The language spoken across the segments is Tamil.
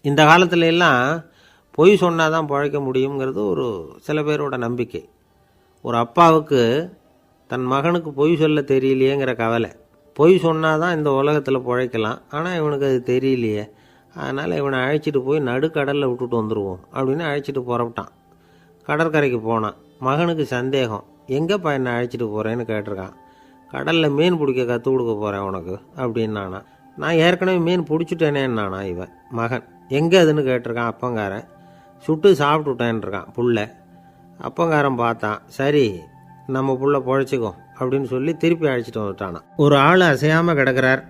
இந்த காலத்துல எல்லாம் பொய் சொன்னால் தான் பிழைக்க முடியுங்கிறது ஒரு சில பேரோட நம்பிக்கை. ஒரு அப்பாவுக்கு தன் மகனுக்கு பொய் சொல்ல தெரியலையேங்கிற கவலை. பொய் சொன்னால் தான் இந்த உலகத்தில் பிழைக்கலாம், ஆனால் இவனுக்கு அது தெரியலையே, அதனால் இவனை அழைச்சிட்டு போய் நடுக்கடலில் விட்டுட்டு வந்துடுவோம் அப்படின்னு அழைச்சிட்டு புறப்பட்டான். கடற்கரைக்கு போனான். மகனுக்கு சந்தேகம், எங்கேப்பா என்னை அழைச்சிட்டு போகிறேன்னு கேட்டிருக்கான். கடலில் மீன் பிடிக்க கற்றுக் கொடுக்க போகிறேன் உனக்கு அப்படின்னானா. நான் ஏற்கனவே மீன் பிடிச்சிட்டேனேன்னானா இவன் மகன். எங்கே அதுன்னு கேட்டிருக்கான் அப்பங்காரன். சுட்டு சாப்பிட்டுட்டேன்ருக்கான் புள்ள. அப்பங்காரன் பார்த்தான், சரி நம்ம புள்ள பொழைச்சிக்கோ அப்படின்னு சொல்லி திருப்பி அழைச்சிட்டு வந்துட்டானா. ஒரு ஆள் அசையாமல் கிடக்கிறார்.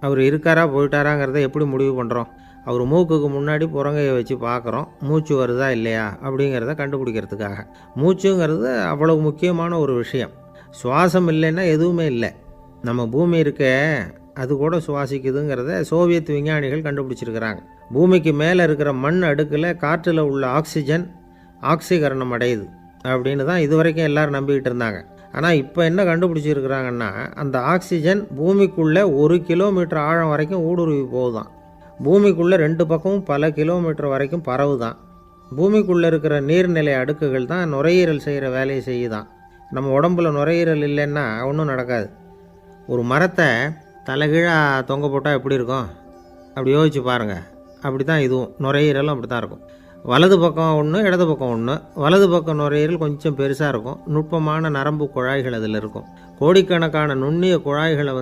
அவர் இருக்காரா போயிட்டாராங்கிறத எப்படி முடிவு பண்ணுறோம்? அவர் மூக்குக்கு முன்னாடி புறங்கையை வச்சு பார்க்குறோம், மூச்சு வருதா இல்லையா அப்படிங்கிறத கண்டுபிடிக்கிறதுக்காக. மூச்சுங்கிறது அவ்வளவு முக்கியமான ஒரு விஷயம். சுவாசம் இல்லைன்னா எதுவுமே இல்லை. நம்ம பூமி இருக்க அது கூட சுவாசிக்குதுங்கிறத சோவியத் விஞ்ஞானிகள் கண்டுபிடிச்சிருக்கிறாங்க. பூமிக்கு மேலே இருக்கிற மண் அடுக்கில் காற்றில் உள்ள ஆக்சிஜன் ஆக்சிகரணம் அடையுது அப்படின்னு தான் இதுவரைக்கும் எல்லோரும் நம்பிக்கிட்டு இருந்தாங்க. ஆனால் இப்போ என்ன கண்டுபிடிச்சிருக்கிறாங்கன்னா, அந்த ஆக்சிஜன் பூமிக்குள்ளே 1 கிலோமீட்டர் ஆழம் வரைக்கும் ஊடுருவி போகுதான். பூமிக்குள்ளே 2 பக்கமும் பல கிலோமீட்டர் வரைக்கும் பரவுதான். பூமிக்குள்ளே இருக்கிற நீர்நிலை அடுக்குகள் தான் நுரையீரல் செய்கிற வேலையை செய்யுதான். நம்ம உடம்புல நுரையீரல் இல்லைன்னா ஒன்றும் நடக்காது. ஒரு மரத்தை தலைகீழாக தொங்க போட்டால் எப்படி இருக்கும் அப்படி யோசிச்சு பாருங்கள். அப்படி தான் இதுவும், நுரையீரலும் அப்படி தான் இருக்கும். வலது பக்கம் ஒன்று, இடது பக்கம் ஒன்று. வலது பக்கம் நுரையீரல் கொஞ்சம் பெருசாக இருக்கும், நுட்பமான நரம்பு குழாய்கள் அதில் இருக்கும். கோடிக்கணக்கான நுண்ணிய குழாய்களை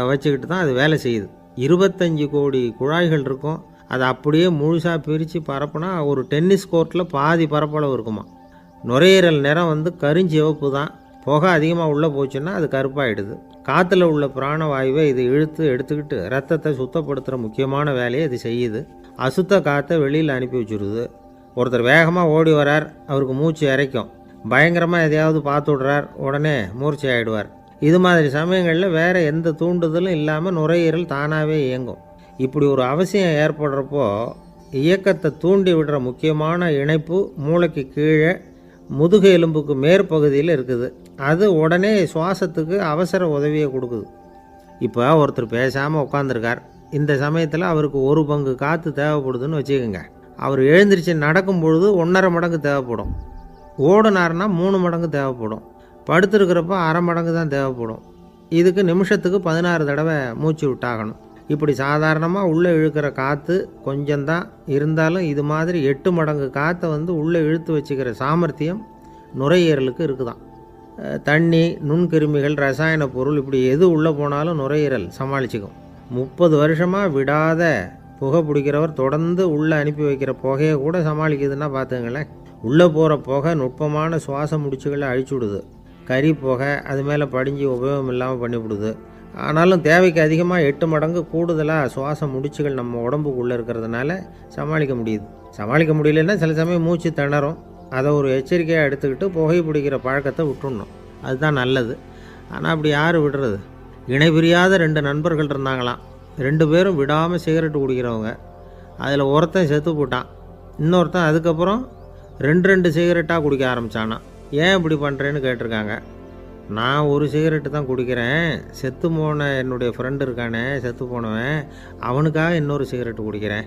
வச்சுக்கிட்டு தான் அது வேலை செய்யுது. 25 கோடி குழாய்கள் இருக்கும். அதை அப்படியே முழுசாக பிரித்து பரப்புனா ஒரு டென்னிஸ் கோர்ட்டில் பாதி பரப்பளவு இருக்குமா. நுரையீரல் நிறம் கருஞ்சிவப்பு தான். புகை அதிகமாக உள்ளே போச்சுன்னா அது கருப்பாயிடுது. காற்றுல உள்ள பிராணவாயுவை இது இழுத்து எடுத்துக்கிட்டு ரத்தத்தை சுத்தப்படுத்துகிற முக்கியமான வேலையை இது செய்யுது. அசுத்த காற்றை வெளியில் அனுப்பி வச்சுருது. ஒருத்தர் வேகமாக ஓடி வரார், அவருக்கு மூச்சு இறைக்கும். பயங்கரமாக எதையாவது பார்த்து விடுறார், உடனே மூர்ச்சி ஆகிடுவார். இது மாதிரி சமயங்களில் வேறு எந்த தூண்டுதலும் இல்லாமல் நுரையீரல் தானாகவே இயங்கும். இப்படி ஒரு அவசியம் ஏற்படுறப்போ இயக்கத்தை தூண்டி விடுற முக்கியமான இணைப்பு மூளைக்கு கீழே முதுகு எலும்புக்கு மேற்பகுதியில் இருக்குது. அது உடனே சுவாசத்துக்கு அவசர உதவியை கொடுக்குது. இப்போ ஒருத்தர் பேசாமல் உட்காந்துருக்கார். இந்த சமயத்தில் அவருக்கு 1 பங்கு காற்று தேவைப்படுதுன்னு வச்சுக்கோங்க. அவர் எழுந்திரிச்சு நடக்கும் பொழுது 1.5 மடங்கு தேவைப்படும். ஓடுனார்னா 3 மடங்கு தேவைப்படும். படுத்துருக்கிறப்ப 1/2 மடங்கு தான் தேவைப்படும். இதுக்கு நிமிஷத்துக்கு 16 தடவை மூச்சு விட்டாகணும். இப்படி சாதாரணமாக உள்ளே இழுக்கிற காற்று கொஞ்சம்தான் இருந்தாலும் இது மாதிரி 8 மடங்கு காற்றை உள்ளே இழுத்து வச்சுக்கிற சாமர்த்தியம் நுரையீரலுக்கு இருக்குதான். தண்ணி, நுண்கிருமிகள், ரசாயன பொருள் இப்படி எது உள்ளே போனாலும் நுரையீரல் சமாளிச்சுக்கும். 30 வருஷமாக விடாத புகை பிடிக்கிறவர் தொடர்ந்து உள்ளே அனுப்பி வைக்கிற புகையை கூட சமாளிக்குதுன்னா பார்த்துங்களேன். உள்ளே போகிற புகை நுட்பமான சுவாச முடிச்சுகளை அழிச்சு விடுது. கறி புகை அது மேலே படிஞ்சு உபயோகம் இல்லாமல் பண்ணிவிடுது. ஆனாலும் தேவைக்கு அதிகமாக 8 மடங்கு கூடுதலாக சுவாச முடிச்சுகள் நம்ம உடம்புக்குள்ளே இருக்கிறதுனால சமாளிக்க முடியுது. சமாளிக்க முடியலன்னா சில சமயம் மூச்சு திணறும். அதை ஒரு எச்சரிக்கையாக எடுத்துக்கிட்டு புகை பிடிக்கிற பழக்கத்தை விட்டுடணும். அதுதான் நல்லது. ஆனால் அப்படி யார் விடுறது? இணை பிரியாத 2 நண்பர்கள் இருந்தாங்களாம். 2 பேரும் விடாமல் சிகரெட்டு குடிக்கிறவங்க. அதில் ஒருத்தன் செத்து போட்டான். இன்னொருத்தன் அதுக்கப்புறம் 2 சிகரெட்டாக குடிக்க ஆரம்பித்தானா. ஏன் இப்படி பண்ணுறேன்னு கேட்டிருக்காங்க. நான் 1 சிகரெட்டு தான் குடிக்கிறேன், செத்து போன என்னுடைய ஃப்ரெண்டு இருக்கானே செத்து போனவன், அவனுக்காக இன்னொரு சிகரெட்டு குடிக்கிறேன்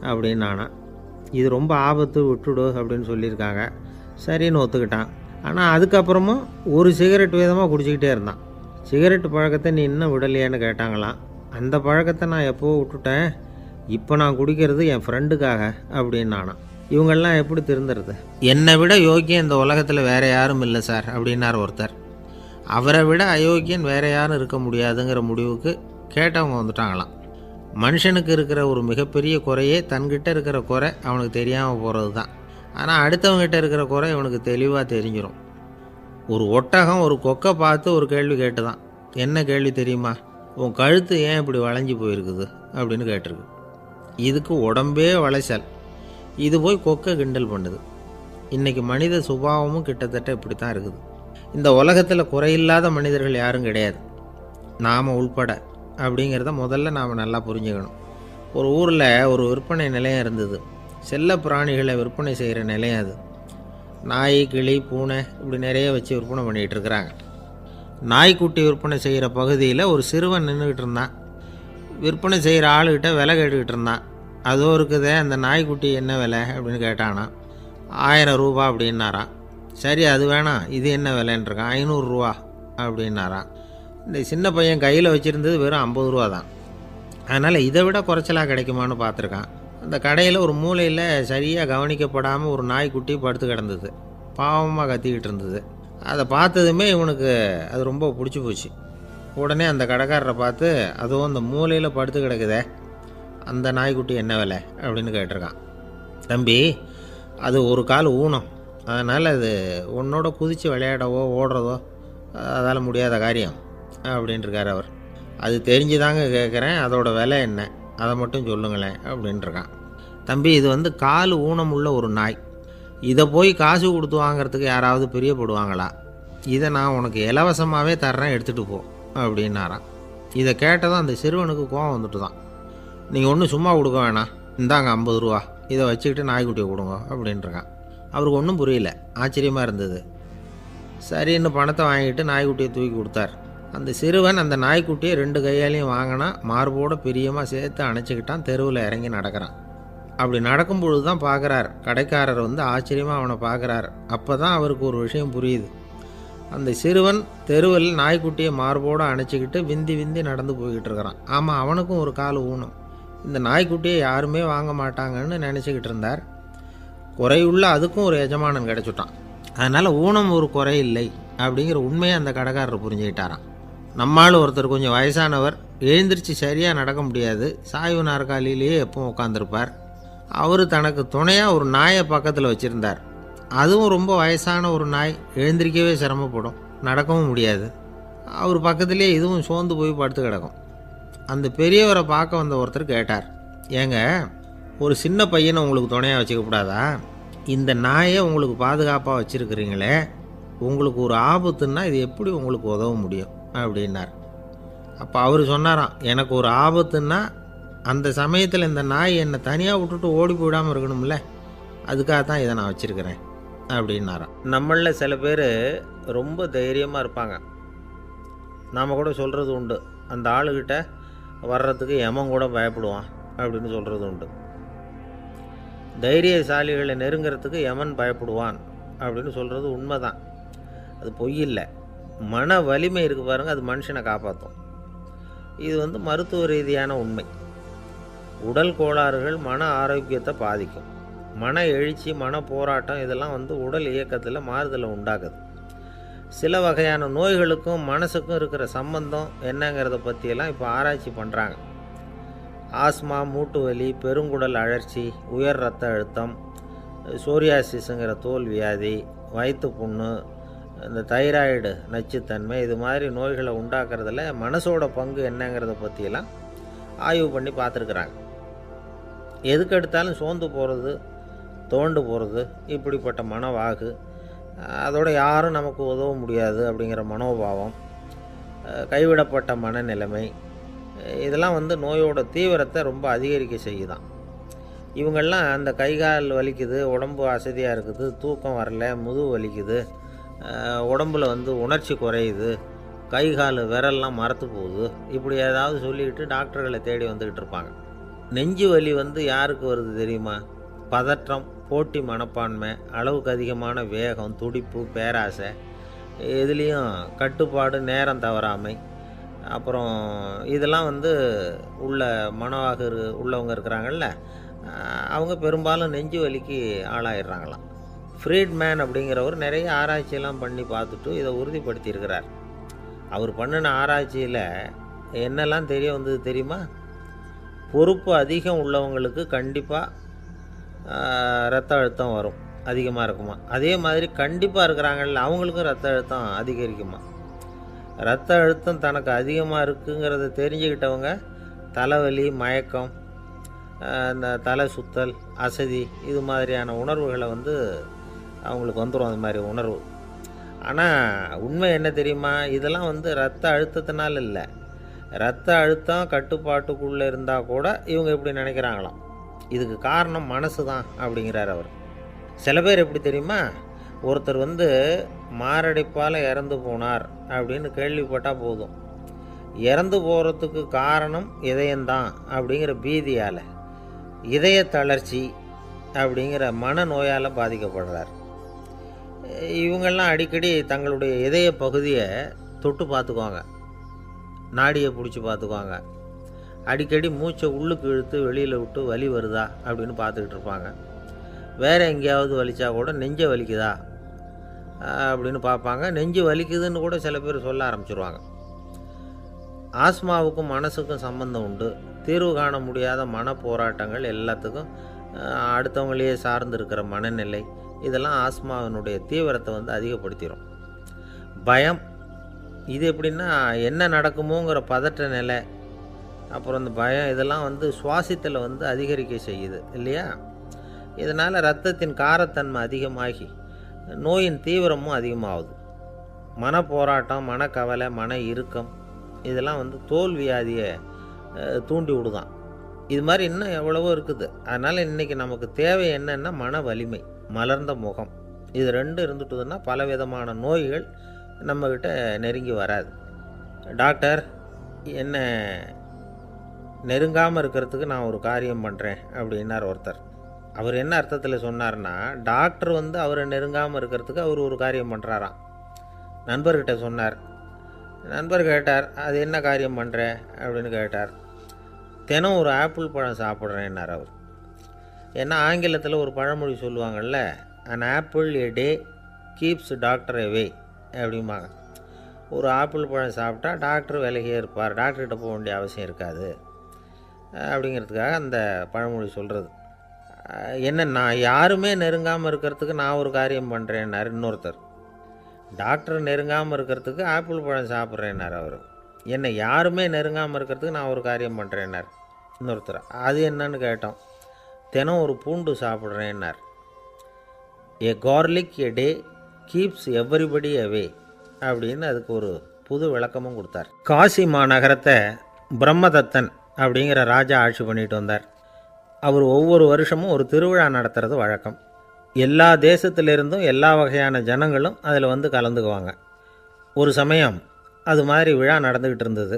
அப்படின்னு நானா. இது ரொம்ப ஆபத்து, விட்டுடு அப்படின்னு சொல்லியிருக்காங்க. சரின்னு ஒத்துக்கிட்டான். ஆனால் அதுக்கப்புறமும் 1 சிகரெட் வீதமாக குடிச்சிக்கிட்டே இருந்தான். சிகரெட்டு பழக்கத்தை நீ இன்னும் விடலையான்னு கேட்டாங்களாம். அந்த பழக்கத்தை நான் எப்போவோ விட்டுட்டேன், இப்போ நான் குடிக்கிறது என் ஃப்ரெண்டுக்காக அப்படின்னு நானா. இவங்கெல்லாம் எப்படி திருந்துறது? என்னை விட யோக்கியம் இந்த உலகத்தில் வேறு யாரும் இல்லை சார் அப்படின்னார் ஒருத்தர். அவரை விட அயோக்கியன் வேறு யாரும் இருக்க முடியாதுங்கிற முடிவுக்கு கேட்டவங்க வந்துட்டாங்களாம். மனுஷனுக்கு இருக்கிற ஒரு மிகப்பெரிய குறையே தன்கிட்ட இருக்கிற குறை அவனுக்கு தெரியாமல் போகிறது தான். ஆனால் அடுத்தவங்ககிட்ட இருக்கிற குறை இவனுக்கு தெளிவாக தெரிஞ்சிடும். ஒரு ஒட்டகம் ஒரு கொக்கை பார்த்து ஒரு கேள்வி கேட்டுதான். என்ன கேள்வி தெரியுமா? உன் கழுத்து ஏன் இப்படி வளைஞ்சி போயிருக்குது அப்படின்னு கேட்டிருக்கு. இதுக்கு உடம்பே வளைச்சல். இது போய் கொக்கை கிண்டல் பண்ணுது. இன்றைக்கி மனித சுபாவமும் கிட்டத்தட்ட இப்படி தான் இருக்குது. இந்த உலகத்தில் குறையில்லாத மனிதர்கள் யாரும் கிடையாது, நாம் உள்பட அப்படிங்கிறத முதல்ல நாம் நல்லா புரிஞ்சுக்கணும். ஒரு ஊரில் ஒரு விற்பனை நிலையம் இருந்தது. செல்ல பிராணிகளை விற்பனை செய்கிற நிலையம் அது. நாய், கிளி, பூனை இப்படி நிறைய வச்சு விற்பனை பண்ணிகிட்டு இருக்கிறாங்க. நாய்க்குட்டி விற்பனை செய்கிற பகுதியில் ஒரு சிறுவன் நின்றுக்கிட்டு இருந்தான். விற்பனை செய்கிற ஆளுகிட்ட விலை கேட்டுக்கிட்டு இருந்தான். அதோ இருக்குதே அந்த நாய்க்குட்டி என்ன விலை அப்படின்னு கேட்டானா. 1000 ரூபா அப்படின்னாரான். சரி அது வேணாம், இது என்ன விலைன்றிருக்கான். 500 ரூபா அப்படின்னாரான். இந்த சின்ன பையன் கையில் வச்சுருந்தது வெறும் 50 ரூபா தான். அதனால் இதை விட குறைச்சலாக கிடைக்குமான்னு பார்த்துருக்கான். அந்த கடையில் ஒரு மூலையில் சரியாக கவனிக்கப்படாமல் ஒரு நாய்க்குட்டி படுத்து கிடந்தது. பாவமாக கத்திக்கிட்டு இருந்தது. அதை பார்த்ததுமே இவனுக்கு அது ரொம்ப பிடிச்சி போச்சு. உடனே அந்த கடைக்காரரை பார்த்து, அதுவும் அந்த மூலையில் படுத்து கிடக்குதே அந்த நாய்க்குட்டி என்ன விலை அப்படின்னு கேட்டிருக்கான். தம்பி, அது ஒரு கால் ஊனம், அதனால் அது உன்னோட குதித்து விளையாடவோ ஓடுறதோ அதால் முடியாத காரியம் அப்படின்ட்டுருக்கார் அவர். அது தெரிஞ்சுதாங்க கேட்குறேன், அதோட விலை என்ன அதை மட்டும் சொல்லுங்களேன் அப்படின்ட்டுருக்கான். தம்பி, இது வந்து கால் ஊனம் உள்ள ஒரு நாய். இதை போய் காசு கொடுத்து வாங்கிறதுக்கு யாராவது பிரியப்படுவாங்களா? இதை நான் உனக்கு இலவசமாகவே தர்றேன், எடுத்துகிட்டு போ அப்படின்னாரான். இதை கேட்டதும் அந்த சிறுவனுக்கு கோவம் வந்துட்டு தான். நீங்கள் ஒன்றும் சும்மா கொடுக்க வேணாம், இந்தாங்க 50 ரூபா, இதை வச்சுக்கிட்டு நாய்க்குட்டியை கொடுங்க அப்படின்ட்டுருக்கான். அவருக்கு ஒன்றும் புரியல, ஆச்சரியமாக இருந்தது. சரின்னு பணத்தை வாங்கிட்டு நாய்க்குட்டியை தூக்கி கொடுத்தார். அந்த சிறுவன் அந்த நாய்க்குட்டியை 2 கையாலையும் வாங்கினா, மார்போடு பிரியமாக சேர்த்து அணைச்சிக்கிட்டான். தெருவில் இறங்கி நடக்கிறான். அப்படி நடக்கும்பொழுது தான் பார்க்குறார், கடைக்காரர் வந்து ஆச்சரியமாக அவனை பார்க்குறார். அப்போ தான் அவருக்கு ஒரு விஷயம் புரியுது. அந்த சிறுவன் தெருவில் நாய்க்குட்டியை மார்போடு அணைச்சிக்கிட்டு விந்தி விந்தி நடந்து போய்கிட்டு இருக்கிறான். ஆமாம், அவனுக்கும் ஒரு கால் ஊனம். இந்த நாய்க்குட்டியை யாருமே வாங்க மாட்டாங்கன்னு நினச்சிக்கிட்டு இருந்தார். குறையுள்ள அதுக்கும் ஒரு எஜமானன் கிடச்சிட்டான். அதனால் ஊனம் ஒரு குறை இல்லை அப்படிங்கிற உண்மையை அந்த கடைக்காரர் புரிஞ்சுக்கிட்டாராம். நம்மால் ஒருத்தர் கொஞ்சம் வயசானவர், எழுந்திரிச்சு சரியாக நடக்க முடியாது, சாய்வு நாற்காலியிலேயே எப்பவும் உட்காந்துருப்பார். அவர் தனக்கு துணையாக ஒரு நாயை பக்கத்தில் வச்சுருந்தார். அதுவும் ரொம்ப வயசான ஒரு நாய், எழுந்திரிக்கவே சிரமப்படும், நடக்கவும் முடியாது. அவர் பக்கத்துலேயே இதுவும் சோர்ந்து போய் படுத்து கிடக்கும். அந்த பெரியவரை பார்க்க வந்த ஒருத்தர் கேட்டார், ஏங்க, ஒரு சின்ன பையனை உங்களுக்கு துணையாக வச்சுக்கப்படாதா? இந்த நாயை உங்களுக்கு பாதுகாப்பாக வச்சுருக்கிறீங்களே, உங்களுக்கு ஒரு ஆபத்துன்னா இது எப்படி உங்களுக்கு உதவ முடியும் அப்படின்னார். அப்போ அவர் சொன்னாராம், எனக்கு ஒரு ஆபத்துன்னா அந்த சமயத்தில் இந்த நாய் என்னை தனியாக விட்டுட்டு ஓடி போயிடாமல் இருக்கணும்ல, அதுக்காக தான் இதை நான் வச்சுருக்கிறேன் அப்படின்னாராம். நம்மளில் சில பேர் ரொம்ப தைரியமாக இருப்பாங்க. நாம் கூட சொல்கிறது உண்டு, அந்த ஆளுகிட்ட வர்றதுக்கு எமன் கூட பயப்படுவான் அப்படின்னு சொல்கிறது உண்டு. தைரியசாலிகளை நெருங்கிறதுக்கு எமன் பயப்படுவான் அப்படின்னு சொல்கிறது உண்மை தான். அது பொய் இல்லை. மன வலிமை இருக்குது பாருங்கள், அது மனுஷனை காப்பாற்றும். இது வந்து மருத்துவ ரீதியான உண்மை. உடல் கோளாறுகள் மன ஆரோக்கியத்தை பாதிக்கும். மன எழுச்சி, மன போராட்டம் இதெல்லாம் வந்து உடல் இயக்கத்தில் மாறுதலை உண்டாக்குது. சில வகையான நோய்களுக்கும் மனசுக்கும் இருக்கிற சம்பந்தம் என்னங்கிறத பற்றியெல்லாம் இப்போ ஆராய்ச்சி பண்ணுறாங்க. ஆஸ்மா, மூட்டு வலி, பெருங்குடல் அழற்சி, உயர் இரத்த அழுத்தம், சோரியாசிஸுங்கிற தோல் வியாதி, வயிற்று புண்ணு, இந்த தைராய்டு நச்சுத்தன்மை, இது மாதிரி நோய்களை உண்டாக்குறதுல மனசோட பங்கு என்னங்கிறத பற்றியெல்லாம் ஆய்வு பண்ணி பார்த்துருக்குறாங்க. எதுக்கு எடுத்தாலும் சோர்ந்து போகிறது, தோண்டு போகிறது, இப்படிப்பட்ட மனவாகு, அதோட யாரும் நமக்கு உதவ முடியாது அப்படிங்கிற மனோபாவம், கைவிடப்பட்ட மனநிலைமை, இதெல்லாம் வந்து நோயோட தீவிரத்தை ரொம்ப அதிகரிக்க செய்யுதான். இவங்கெல்லாம் அந்த கை கால் வலிக்குது, உடம்பு அசதியாக இருக்குது, தூக்கம் வரல, முதுகு வலிக்குது, உடம்பில் வந்து உணர்ச்சி குறையுது, கை கால் விரல்லாம் மரத்து போகுது, இப்படி ஏதாவது சொல்லிக்கிட்டு டாக்டர்களை தேடி வந்துக்கிட்டு இருப்பாங்க. நெஞ்சு வலி வந்து யாருக்கு வருது தெரியுமா? பதற்றம், போட்டி மனப்பான்மை, அளவுக்கு அதிகமான வேகம், துடிப்பு, பேராசை, இதுலேயும் கட்டுப்பாடு, நேரம் தவறாமை, அப்புறம் இதெல்லாம் வந்து உள்ள மனவாக உள்ளவங்க இருக்கிறாங்கல்ல, அவங்க பெரும்பாலும் நெஞ்சு வலிக்கு ஆளாயிடுறாங்களாம். ஃப்ரீட்மேன் அப்படிங்கிறவர் நிறைய ஆராய்ச்சியெல்லாம் பண்ணி பார்த்துட்டு இதை உறுதிப்படுத்தியிருக்கிறார். அவர் பண்ணின ஆராய்ச்சியில் என்னெல்லாம் தெரிய வந்தது தெரியுமா? பொறுப்பு அதிகம் உள்ளவங்களுக்கு கண்டிப்பாக ரத்த அழுத்தம் வரும், அதிகமாக இருக்குமா. அதே மாதிரி கண்டிப்பாக இருக்கிறாங்கல்ல, அவங்களுக்கும் ரத்த அழுத்தம் அதிகரிக்குமா. ரத்த அழுத்தம் தனக்கு அதிகமாக இருக்குங்கிறத தெரிஞ்சுக்கிட்டவங்க தலைவலி, மயக்கம், இந்த தலை சுத்தல், அசதி, இது மாதிரியான உணர்வுகளை வந்து அவங்களுக்கு வந்துடும், அது மாதிரி உணர்வு. ஆனால் உண்மை என்ன தெரியுமா? இதெல்லாம் வந்து ரத்த அழுத்தத்தினால இல்லை. ரத்த அழுத்தம் கட்டுப்பாட்டுக்குள்ளே இருந்தால் கூட இவங்க இப்படி நினைக்கிறாங்களாம். இதுக்கு காரணம் மனசு தான் அப்படிங்கிறார் அவர். சில பேர் எப்படி தெரியுமா? ஒருத்தர் வந்து மாரடைப்பால் இறந்து போனார் அப்படின்னு கேள்விப்பட்டால் போதும், இறந்து போகிறதுக்கு காரணம் இதயம்தான் அப்படிங்கிற பீதியால் இதய தளர்ச்சி அப்படிங்கிற மனநோயால் பாதிக்கப்படுறார். இவங்கெல்லாம் அடிக்கடி தங்களுடைய இதய பகுதியை தொட்டு பார்த்துக்குவாங்க, நாடியை பிடிச்சி பார்த்துக்குவாங்க. அடிக்கடி மூச்சை உள்ளுக்கு இழுத்து வெளியில் விட்டு வலி வருதா அப்படின்னு பார்த்துக்கிட்டு இருப்பாங்க. வேறு எங்கேயாவது வலிச்சா கூட நெஞ்சை வலிக்குதா அப்படின்னு பார்ப்பாங்க. நெஞ்சு வலிக்குதுன்னு கூட சில பேர் சொல்ல ஆரம்பிச்சிருவாங்க. ஆஸ்மாவுக்கும் மனசுக்கும் சம்பந்தம் உண்டு. தீர்வு காண முடியாத மன போராட்டங்கள் எல்லாத்துக்கும் அடுத்தவங்களையே சார்ந்து இருக்கிற மனநிலை, இதெல்லாம் ஆஸ்மாவினுடைய தீவிரத்தை வந்து அதிகப்படுத்திடும். பயம், இது எப்படின்னா என்ன நடக்குமோங்கிற பதற்ற நிலை, அப்புறம் இந்த பயம் இதெல்லாம் வந்து சுவாசித்தலை வந்து அதிகரிக்க செய்யுது இல்லையா? இதனால் இரத்தத்தின் காரத்தன்மை அதிகமாகி நோயின் தீவிரமும் அதிகமாகுது. மன போராட்டம், மனக்கவலை, மன இறுக்கம் இதெல்லாம் வந்து தோல் வியாதியை தூண்டி விடுதான். இது மாதிரி இன்னும் எவ்வளவோ இருக்குது. அதனால் இன்றைக்கி நமக்கு தேவை என்னென்னா மன வலிமை, மலர்ந்த முகம். இது ரெண்டு இருந்துட்டுதுன்னா பலவிதமான நோய்கள் நம்மக்கிட்ட நெருங்கி வராது. டாக்டர், என்ன நெருங்காமல் இருக்கிறதுக்கு நான் ஒரு காரியம் பண்ணுறேன் அப்படின்னார் ஒருத்தர். அவர் என்ன அர்த்தத்தில் சொன்னார்னா, டாக்டர் வந்து அவரை நெருங்காமல் இருக்கிறதுக்கு அவர் ஒரு காரியம் பண்ணுறாராம். நண்பர்கிட்ட சொன்னார். நண்பர் கேட்டார், அது என்ன காரியம் பண்ணுற அப்படின்னு கேட்டார். தினம் ஒரு ஆப்பிள் பழம் சாப்பிட்றேன்னார் அவர். ஏன்னா ஆங்கிலத்தில் ஒரு பழமொழி சொல்லுவாங்கள்ல, an apple a day keeps doctor away அப்படிம்பாங்க. ஒரு ஆப்பிள் பழம் சாப்பிட்டா டாக்டர் விலகியே இருப்பார், டாக்டர்கிட்ட போக வேண்டிய அவசியம் இருக்காது அப்படிங்கிறதுக்காக அந்த பழமொழி சொல்கிறது. என்ன, நான் யாருமே நெருங்காமல் இருக்கிறதுக்கு நான் ஒரு காரியம் பண்ணுறேன்னார் இன்னொருத்தர். டாக்டர் நெருங்காமல் இருக்கிறதுக்கு ஆப்பிள் பழம் சாப்பிட்றேன்னார் அவர். என்னை யாருமே நெருங்காமல் இருக்கிறதுக்கு நான் ஒரு காரியம் பண்ணுறேன்னார் இன்னொருத்தர். அது என்னன்னு கேட்டோம். தினம் ஒரு பூண்டு சாப்பிட்றேன்னார். ஏ கார்லிக் எ டே கீப்ஸ் எவ்ரிபடி அவே அப்படின்னு அதுக்கு ஒரு புது விளக்கமும் கொடுத்தார். காசி மாநகரத்தை பிரம்மதத்தன் அப்படிங்கிற ராஜா ஆட்சி பண்ணிட்டு வந்தார். அவர் ஒவ்வொரு வருஷமும் ஒரு திருவிழா நடத்துறது வழக்கம். எல்லா தேசத்திலிருந்தும் எல்லா வகையான ஜனங்களும் அதில் வந்து கலந்துக்குவாங்க. ஒரு சமயம் அது மாதிரி விழா நடந்துக்கிட்டு இருந்தது.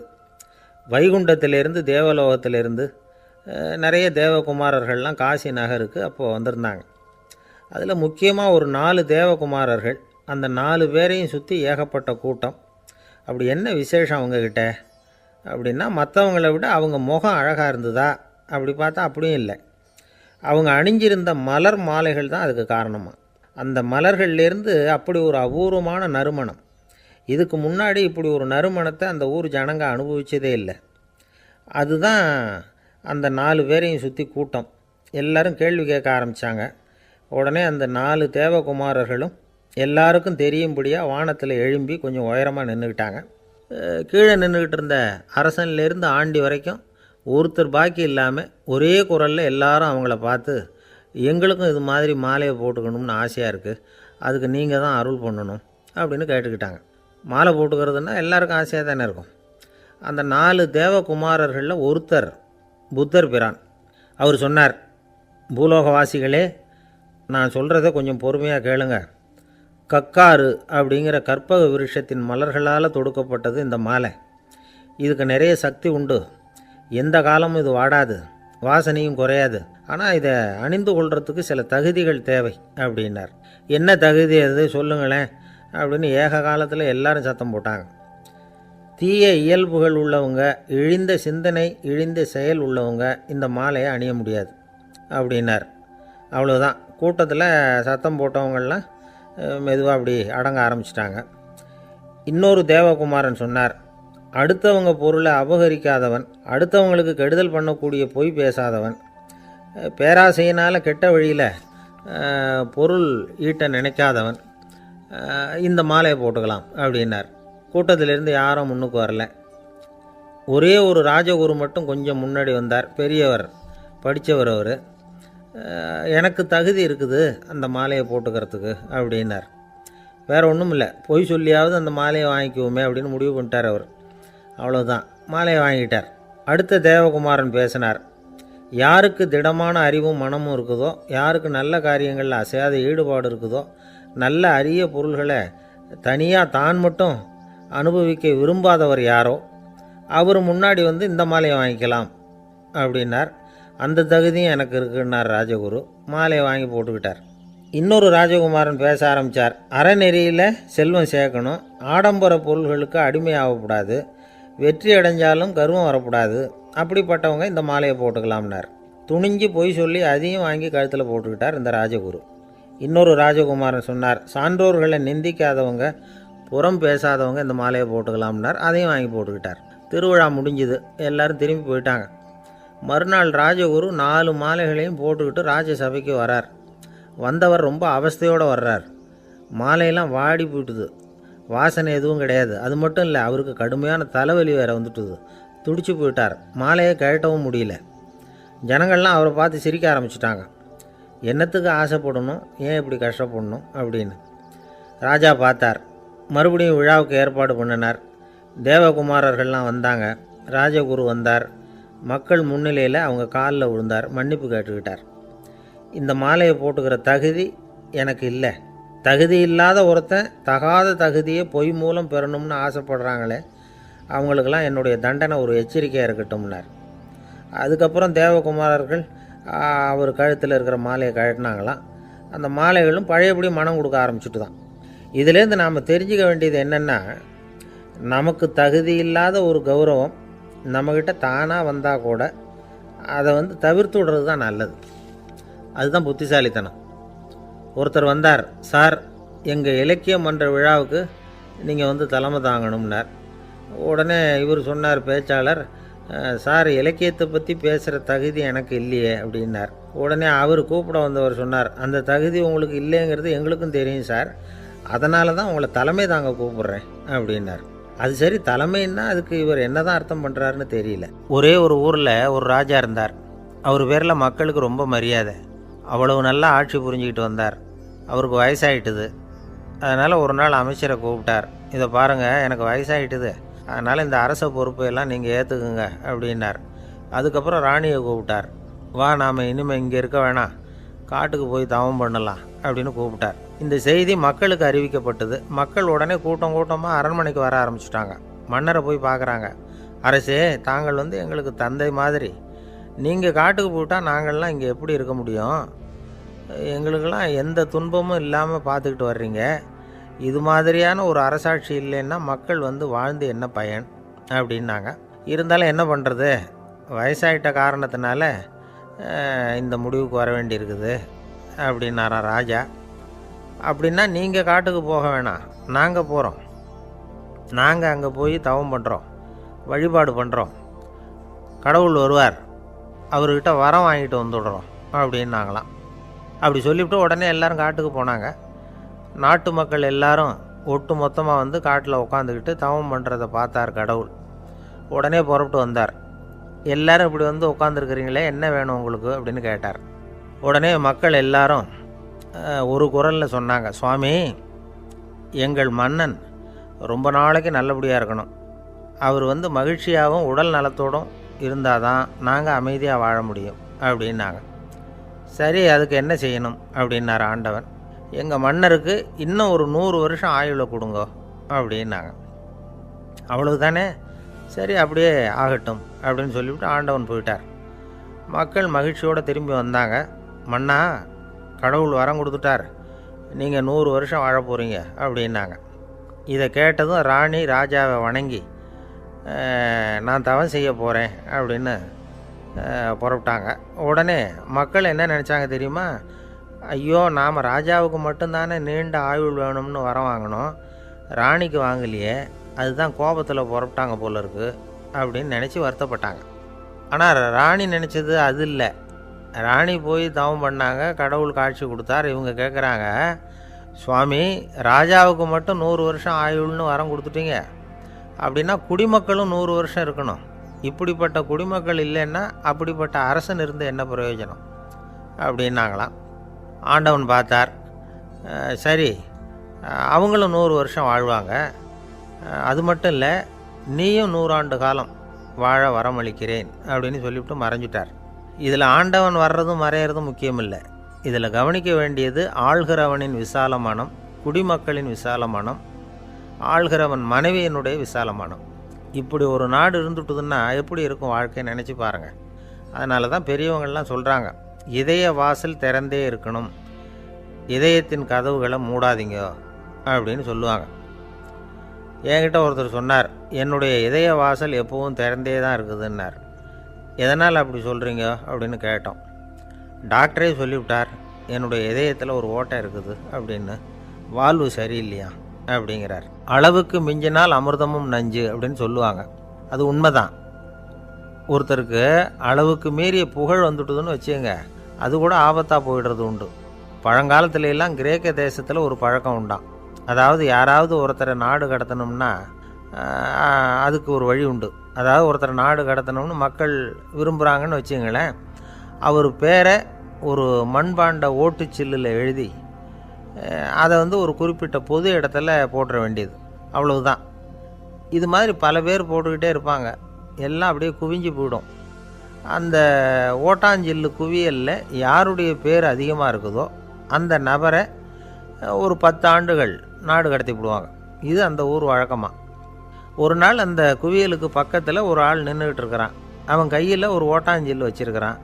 வைகுண்டத்திலேருந்து தேவலோகத்திலேருந்து நிறைய தேவகுமாரர்கள்லாம் காசி நகருக்கு அப்போது வந்திருந்தாங்க. அதில் முக்கியமாக ஒரு 4 தேவகுமாரர்கள், அந்த 4 பேரையும் சுற்றி ஏகப்பட்ட கூட்டம். அப்படி என்ன விசேஷம் அவங்கக்கிட்ட அப்படின்னா, மற்றவங்களை விட அவங்க முகம் அழகாக இருந்ததா அப்படி பார்த்தா அப்படியும் இல்லை. அவங்க அணிஞ்சிருந்த மலர் மாலைகள் தான் அதுக்கு காரணமாக. அந்த மலர்கள்லேருந்து அப்படி ஒரு அபூர்வமான நறுமணம். இதுக்கு முன்னாடி இப்படி ஒரு நறுமணத்தை அந்த ஊர் ஜனங்க அனுபவிச்சதே இல்லை. அதுதான் அந்த 4 பேரையும் சுற்றி கூட்டம். எல்லாரும் கேள்வி கேட்க ஆரம்பித்தாங்க. உடனே அந்த 4 தேவகுமாரர்களும் எல்லாருக்கும் தெரியும்படியாக வானத்தில் எழும்பி கொஞ்சம் உயரமாக நின்றுக்கிட்டாங்க. கீழே நின்றுக்கிட்டு இருந்த அரசன்லேருந்து ஆண்டி வரைக்கும் ஒருத்தர் பாக்கி இல்லாமல் ஒரே குரலில் எல்லாரும் அவங்கள பார்த்து, எங்களுக்கும் இது மாதிரி மாலையை போட்டுக்கணும்னு ஆசையாக இருக்குது, அதுக்கு நீங்கள் தான் அருள் பண்ணணும் அப்படின்னு கேட்டுக்கிட்டாங்க. மாலை போட்டுக்கிறதுனா எல்லாருக்கும் ஆசையாக தானே இருக்கும். அந்த 4 தேவகுமாரர்களில் ஒருத்தர் புத்தர் பிரான். அவர் சொன்னார், பூலோகவாசிகளே, நான் சொல்கிறத கொஞ்சம் பொறுமையாக கேளுங்க. கக்காரு அப்படிங்கிற கற்பக விருட்சத்தின் மலர்களால் தொடுக்கப்பட்டது இந்த மாலை. இதுக்கு நிறைய சக்தி உண்டு. எந்த காலமும் இது வாடாது, வாசனையும் குறையாது. ஆனால் இதை அணிந்து கொள்கிறதுக்கு சில தகுதிகள் தேவை அப்படின்னார். என்ன தகுதி அது சொல்லுங்களேன் அப்படின்னு ஏக காலத்தில் எல்லாரும் சத்தம் போட்டாங்க. தீய இயல்புகள் உள்ளவங்க, இழிந்த சிந்தனை, இழிந்த செயல் உள்ளவங்க இந்த மாலையை அணிய முடியாது அப்படின்னார். அவ்வளோதான். கூட்டத்தில் சத்தம் போட்டவங்கள்லாம் மெதுவாக அப்படி அடங்க ஆரம்பிச்சிட்டாங்க. இன்னொரு தேவகுமாரன் சொன்னார், அடுத்தவங்க பொருளை அபகரிக்காதவன், அடுத்தவங்களுக்கு கெடுதல் பண்ணக்கூடிய பொய் பேசாதவன், பேராசையினால் கெட்ட வழியில் பொருள் ஈட்ட நினைக்காதவன் இந்த மாலையை போட்டுக்கலாம் அப்படின்னார். கூட்டத்திலிருந்து யாரும் முன்னுக்கு வரல. ஒரே ஒரு ராஜகுரு மட்டும் கொஞ்சம் முன்னாடி வந்தார். பெரியவர், படித்தவர். அவர், எனக்கு தகுதி இருக்குது அந்த மாலையை போட்டுக்கிறதுக்கு அப்படின்னார். வேறு ஒன்றும் இல்லை, பொய் சொல்லியாவது அந்த மாலையை வாங்கிக்குவோமே அப்படின்னு முடிவு பண்ணிட்டார் அவர். அவ்வளோதான், மாலையை வாங்கிட்டார். அடுத்த தேவகுமாரன் பேசினார். யாருக்கு திடமான அறிவும் மனமும் இருக்குதோ, யாருக்கு நல்ல காரியங்களில் அசையாத ஈடுபாடு இருக்குதோ, நல்ல அரிய பொருள்களை தனியாக தான் மட்டும் அனுபவிக்க விரும்பாதவர் யாரோ அவர் முன்னாடி வந்து இந்த மாலையை வாங்கிக்கலாம் அப்படின்னார். அந்த தகுதியும் எனக்கு இருக்குன்னார் ராஜகுரு. மாலையை வாங்கி போட்டுக்கிட்டார். இன்னொரு ராஜகுமாரன் பேச ஆரம்பித்தார். அறநெறியில் செல்வம் சேர்க்கணும், ஆடம்பர பொருள்களுக்கு அடிமையாகக்கூடாது, வெற்றி அடைஞ்சாலும் கர்வம் வரக்கூடாது, அப்படிப்பட்டவங்க இந்த மாலையை போட்டுக்கலாம்னார். துணிஞ்சு பொய் சொல்லி அதையும் வாங்கி கழுத்தில் போட்டுக்கிட்டார் இந்த ராஜகுரு. இன்னொரு ராஜகுமாரன் சொன்னார், சான்றோர்களை நிந்திக்காதவங்க, புறம் பேசாதவங்க இந்த மாலையை போட்டுக்கலாம்னார். அதையும் வாங்கி போட்டுக்கிட்டார். திருவிழா முடிஞ்சுது, எல்லோரும் திரும்பி போயிட்டாங்க. மறுநாள் ராஜகுரு 4 மாலைகளையும் போட்டுக்கிட்டு ராஜசபைக்கு வரார். வந்தவர் ரொம்ப அவஸ்தையோடு வர்றார். மாலையெல்லாம் வாடி போயிட்டுது, வாசனை எதுவும் கிடையாது. அது மட்டும் இல்லை, அவருக்கு கடுமையான தலைவலி வேறு வந்துட்டுது. துடிச்சு போயிட்டார். மாலையை கழட்டவும் முடியல. ஜனங்கள்லாம் அவரை பார்த்து சிரிக்க ஆரம்பிச்சிட்டாங்க. என்னத்துக்கு ஆசைப்படணும், ஏன் இப்படி கஷ்டப்படணும் அப்படின்னு. ராஜா பார்த்தார். மறுபடியும் விழாவுக்கு ஏற்பாடு பண்ணினார். தேவகுமாரர்கள்லாம் வந்தாங்க. ராஜகுரு வந்தார். மக்கள் முன்னிலையில் அவங்க காலில் விழுந்தார், மன்னிப்பு கேட்டுக்கிட்டார். இந்த மாலையை போட்டுக்கிற தகுதி எனக்கு இல்லை. தகுதி இல்லாத ஒருத்தன் தகாத தகுதியை பொய் மூலம் பெறணும்னு ஆசைப்படுறாங்களே, அவங்களுக்கெல்லாம் என்னுடைய தண்டனை ஒரு எச்சரிக்கையாக இருக்கட்டும்னார். அதுக்கப்புறம் தேவகுமாரர்கள் அவர் கழுத்தில் இருக்கிற மாலையை கழட்டினாங்களாம். அந்த மாலைகளும் பழையபடி மனம் கொடுக்க ஆரம்பிச்சுட்டு தான். இதுலேருந்து நாம் தெரிஞ்சுக்க வேண்டியது என்னென்னா, நமக்கு தகுதி இல்லாத ஒரு கௌரவம் நம்மக்கிட்ட தானாக வந்தால் கூட அதை தவிர்த்து விடுறது தான் நல்லது. அதுதான் புத்திசாலித்தனம். ஒருத்தர் வந்தார். சார், எங்கள் இலக்கிய மன்ற விழாவுக்கு நீங்கள் தலைமை தாங்கணும்னார். உடனே இவர் சொன்னார், பேச்சாளர், சார், இலக்கியத்தை பற்றி பேசுகிற தகுதி எனக்கு இல்லையே அப்படின்னார். உடனே அவர் கூப்பிட வந்தவர் சொன்னார், அந்த தகுதி உங்களுக்கு இல்லைங்கிறது எங்களுக்கும் தெரியும் சார், அதனால தான் உங்களை தலைமை தாங்க கூப்பிட்றேன் அப்படின்னார். அது சரி, தலைமைன்னா அதுக்கு இவர் என்ன தான் அர்த்தம் பண்ணுறாருன்னு தெரியல. ஒரே ஒரு ஊரில் ஒரு ராஜா இருந்தார். அவர் பேரில் மக்களுக்கு ரொம்ப மரியாதை. அவ்வளவு நல்லா ஆட்சி புரிஞ்சுக்கிட்டு வந்தார். அவருக்கு வயசாகிட்டுது. அதனால் ஒரு நாள் அமைச்சரை கூப்பிட்டார். இதை பாருங்கள், எனக்கு வயசாகிட்டுது, அதனால் இந்த அரச பொறுப்பையெல்லாம் நீங்கள் ஏற்றுக்குங்க அப்படின்னார். அதுக்கப்புறம் ராணியை கூப்பிட்டார். வா, நாம் இனிமேல் இங்கே இருக்க வேணாம், காட்டுக்கு போய் தவம் பண்ணலாம் அப்படின்னு கூப்பிட்டார். இந்த செய்தி மக்களுக்கு அறிவிக்கப்பட்டது. மக்கள் உடனே கூட்டமாக அரண்மனைக்கு வர ஆரம்பிச்சிட்டாங்க. மன்னரை போய் பார்க்குறாங்க. அரசே, தாங்கள் எங்களுக்கு தந்தை மாதிரி. நீங்கள் காட்டுக்கு போயிட்டால் நாங்கள்லாம் இங்கே எப்படி இருக்க முடியும்? எங்களுக்கெல்லாம் எந்த துன்பமும் இல்லாமல் பார்த்துக்கிட்டு வர்றீங்க. இது மாதிரியான ஒரு அரசாட்சி இல்லைன்னா மக்கள் வாழ்ந்து என்ன பயன் அப்படின்னாங்க. இருந்தாலும் என்ன பண்ணுறது, வயசாகிட்ட காரணத்தினால இந்த முடிவுக்கு வர வேண்டியிருக்குது அப்படின்னாராம் ராஜா. அப்படின்னா நீங்கள் காட்டுக்கு போக வேணாம், நாங்கள் போகிறோம். நாங்கள் அங்கே போய் தவம் பண்ணுறோம், வழிபாடு பண்ணுறோம். கடவுள் வருவார், அவர்கிட்ட வரம் வாங்கிட்டு வந்துடுறோம் அப்படின்னாங்களாம். அப்படி சொல்லிவிட்டு உடனே எல்லோரும் காட்டுக்கு போனாங்க. நாட்டு மக்கள் எல்லாரும் ஒட்டு மொத்தமாக காட்டில் உட்காந்துக்கிட்டு தவம் பண்ணுறதை பார்த்தார் கடவுள். உடனே புறப்பட்டு வந்தார். எல்லோரும் இப்படி உட்காந்துருக்குறீங்களே, என்ன வேணும் உங்களுக்கு அப்படின்னு கேட்டார். உடனே மக்கள் எல்லாரும் ஒரு குரலில் சொன்னாங்க, சுவாமி, எங்கள் மன்னன் ரொம்ப நாளைக்கு நல்லபடியாக இருக்கணும். அவர் மகிழ்ச்சியாகவும் உடல் நலத்தோடும் இருந்தால் தான் நாங்கள் அமைதியாக வாழ முடியும் அப்படின்னாங்க. சரி, அதுக்கு என்ன செய்யணும் அப்படின்னார் ஆண்டவன். எங்கள் மன்னருக்கு இன்னும் ஒரு 100 வருஷம் ஆயுளை கொடுங்க அப்படின்னாங்க. அவ்வளவு தானே, சரி அப்படியே ஆகட்டும் அப்படின்னு சொல்லிவிட்டு ஆண்டவன் போயிட்டார். மக்கள் மகிழ்ச்சியோடு திரும்பி வந்தாங்க. மன்னா, கடவுள் வரம் கொடுத்துட்டார், நீங்கள் 100 வருஷம் வாழ போகிறீங்க அப்படின்னாங்க. இதை கேட்டதும் ராணி ராஜாவை வணங்கி, நான் தவம் செய்ய போகிறேன் அப்படின்னு புறப்பட்டாங்க. உடனே மக்கள் என்ன நினச்சாங்க தெரியுமா? ஐயோ, நாம் ராஜாவுக்கு மட்டும்தானே நீண்ட ஆயுள் வேணும்னு வரம் வாங்கினோம், ராணிக்கு வாங்கலையே, அதுதான் கோபத்தில் புறப்பட்டாங்க போல இருக்குது அப்படின்னு நினச்சி வருத்தப்பட்டாங்க. ஆனால் ராணி நினச்சது அது இல்லை. ராணி போய் தவம் பண்ணாங்க, கடவுள் காட்சி கொடுத்தார். இவங்க கேட்குறாங்க, சுவாமி, ராஜாவுக்கு மட்டும் 100 வருஷம் ஆயுள்னு வரம் கொடுத்துட்டீங்க, அப்படின்னா குடிமக்களும் 100 வருஷம் இருக்கணும். இப்படிப்பட்ட குடிமக்கள் இல்லைன்னா அப்படிப்பட்ட அரசன் இருந்து என்ன பிரயோஜனம் அப்படின்னாங்களாம். ஆண்டவன் பார்த்தார். சரி, அவங்களும் 100 வருஷம் வாழ்வாங்க, அது மட்டும் இல்லை, நீயும் 100 ஆண்டு காலம் வாழ வரமளிக்கிறேன் அப்படின்னு சொல்லிவிட்டு மறைஞ்சிட்டார். இதில் ஆண்டவன் வர்றதும் மறையிறதும் முக்கியம் இல்லை. இதில் கவனிக்க வேண்டியது ஆள்கிறவனின் விசால மனம், குடிமக்களின் விசால மனம், ஆள்கிறவன் மனைவியினுடைய விசால மனம். இப்படி ஒரு நாடு இருந்துட்டுதுன்னா எப்படி இருக்கும் வாழ்க்கை நினச்சி பாருங்கள். அதனால தான் பெரியவங்கள்லாம் சொல்கிறாங்க, இதய வாசல் திறந்தே இருக்கணும், இதயத்தின் கதவுகளை மூடாதீங்க அப்படின்னு சொல்லுவாங்க. என்கிட்ட ஒருத்தர் சொன்னார், என்னுடைய இதய வாசல் எப்பவும் திறந்தே தான் இருக்குதுன்னார். எதனால் அப்படி சொல்கிறீங்க அப்படின்னு கேட்டோம். டாக்டரே சொல்லிவிட்டார், என்னுடைய இதயத்தில் ஒரு ஓட்டை இருக்குது அப்படின்னு, வால்வு சரியில்லையா அப்படிங்கிறார். அளவுக்கு மிஞ்சினால் அமிர்தமும் நஞ்சு அப்படின்னு சொல்லுவாங்க. அது உண்மைதான். ஒருத்தருக்கு அளவுக்கு மீறிய புகழ் வந்துட்டுதுன்னு வச்சுங்க, அது கூட ஆபத்தாக போயிடுறது உண்டு. பழங்காலத்துல எல்லாம் கிரேக்க தேசத்தில் ஒரு பழக்கம் உண்டாம். அதாவது யாராவது ஒருத்தரை நாடு கடத்தணும்னா அதுக்கு ஒரு வழி உண்டு. அதாவது ஒருத்தரை நாடு கடத்தணும்னு மக்கள் விரும்புகிறாங்கன்னு வச்சுங்களேன், அவர் பேரை ஒரு மண்பாண்ட ஓட்டுச்சில்லில் எழுதி அதை ஒரு குறிப்பிட்ட பொது இடத்துல போட்டுற வேண்டியது, அவ்வளவுதான். இது மாதிரி பல பேர் போட்டுக்கிட்டே இருப்பாங்க, எல்லாம் அப்படியே குவிஞ்சு போயிடும். அந்த ஓட்டாஞ்சில்லு குவியலில் யாருடைய பேர் அதிகமாக இருக்குதோ அந்த நபரை ஒரு 10 ஆண்டுகள் நாடு கடத்தி விடுவாங்க. இது அந்த ஊர் வழக்கமாக. ஒரு நாள் அந்த குவியலுக்கு பக்கத்தில் ஒரு ஆள் நின்றுக்கிட்டு இருக்கிறான். அவன் கையில் ஒரு ஓட்டாஞ்சில்லு வச்சுருக்கிறான்.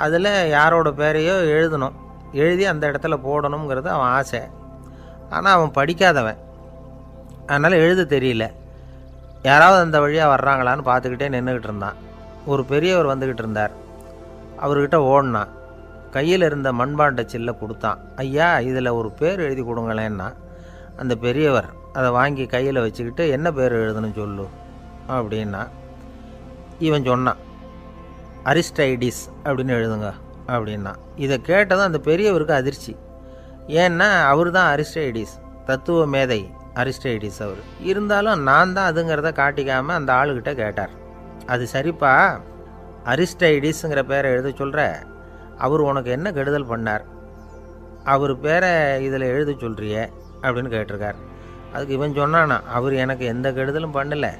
அதில் யாரோட பேரையோ எழுதணும், எழுதி அந்த இடத்துல போடணுங்கிறது அவன் ஆசை. ஆனால் அவன் படிக்காதவன், அதனால் எழுத தெரியல. யாராவது அந்த வழியாக வர்றாங்களான்னு பார்த்துக்கிட்டே நின்றுக்கிட்டு இருந்தான். ஒரு பெரியவர் வந்துக்கிட்டு இருந்தார். அவர்கிட்ட ஓடினான். கையில் இருந்த மண்பாண்ட சில்லை கொடுத்தான். ஐயா, இதில் ஒரு பேர் எழுதி கொடுங்களேன்னா. அந்த பெரியவர் அதை வாங்கி கையில் வச்சுக்கிட்டு, என்ன பேர் எழுதணும் சொல்லு அப்படின்னா. இவன் சொன்னான், அரிஸ்டைடிஸ் அப்படின்னு எழுதுங்க அப்படின்னா. இதை கேட்டதும் அந்த பெரியவருக்கு அதிர்ச்சி. ஏன்னா அவர் தான் அரிஸ்டைடிஸ், தத்துவ மேதை அரிஸ்டைடிஸ் அவர். இருந்தாலும் நான் தான் அதுங்கிறத காட்டிக்காமல் அந்த ஆளுகிட்ட கேட்டார், அது சரிப்பா, அரிஸ்டைடிஸுங்கிற பேரை எழுத சொல்கிற, அவர் உனக்கு என்ன கெடுதல் பண்ணார், அவர் பேரை இதில் எழுத சொல்கிறியே அப்படின்னு கேட்டிருக்கார். அதுக்கு இவன் சொன்னானா, அவர் எனக்கு எந்த கெடுதலும் பண்ணலை,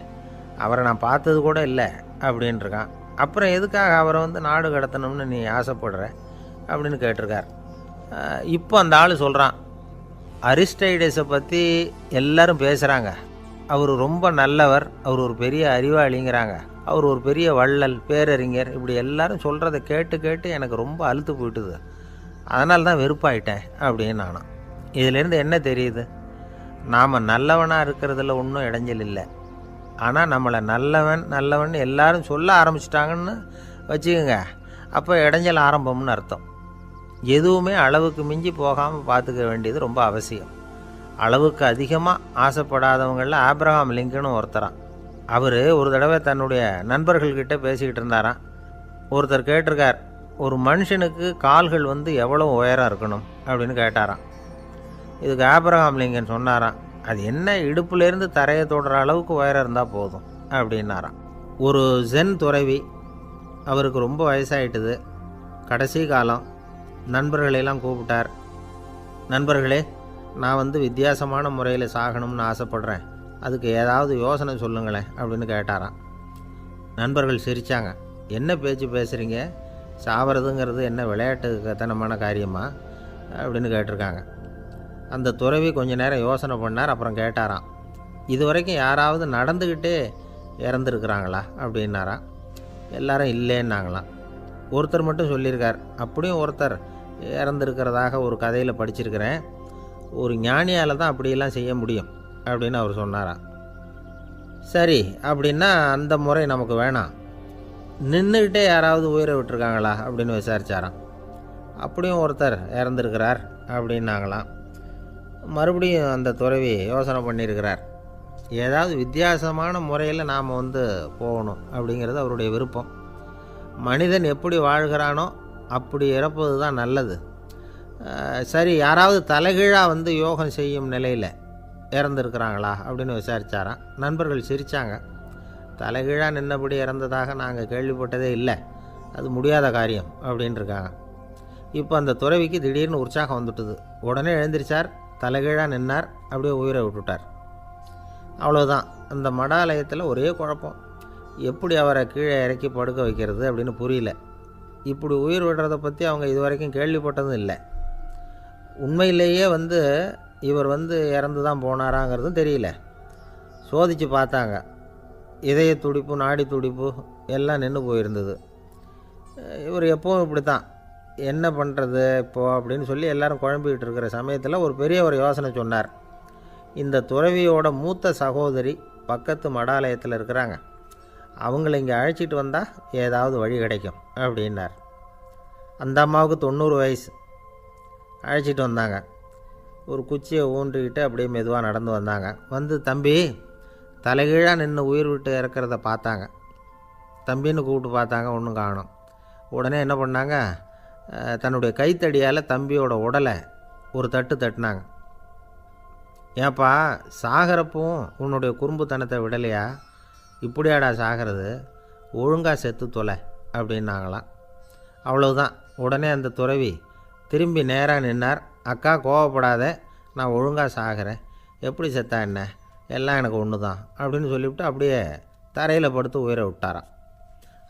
அவரை நான் பார்த்தது கூட இல்லை அப்படின்ட்டுருக்கான். அப்புறம் எதுக்காக அவரை நாடு கடத்தணும்னு நீ ஆசைப்படுற அப்படின்னு கேட்டிருக்கார். இப்போ அந்த ஆள் சொல்கிறான், அரிஸ்டைடஸை பற்றி எல்லாரும் பேசுகிறாங்க, அவர் ரொம்ப நல்லவர், அவர் ஒரு பெரிய அறிவாளிங்கிறாங்க, அவர் ஒரு பெரிய வள்ளல், பேரறிஞர், இப்படி எல்லாரும் சொல்கிறத கேட்டு கேட்டு எனக்கு ரொம்ப அலுத்து போயிட்டுது, அதனால தான் வெறுப்பாயிட்டேன் அப்படின்னு நானும். இதிலேருந்து என்ன தெரியுது, நாம் நல்லவனாக இருக்கிறதுல ஒன்றும் இடைஞ்சல் இல்லை. ஆனால் நம்மளை நல்லவன் நல்லவன் எல்லாரும் சொல்ல ஆரம்பிச்சிட்டாங்கன்னு வச்சுக்கோங்க, அப்போ இடைஞ்சல் ஆரம்பம்னு அர்த்தம். எதுவுமே அளவுக்கு மிஞ்சி போகாமல் பார்த்துக்க வேண்டியது ரொம்ப அவசியம். அளவுக்கு அதிகமாக ஆசைப்படாதவங்களில் ஆப்ரஹாம் லிங்கனும் ஒருத்தரான். அவர் ஒரு தடவை தன்னுடைய நண்பர்கள்கிட்ட பேசிக்கிட்டு இருந்தாராம். ஒருத்தர் கேட்டிருக்கார், ஒரு மனுஷனுக்கு கால்கள் எவ்வளோ உயரம் இருக்கணும் அப்படின்னு கேட்டாராம். இதுக்கு ஆப்ரஹாம் லிங்கன் சொன்னாராம், அது என்ன, இடுப்புலேருந்து தரையை தொடுற அளவுக்கு உயரம் இருந்தால் போதும் அப்படின்னாராம். ஒரு ஜென் துறவி, அவருக்கு ரொம்ப வயசாகிட்டுது, கடைசி காலம். நண்பர்களெல்லாம் கூப்பிட்டார். நண்பர்களே, நான் வித்தியாசமான முறையில் சாகணும்னு ஆசைப்படுறேன், அதுக்கு ஏதாவது யோசனை சொல்லுங்களேன் அப்படின்னு கேட்டாராம். நண்பர்கள் சிரித்தாங்க. என்ன பேச்சு பேசுகிறீங்க, சாவறதுங்கிறது என்ன விளையாட்டுத்தனமான காரியமா அப்படின்னு கேட்டிருக்காங்க. அந்த துறவி கொஞ்ச நேரம் யோசனை பண்ணார். அப்புறம் கேட்டாராம், இது வரைக்கும் யாராவது நடந்துக்கிட்டே இறந்துருக்குறாங்களா அப்படின்னாராம். எல்லாரும் இல்லைன்னாங்களாம். ஒருத்தர் மட்டும் சொல்லியிருக்கார், அப்படியும் ஒருத்தர் இறந்துருக்கிறதாக ஒரு கதையில் படிச்சிருக்கிறேன், ஒரு ஞானியால் தான் அப்படியெல்லாம் செய்ய முடியும் அப்படின்னு அவர் சொன்னாராம். சரி, அப்படின்னா அந்த முறை நமக்கு வேணாம், நின்றுக்கிட்டே யாராவது உயிரை விட்டுருக்காங்களா அப்படின்னு விசாரித்தாராம். அப்படியும் ஒருத்தர் இறந்துருக்கிறார் அப்படின்னாங்களாம். மறுபடியும் அந்த துறவி யோசனை பண்ணியிருக்கிறார், ஏதாவது வித்தியாசமான முறையில் நாம் போகணும் அப்படிங்கிறது அவருடைய விருப்பம். மனிதன் எப்படி வாழ்கிறானோ அப்படி இறப்பது தான் நல்லது. சரி, யாராவது தலைகீழாக யோகம் செய்யும் நிலையில் இறந்துருக்கிறாங்களா அப்படின்னு விசாரித்தாராம். நண்பர்கள் சிரித்தாங்க. தலைகீழாக நின்னபடி இறந்ததாக நாங்கள் கேள்விப்பட்டதே இல்லை, அது முடியாத காரியம் அப்படின்ட்டுருக்காங்க. இப்போ அந்த துறவிக்கு திடீர்னு உற்சாகம் வந்துட்டுது. உடனே எழுந்திரிச்சார், தலைகீழாக நின்னார், அப்படியே உயிரை விட்டுட்டார். அவ்வளோதான். அந்த மடாலயத்தில் ஒரே குழப்பம், எப்படி அவரை கீழே இறக்கி படுக்க வைக்கிறது அப்படின்னு புரியல. இப்படி உயிர் விடுறதை பற்றி அவங்க இது வரைக்கும் கேள்விப்பட்டதும் இல்லை. உண்மையிலேயே இவர் இறந்து தான் போனாராங்கிறதும் தெரியல. சோதித்து பார்த்தாங்க, இதய துடிப்பு, நாடி துடிப்பு எல்லாம் நின்று போயிருந்தது. இவர் எப்போவும் இப்படி தான், என்ன பண்ணுறது இப்போது அப்படின்னு சொல்லி எல்லோரும் குழம்பிக்கிட்டு இருக்கிற சமயத்தில் ஒரு பெரிய ஒரு யோசனை சொன்னார். இந்த துறவியோட மூத்த சகோதரி பக்கத்து மடாலயத்தில் இருக்கிறாங்க, அவங்கள இங்கே அழைச்சிட்டு வந்தால் ஏதாவது வழி கிடைக்கும் அப்படின்னார். அந்த அம்மாவுக்கு 90 வயசு. அழைச்சிட்டு வந்தாங்க. ஒரு குச்சியை ஊன்றிக்கிட்டு அப்படியே மெதுவாக நடந்து வந்தாங்க. வந்து தம்பி தலைகீழாக நின்று உயிர் விட்டு இறக்கிறத பார்த்தாங்க. தம்பின்னு கூப்பிட்டு பார்த்தாங்க, ஒன்றும் காணும். உடனே என்ன பண்ணாங்க, தன்னுடைய கைத்தடியால் தம்பியோட உடலை ஒரு தட்டு தட்டினாங்க. ஏப்பா சாகிறப்பவும் உன்னுடைய குறும்புத்தனத்தை விடலையா, இப்படியாடா சாகிறது, ஒழுங்காக செத்து தொலை அப்படின்னாங்களாம். அவ்வளவுதான். உடனே அந்த துறவி திரும்பி நேராக நின்னார். அக்கா கோவப்படாத, நான் ஒழுங்காக சாகிறேன், எப்படி செத்தா என்ன, எல்லாம் எனக்கு ஒன்று தான் அப்படின்னு சொல்லிவிட்டு அப்படியே தரையில் படுத்து உயிரை விட்டாராம்.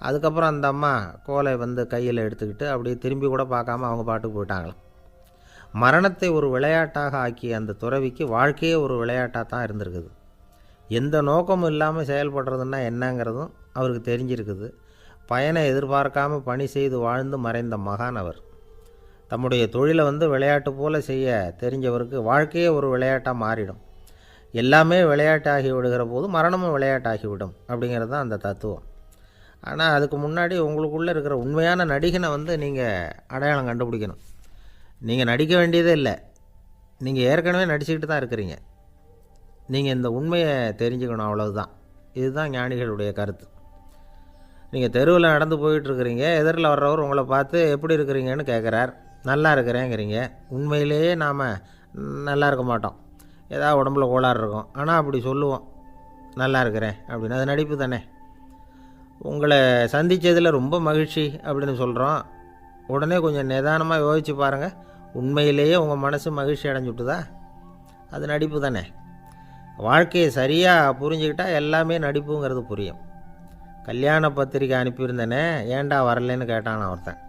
அதுக்கப்புறம் அந்த அம்மா கோலை வந்து கையில் எடுத்துக்கிட்டு அப்படியே திரும்பி கூட பார்க்காம அவங்க பாட்டுக்கு போயிட்டாங்களாம். மரணத்தை ஒரு விளையாட்டாக ஆக்கிய அந்த துறவிக்கு வாழ்க்கையே ஒரு விளையாட்டாக தான் இருந்திருக்குது. எந்த நோக்கமும் இல்லாமல் செயல்படுறதுன்னா என்னங்கிறதும் அவருக்கு தெரிஞ்சிருக்குது. பயனை எதிர்பார்க்காமல் பணி செய்து வாழ்ந்து மறைந்த மகான் அவர். தம்முடைய தொழிலை வந்து விளையாட்டு போல் செய்ய தெரிஞ்சவருக்கு வாழ்க்கையே ஒரு விளையாட்டாக மாறிடும். எல்லாமே விளையாட்டாகி விடுகிற போது மரணமும் விளையாட்டாகிவிடும் அப்படிங்கிறது தான் அந்த தத்துவம். ஆனால் அதுக்கு முன்னாடி உங்களுக்குள்ளே இருக்கிற உண்மையான நடிகனை வந்து நீங்கள் அடையாளம் கண்டுபிடிக்கணும். நீங்கள் நடிக்க வேண்டியதே இல்லை, நீங்கள் ஏற்கனவே நடிச்சுக்கிட்டு தான் இருக்கிறீங்க. நீங்கள் இந்த உண்மையை தெரிஞ்சுக்கணும், அவ்வளவுதான். இதுதான் ஞானிகளுடைய கருத்து. நீங்கள் தெருவில் நடந்து போயிட்டுருக்கிறீங்க, எதிரில் வர்றவர் உங்களை பார்த்து எப்படி இருக்கிறீங்கன்னு கேட்குறார். நல்லா இருக்கிறேங்கிறீங்க. உண்மையிலேயே நாம் நல்லா இருக்க மாட்டோம், ஏதாவது உடம்புல கோளாறு இருக்கும். ஆனால் அப்படி சொல்லுவோம் நல்லா இருக்கிறேன் அப்படின்னு. அது நடிப்பு தானே. உங்களை சந்தித்ததில் ரொம்ப மகிழ்ச்சி அப்படின்னு சொல்கிறோம். உடனே கொஞ்சம் நிதானமாக யோசித்து பாருங்கள், உண்மையிலேயே உங்கள் மனசு மகிழ்ச்சி அடைஞ்சுட்டுதா? அது நடிப்பு தானே. வாழ்க்கையை சரியாக புரிஞ்சுக்கிட்டால் எல்லாமே நடிப்புங்கிறது புரியும். கல்யாண பத்திரிக்கை அனுப்பியிருந்தேனே, ஏன்டா வரலன்னு கேட்டான் ஒருத்தன்.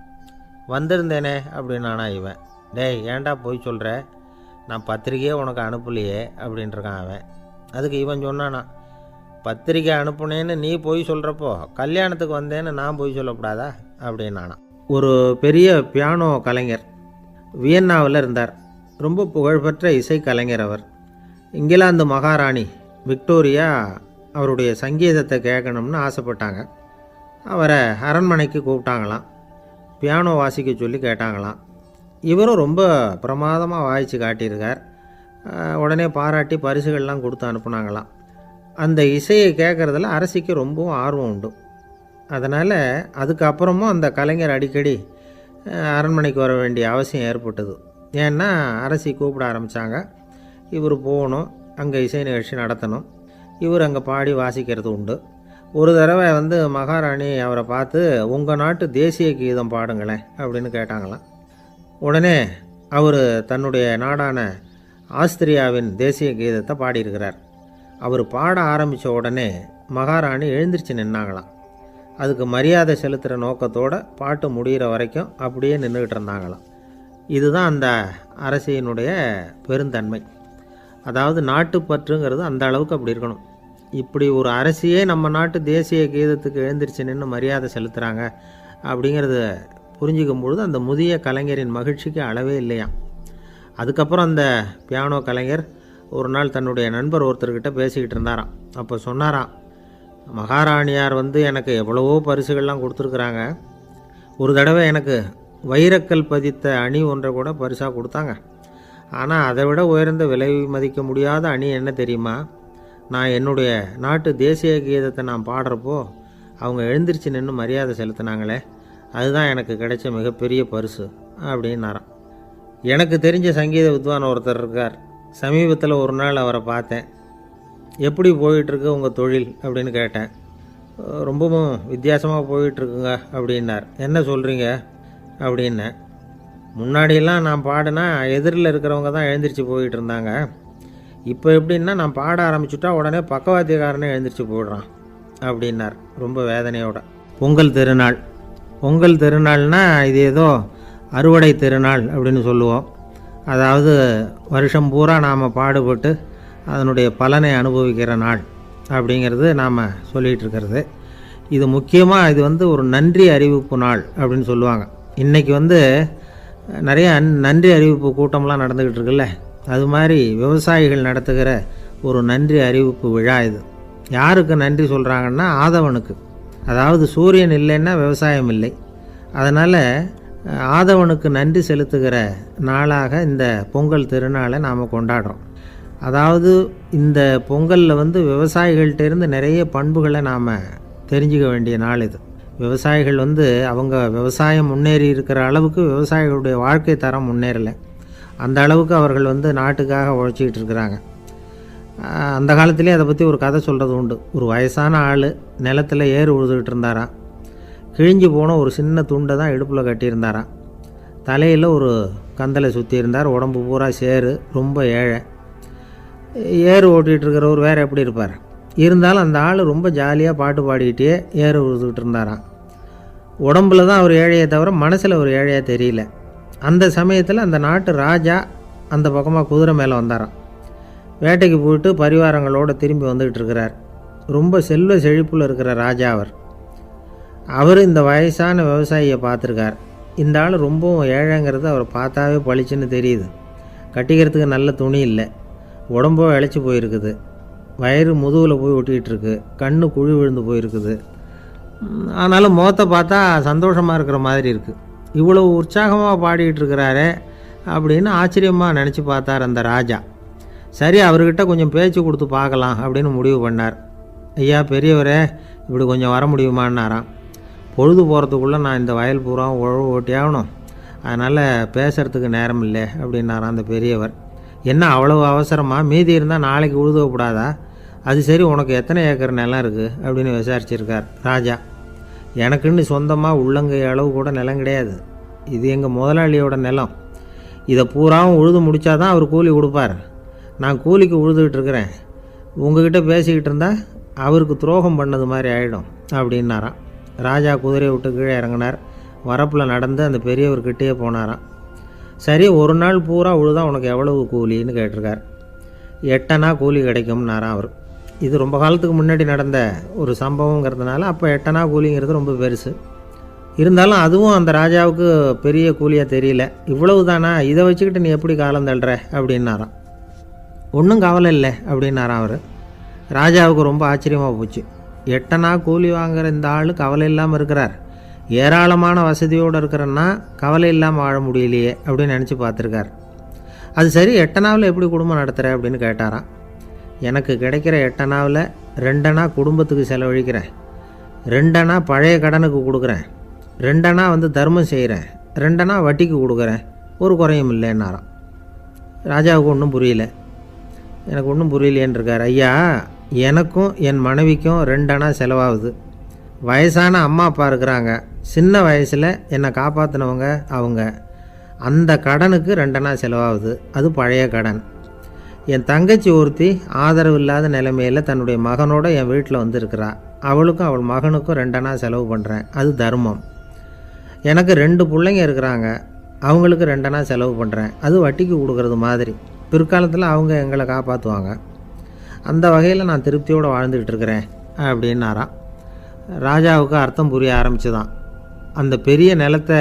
வந்திருந்தேனே அப்படின்னானா இவன். டேய் ஏன்டா போய் சொல்கிற, நான் பத்திரிக்கையே உனக்கு அனுப்பலையே அப்படின்ட்டுருக்கான் அவன். அதுக்கு இவன் சொன்னானா, பத்திரிக்கை அனுப்புனேன்னு நீ போய் சொல்கிறப்போ கல்யாணத்துக்கு வந்தேன்னு நான் போய் சொல்லக்கூடாதா அப்படின்னானா. ஒரு பெரிய பியானோ கலைஞர் வியன்னாவில் இருந்தார். ரொம்ப புகழ்பெற்ற இசைக்கலைஞர் அவர். இங்கிலாந்து மகாராணி விக்டோரியா அவருடைய சங்கீதத்தை கேட்கணும்னு ஆசைப்பட்டாங்க. அவரை அரண்மனைக்கு கூப்பிட்டாங்களாம். பியானோ வாசிக்க சொல்லி கேட்டாங்களாம். இவரும் ரொம்ப பிரமாதமாக வாய்ச்சி காட்டியிருக்கார். உடனே பாராட்டி பரிசுகள்லாம் கொடுத்து அனுப்புனாங்களாம். அந்த இசையை கேட்குறதுல அரசிக்கு ரொம்பவும் ஆர்வம் உண்டு. அதனால் அதுக்கப்புறமும் அந்த கலைஞர் அடிக்கடி அரண்மனைக்கு வர வேண்டிய அவசியம் ஏற்பட்டது. ஏன்னா அரசி கூப்பிட ஆரம்பித்தாங்க. இவர் போகணும், அங்கே இசை நிகழ்ச்சி நடத்தணும். இவர் அங்கே பாடி வாசிக்கிறது உண்டு. ஒரு தடவை வந்து மகாராணி அவரை பார்த்து உங்கள் நாட்டு தேசிய கீதம் பாடுங்களேன் அப்படின்னு கேட்டாங்களாம். உடனே அவர் தன்னுடைய நாடான ஆஸ்திரியாவின் தேசிய கீதத்தை பாடியிருக்கிறார். அவர் பாட ஆரம்பித்த உடனே மகாராணி எழுந்திரிச்சு நின்னாங்களாம். அதுக்கு மரியாதை செலுத்துகிற நோக்கத்தோடு பாட்டு முடிகிற வரைக்கும் அப்படியே நின்றுக்கிட்டு இருந்தாங்களாம். இதுதான் அந்த அரசியினுடைய பெருந்தன்மை. அதாவது நாட்டுப்பற்றுங்கிறது அந்த அளவுக்கு அப்படி இருக்கணும். இப்படி ஒரு அரசியே நம்ம நாட்டு தேசிய கீதத்துக்கு எழுந்திரிச்சு நின்று மரியாதை செலுத்துகிறாங்க அப்படிங்கிறத புரிஞ்சிக்கும் பொழுது அந்த முதிய கலைஞரின் மகிழ்ச்சிக்கு அளவே இல்லையாம். அதுக்கப்புறம் அந்த பியானோ கலைஞர் ஒரு நாள் தன்னுடைய நண்பர் ஒருத்தர்கிட்ட பேசிக்கிட்டு இருந்தாராம். அப்போ சொன்னாராம், மகாராணியார் வந்து எனக்கு எவ்வளவோ பரிசுகள்லாம் கொடுத்துருக்குறாங்க. ஒரு தடவை எனக்கு வைரக்கல் பதித்த அணி ஒன்றை கூட பரிசாக கொடுத்தாங்க. ஆனால் அதை விட உயர்ந்த விலை மதிக்க முடியாத அணி என்ன தெரியுமா, நான் என்னுடைய நாட்டு தேசிய கீதத்தை நான் பாடுறப்போ அவங்க எழுந்திரிச்சு நின்று மரியாதை செலுத்தினாங்களே, அதுதான் எனக்கு கிடைச்ச மிகப்பெரிய பரிசு அப்படின்னாராம். எனக்கு தெரிஞ்ச சங்கீத வித்வான் ஒருத்தர் இருக்கார். சமீபத்தில் ஒரு நாள் அவரை பார்த்தேன். எப்படி போயிட்டுருக்கு உங்கள் தொழில் அப்படின்னு கேட்டேன். ரொம்பவும் வித்தியாசமாக போயிட்டுருக்குங்க அப்படின்னார். என்ன சொல்கிறீங்க அப்படின்னேன். முன்னாடியெல்லாம் நான் பாடினா எதிரில் இருக்கிறவங்க தான் எழுந்திரிச்சு போயிட்டு இருந்தாங்க. இப்போ எப்படின்னா நான் பாட ஆரம்பிச்சுட்டா உடனே பக்கவாத்தியக்காரனே எழுந்திரிச்சு போயிடுறான் அப்படின்னார் ரொம்ப வேதனையோட. பொங்கல் திருநாள், பொங்கல் திருநாள்னால் இது ஏதோ அறுவடை திருநாள் அப்படின்னு சொல்லுவோம். அதாவது வருஷம் பூரா நாம் பாடுபட்டு அதனுடைய பலனை அனுபவிக்கிற நாள் அப்படிங்கிறது நாம் சொல்லிகிட்டு இருக்கிறது. இது முக்கியமாக இது வந்து ஒரு நன்றி அறிவிப்பு நாள் அப்படின்னு சொல்லுவாங்க. இன்றைக்கி வந்து நிறைய நன்றி அறிவிப்பு கூட்டம்லாம் நடந்துக்கிட்டு இருக்குல்ல, அது மாதிரி விவசாயிகள் நடத்துகிற ஒரு நன்றி அறிவிப்பு விழா இது. யாருக்கு நன்றி சொல்கிறாங்கன்னா ஆதவனுக்கு. அதாவது சூரியன் இல்லைன்னா விவசாயம் இல்லை. அதனால் ஆதவனுக்கு நன்றி செலுத்துகிற நாளாக இந்த பொங்கல் திருநாளை நாம் கொண்டாடுறோம். அதாவது இந்த பொங்கலில் வந்து விவசாயிகள்கிட்டேருந்து நிறைய பண்புகளை நாம் தெரிஞ்சுக்க வேண்டிய நாள் இது. விவசாயிகள் வந்து அவங்க விவசாயம் முன்னேறி இருக்கிற அளவுக்கு விவசாயிகளுடைய வாழ்க்கை தரம் முன்னேறலை. அந்த அளவுக்கு அவர்கள் வந்து நாட்டுக்காக உழைச்சிக்கிட்டு இருக்கிறாங்க. அந்த காலத்துலேயே அதை பற்றி ஒரு கதை சொல்கிறது உண்டு. ஒரு வயசான ஆள் நிலத்தில் ஏறு உழுதுகிட்டு இருந்தாராம். கிழிஞ்சு போன ஒரு சின்ன துண்டை தான் இடுப்பில் கட்டியிருந்தாராம். தலையில் ஒரு கந்தலை சுற்றி இருந்தார். உடம்பு பூரா சேரு, ரொம்ப ஏழை. ஏறு ஓட்டிகிட்டு இருக்கிறவர் வேறு எப்படி இருப்பார்? இருந்தாலும் அந்த ஆள் ரொம்ப ஜாலியாக பாட்டு பாடிக்கிட்டே ஏறு உழுதுகிட்டு இருந்தாராம். உடம்புல தான் அவர் ஏழையை தவிர மனசில் ஒரு ஏழையாக தெரியல. அந்த சமயத்தில் அந்த நாட்டு ராஜா அந்த பக்கமாக குதிரை மேலே வந்தாராம். வேட்டைக்கு போயிட்டு பரிவாரங்களோடு திரும்பி வந்துக்கிட்டு இருக்கிறார். ரொம்ப செல்வ செழிப்பில் இருக்கிற ராஜா அவர் இந்த வயசான விவசாயியை பார்த்துருக்கார். இந்த ஆள் ரொம்பவும் ஏழைங்கிறது அவர் பார்த்தாவே பளிச்சுன்னு தெரியுது. கட்டிக்கிறதுக்கு நல்ல துணி இல்லை, உடம்போ இழைச்சி போயிருக்குது, வயிறு முதுகில் போய் ஒட்டிக்கிட்டு இருக்கு, கண்ணு குழி விழுந்து போயிருக்குது. ஆனாலும் முகத்தை பார்த்தா சந்தோஷமாக இருக்கிற மாதிரி இருக்குது. இவ்வளவு உற்சாகமாக பாடிக்கிட்டு இருக்கிறாரே அப்படின்னு ஆச்சரியமாக நினச்சி பார்த்தார் அந்த ராஜா. சரி, அவர்கிட்ட கொஞ்சம் பேச்சு கொடுத்து பார்க்கலாம் அப்படின்னு முடிவு பண்ணார். ஐயா பெரியவரே, இப்படி கொஞ்சம் வர முடியுமான்னாராம். பொழுது போகிறதுக்குள்ளே நான் இந்த வயல் பூரா உழவு ஓட்டி ஆகணும், அதனால் பேசுகிறதுக்கு நேரம் இல்லை அப்படின்னாராம் அந்த பெரியவர். என்ன அவ்வளவு அவசரமாக? மீதி இருந்தால் நாளைக்கு உழுதக்கூடாதா? அது சரி, உனக்கு எத்தனை ஏக்கர் நிலம் இருக்குது அப்படின்னு விசாரிச்சிருக்கார் ராஜா. எனக்குன்னு சொந்தமாக உள்ளங்கை அளவு கூட நிலம் கிடையாது. இது எங்கள் முதலாளியோட நிலம். இதை பூராவும் உழுது முடித்தாதான் அவர் கூலி கொடுப்பார். நான் கூலிக்கு உழுதுகிட்டு இருக்கிறேன். உங்ககிட்ட பேசிக்கிட்டு இருந்தால் அவருக்கு துரோகம் பண்ணது மாதிரி ஆகிடும் அப்படின்னாராம். ராஜா குதிரையை விட்டு கீழே இறங்கினார். வரப்பில் நடந்து அந்த பெரியவர்கிட்டே போனாராம். சரி, ஒரு நாள் பூரா உழுதா உனக்கு எவ்வளவு கூலின்னு கேட்டிருக்கார். 8 அணா கூலி கிடைக்கும்னாராம் அவர். இது ரொம்ப காலத்துக்கு முன்னாடி நடந்த ஒரு சம்பவங்கிறதுனால அப்போ 8 அணா கூலிங்கிறது ரொம்ப பெருசு. இருந்தாலும் அதுவும் அந்த ராஜாவுக்கு பெரிய கூலியாக தெரியல. இவ்வளவு தானா, இதை வச்சுக்கிட்டு நீ எப்படி காலம் தள்ளுற அப்படின்னாராம். ஒன்றும் கவலை இல்லை அப்படின்னாராம் அவர். ராஜாவுக்கு ரொம்ப ஆச்சரியமாக போச்சு. 8 அணா கூலி வாங்குகிற இந்த ஆள் கவலை இல்லாமல் இருக்கிறார், ஏராளமான வசதியோடு இருக்கிறன்னா கவலை இல்லாமல் வாழ முடியலையே அப்படின்னு நினச்சி பார்த்துருக்கார். அது சரி, 8 அணாவில் எப்படி குடும்பம் நடத்துகிற அப்படின்னு கேட்டாராம். எனக்கு கிடைக்கிற 8 அணாவில் 2 அணா குடும்பத்துக்கு செலவழிக்கிறேன், 2 அணா பழைய கடனுக்கு கொடுக்குறேன், 2 அணா வந்து தர்மம் செய்கிறேன், 2 அணா வட்டிக்கு கொடுக்குறேன், ஒரு குறையும் இல்லைன்னாராம். ராஜாவுக்கு ஒன்றும் புரியல. எனக்கு ஒன்றும் புரியலேன்னு இருக்கார். ஐயா, எனக்கும் என் மனைவிக்கும் 2 அணா செலவாகுது. வயசான அம்மா அப்பா இருக்கிறாங்க, சின்ன வயசில் என்னை காப்பாற்றினவங்க அவங்க. அந்த கடனுக்கு 2 அணா செலவாகுது, அது பழைய கடன். என் தங்கச்சி ஒருத்தி ஆதரவு இல்லாத நிலைமையில் தன்னுடைய மகனோட என் வீட்டில் வந்து இருக்கிறா. அவளுக்கும் அவள் மகனுக்கும் 2 அணா செலவு பண்ணுறேன், அது தர்மம். எனக்கு 2 பிள்ளைங்க இருக்கிறாங்க, அவங்களுக்கு 2 அணா செலவு பண்ணுறேன், அது வட்டிக்கு கொடுக்கறது மாதிரி. பிற்காலத்தில் அவங்க எங்களை காப்பாற்றுவாங்க. அந்த வகையில் நான் திருப்தியோடு வாழ்ந்துக்கிட்டு இருக்கிறேன் அப்படின்னாராம். ராஜாவுக்கு அர்த்தம் புரிய ஆரம்பிச்சுதான். அந்த பெரிய நிலத்தை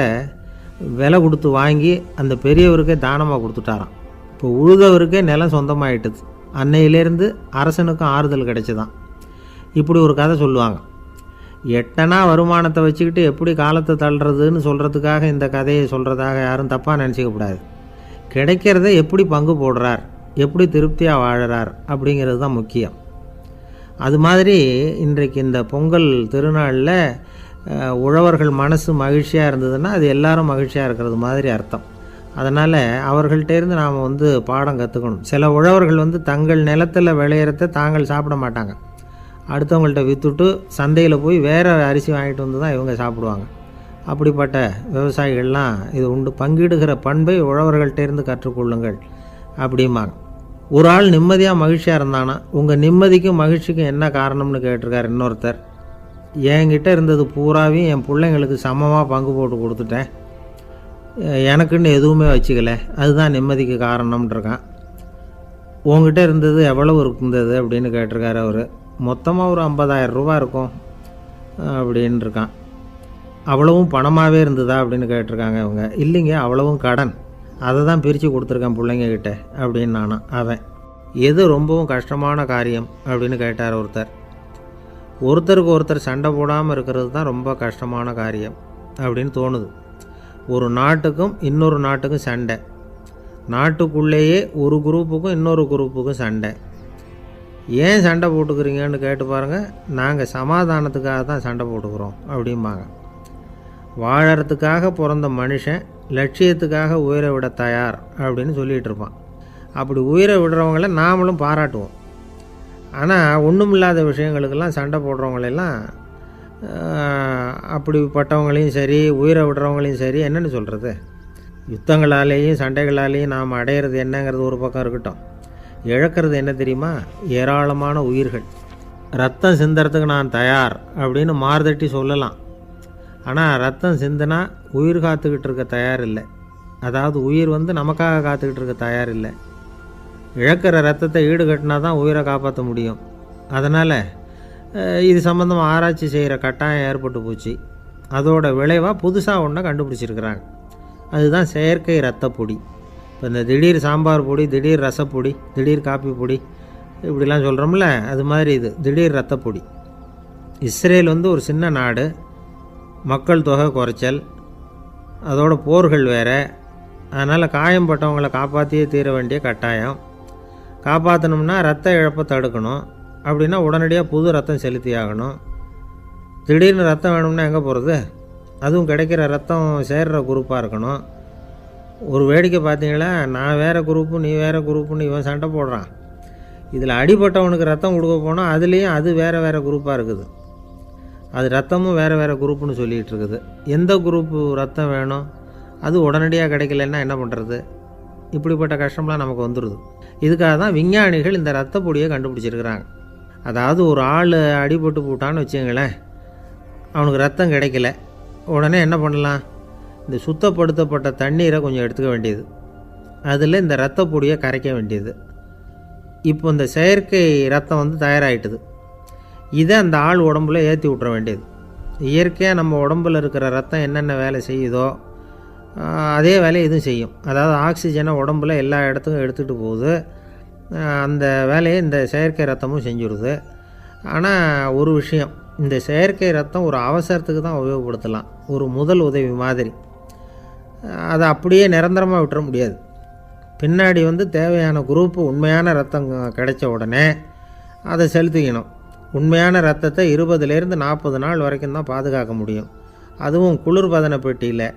விலை கொடுத்து வாங்கி அந்த பெரியவருக்கே தானமாக கொடுத்துட்டாராம். இப்போ உழுதவருக்கே நிலம் சொந்தமாகிட்டுது. அன்னையிலேருந்து அரசனுக்கும் ஆறுதல் கிடைச்சிதான். இப்படி ஒரு கதை சொல்லுவாங்க. 8 அணா வருமானத்தை வச்சுக்கிட்டு எப்படி காலத்தை தள்ளுறதுன்னு சொல்கிறதுக்காக இந்த கதையை சொல்கிறதாக யாரும் தப்பாக நினச்சிக்கக்கூடாது. கிடைக்கிறத எப்படி பங்கு போடுறார், எப்படி திருப்தியாக வாழறார் அப்படிங்கிறது தான் முக்கியம். அது மாதிரி இன்றைக்கு இந்த பொங்கல் திருநாளில் உழவர்கள் மனசு மகிழ்ச்சியாக இருந்ததுன்னா அது எல்லாரும் மகிழ்ச்சியாக இருக்கிறது மாதிரி அர்த்தம். அதனால் அவர்கள்ட்டேருந்து நாம் வந்து பாடம் கற்றுக்கணும். சில உழவர்கள் வந்து தங்கள் நிலத்தில் விளையிறத தாங்கள் சாப்பிட மாட்டாங்க, அடுத்தவங்கள்ட்ட விற்றுட்டு சந்தையில் போய் வேறு அரிசி வாங்கிட்டு வந்து தான் இவங்க சாப்பிடுவாங்க. அப்படிப்பட்ட விவசாயிகள்லாம் இது உண்டு. பங்கிடுகிற பண்பை உழவர்கள்ட்டேருந்து கற்றுக்கொள்ளுங்கள் அப்படிம்பாங்க. ஒரு ஆள் நிம்மதியாக மகிழ்ச்சியாக இருந்தானா, உங்கள் நிம்மதிக்கும் மகிழ்ச்சிக்கும் என்ன காரணம்னு கேட்டிருக்கார் இன்னொருத்தர். என்கிட்ட இருந்தது பூராவையும் என் பிள்ளைங்களுக்கு சமமாக பங்கு போட்டு கொடுத்துட்டேன், எனக்குன்னு எதுவுமே வச்சுக்கல, அதுதான் நிம்மதிக்கு காரணம்ன்றிருக்கான். உங்ககிட்ட இருந்தது எவ்வளவு இருந்தது அப்படின்னு கேட்டிருக்காரு அவர். மொத்தமாக ஒரு 50,000 ரூபா இருக்கும். அப்படின்னு இருக்கான். அவ்வளவும் பணமாகவே இருந்ததா அப்படின்னு கேட்டிருக்காங்க அவங்க. இல்லைங்க, அவ்வளவும் கடன், அதை தான் பிரித்து கொடுத்துருக்கேன் பிள்ளைங்கக்கிட்ட அப்படின்னு நானும். அவன் எது ரொம்பவும் கஷ்டமான காரியம் அப்படின்னு கேட்டார் ஒருத்தர். ஒருத்தருக்கு ஒருத்தர் சண்டை போடாமல் இருக்கிறது தான் ரொம்ப கஷ்டமான காரியம் அப்படின்னு தோணுது. ஒரு நாட்டுக்கும் இன்னொரு நாட்டுக்கும் சண்டை, நாட்டுக்குள்ளேயே ஒரு குரூப்புக்கும் இன்னொரு குரூப்புக்கும் சண்டை. ஏன் சண்டை போட்டுக்கிறீங்கன்னு கேட்டு பாருங்கள். நாங்கள் சமாதானத்துக்காக தான் சண்டை போட்டுக்கிறோம் அப்படிம்பாங்க. வாழறதுக்காக பிறந்த மனுஷன் லட்சியத்துக்காக உயிரை விட தயார் அப்படின்னு சொல்லிகிட்டு இருப்பான். அப்படி உயிரை விடுறவங்கள நாமளும் பாராட்டுவோம். ஆனால் ஒன்றுமில்லாத விஷயங்களுக்கெல்லாம் சண்டை போடுறவங்களெல்லாம், அப்படிப்பட்டவங்களையும் சரி உயிரை விடுறவங்களையும் சரி என்னென்னு சொல்கிறது, யுத்தங்களாலேயும் சண்டைகளாலேயும் நாம் அடையிறது என்னங்கிறது ஒரு பக்கம் இருக்கட்டும், இழக்கிறது என்ன தெரியுமா? ஏராளமான உயிர்கள். ரத்தம் சிந்துறதுக்கு நான் தயார் அப்படின்னு மார்தட்டி சொல்லலாம். ஆனால் ரத்தம் சிந்தினா உயிர் காத்துக்கிட்டு இருக்க தயார் இல்லை. அதாவது உயிர் நமக்காக காத்துக்கிட்டு இருக்க தயார் இல்லை. இழக்கிற ரத்தத்தை ஈடுகட்டினா தான் உயிரை காப்பாற்ற முடியும். அதனால் இது சம்மந்தமாக ஆராய்ச்சி செய்கிற கட்டாயம் ஏற்பட்டு போச்சு. அதோட விளைவாக புதுசாக ஒன்றை கண்டுபிடிச்சிருக்கிறாங்க. அதுதான் செயற்கை இரத்த பொடி. இப்போ இந்த திடீர் சாம்பார் பொடி, திடீர் ரசப்பொடி, திடீர் காப்பி பொடி இப்படிலாம் சொல்கிறோம்ல, அது மாதிரி இது திடீர் இரத்த பொடி. இஸ்ரேல் ஒரு சின்ன நாடு, மக்கள் தொகை குறைச்சல், அதோட போர்கள் வேறு. அதனால் காயம்பட்டவங்களை காப்பாற்றியே தீர வேண்டிய கட்டாயம். காப்பாற்றணும்னா ரத்த இழப்பை தடுக்கணும். அப்படின்னா உடனடியாக புது ரத்தம் செலுத்தி ஆகணும். திடீர்னு ரத்தம் வேணும்னா எங்கே போகிறது? அதுவும் கிடைக்கிற ரத்தம் சேர்கிற குரூப்பாக இருக்கணும். ஒரு வேடிக்கை பார்த்தீங்களா, நான் வேறு குரூப்பு நீ வேறு குரூப்புன்னு இவன் சண்டை போடுறான். இதில் அடிபட்டவனுக்கு ரத்தம் கொடுக்க போனால் அதுலேயும் அது வேறு வேறு குரூப்பாக இருக்குது. அது ரத்தமும் வேறு வேறு குரூப்புன்னு சொல்லிகிட்டு இருக்குது. எந்த குரூப்பு ரத்தம் வேணும், அது உடனடியாக கிடைக்கலன்னா என்ன பண்ணுறது? இப்படிப்பட்ட கஷ்டம்லாம் நமக்கு வந்துடுது. இதுக்காக தான் விஞ்ஞானிகள் இந்த ரத்த பொடியை கண்டுபிடிச்சிருக்கிறாங்க. அதாவது ஒரு ஆள் அடிபட்டு போட்டான்னு வச்சுங்களேன், அவனுக்கு ரத்தம் கிடைக்கல, உடனே என்ன பண்ணலாம்? இந்த சுத்தப்படுத்தப்பட்ட தண்ணீரை கொஞ்சம் எடுத்துக்க வேண்டியது, அதில் இந்த ரத்த பொடியை கரைக்க வேண்டியது. இப்போ இந்த செயற்கை ரத்தம் தயாராகிட்டுது. இதை அந்த ஆள் உடம்புல ஏற்றி விட்டுற வேண்டியது. இயற்கையாக நம்ம உடம்பில் இருக்கிற ரத்தம் என்னென்ன வேலை செய்யுதோ அதே வேலையை இதுவும் செய்யும். அதாவது ஆக்சிஜனை உடம்புல எல்லா இடத்துக்கும் எடுத்துகிட்டு போகுது. அந்த வேலையை இந்த செயற்கை ரத்தமும் செஞ்சுடுது. ஆனால் ஒரு விஷயம், இந்த செயற்கை ரத்தம் ஒரு அவசரத்துக்கு தான் உபயோகப்படுத்தலாம், ஒரு முதல் உதவி மாதிரி. அதை அப்படியே நிரந்தரமாக விட்டுற முடியாது. பின்னாடி தேவையான குரூப்பு உண்மையான ரத்தம் கிடைச்ச உடனே அதை செலுத்திக்கணும். உண்மையான ரத்தத்தை 20லேருந்து 40 நாள் வரைக்கும் தான் பாதுகாக்க முடியும். அதுவும் குளிர்பதன பெட்டியில்.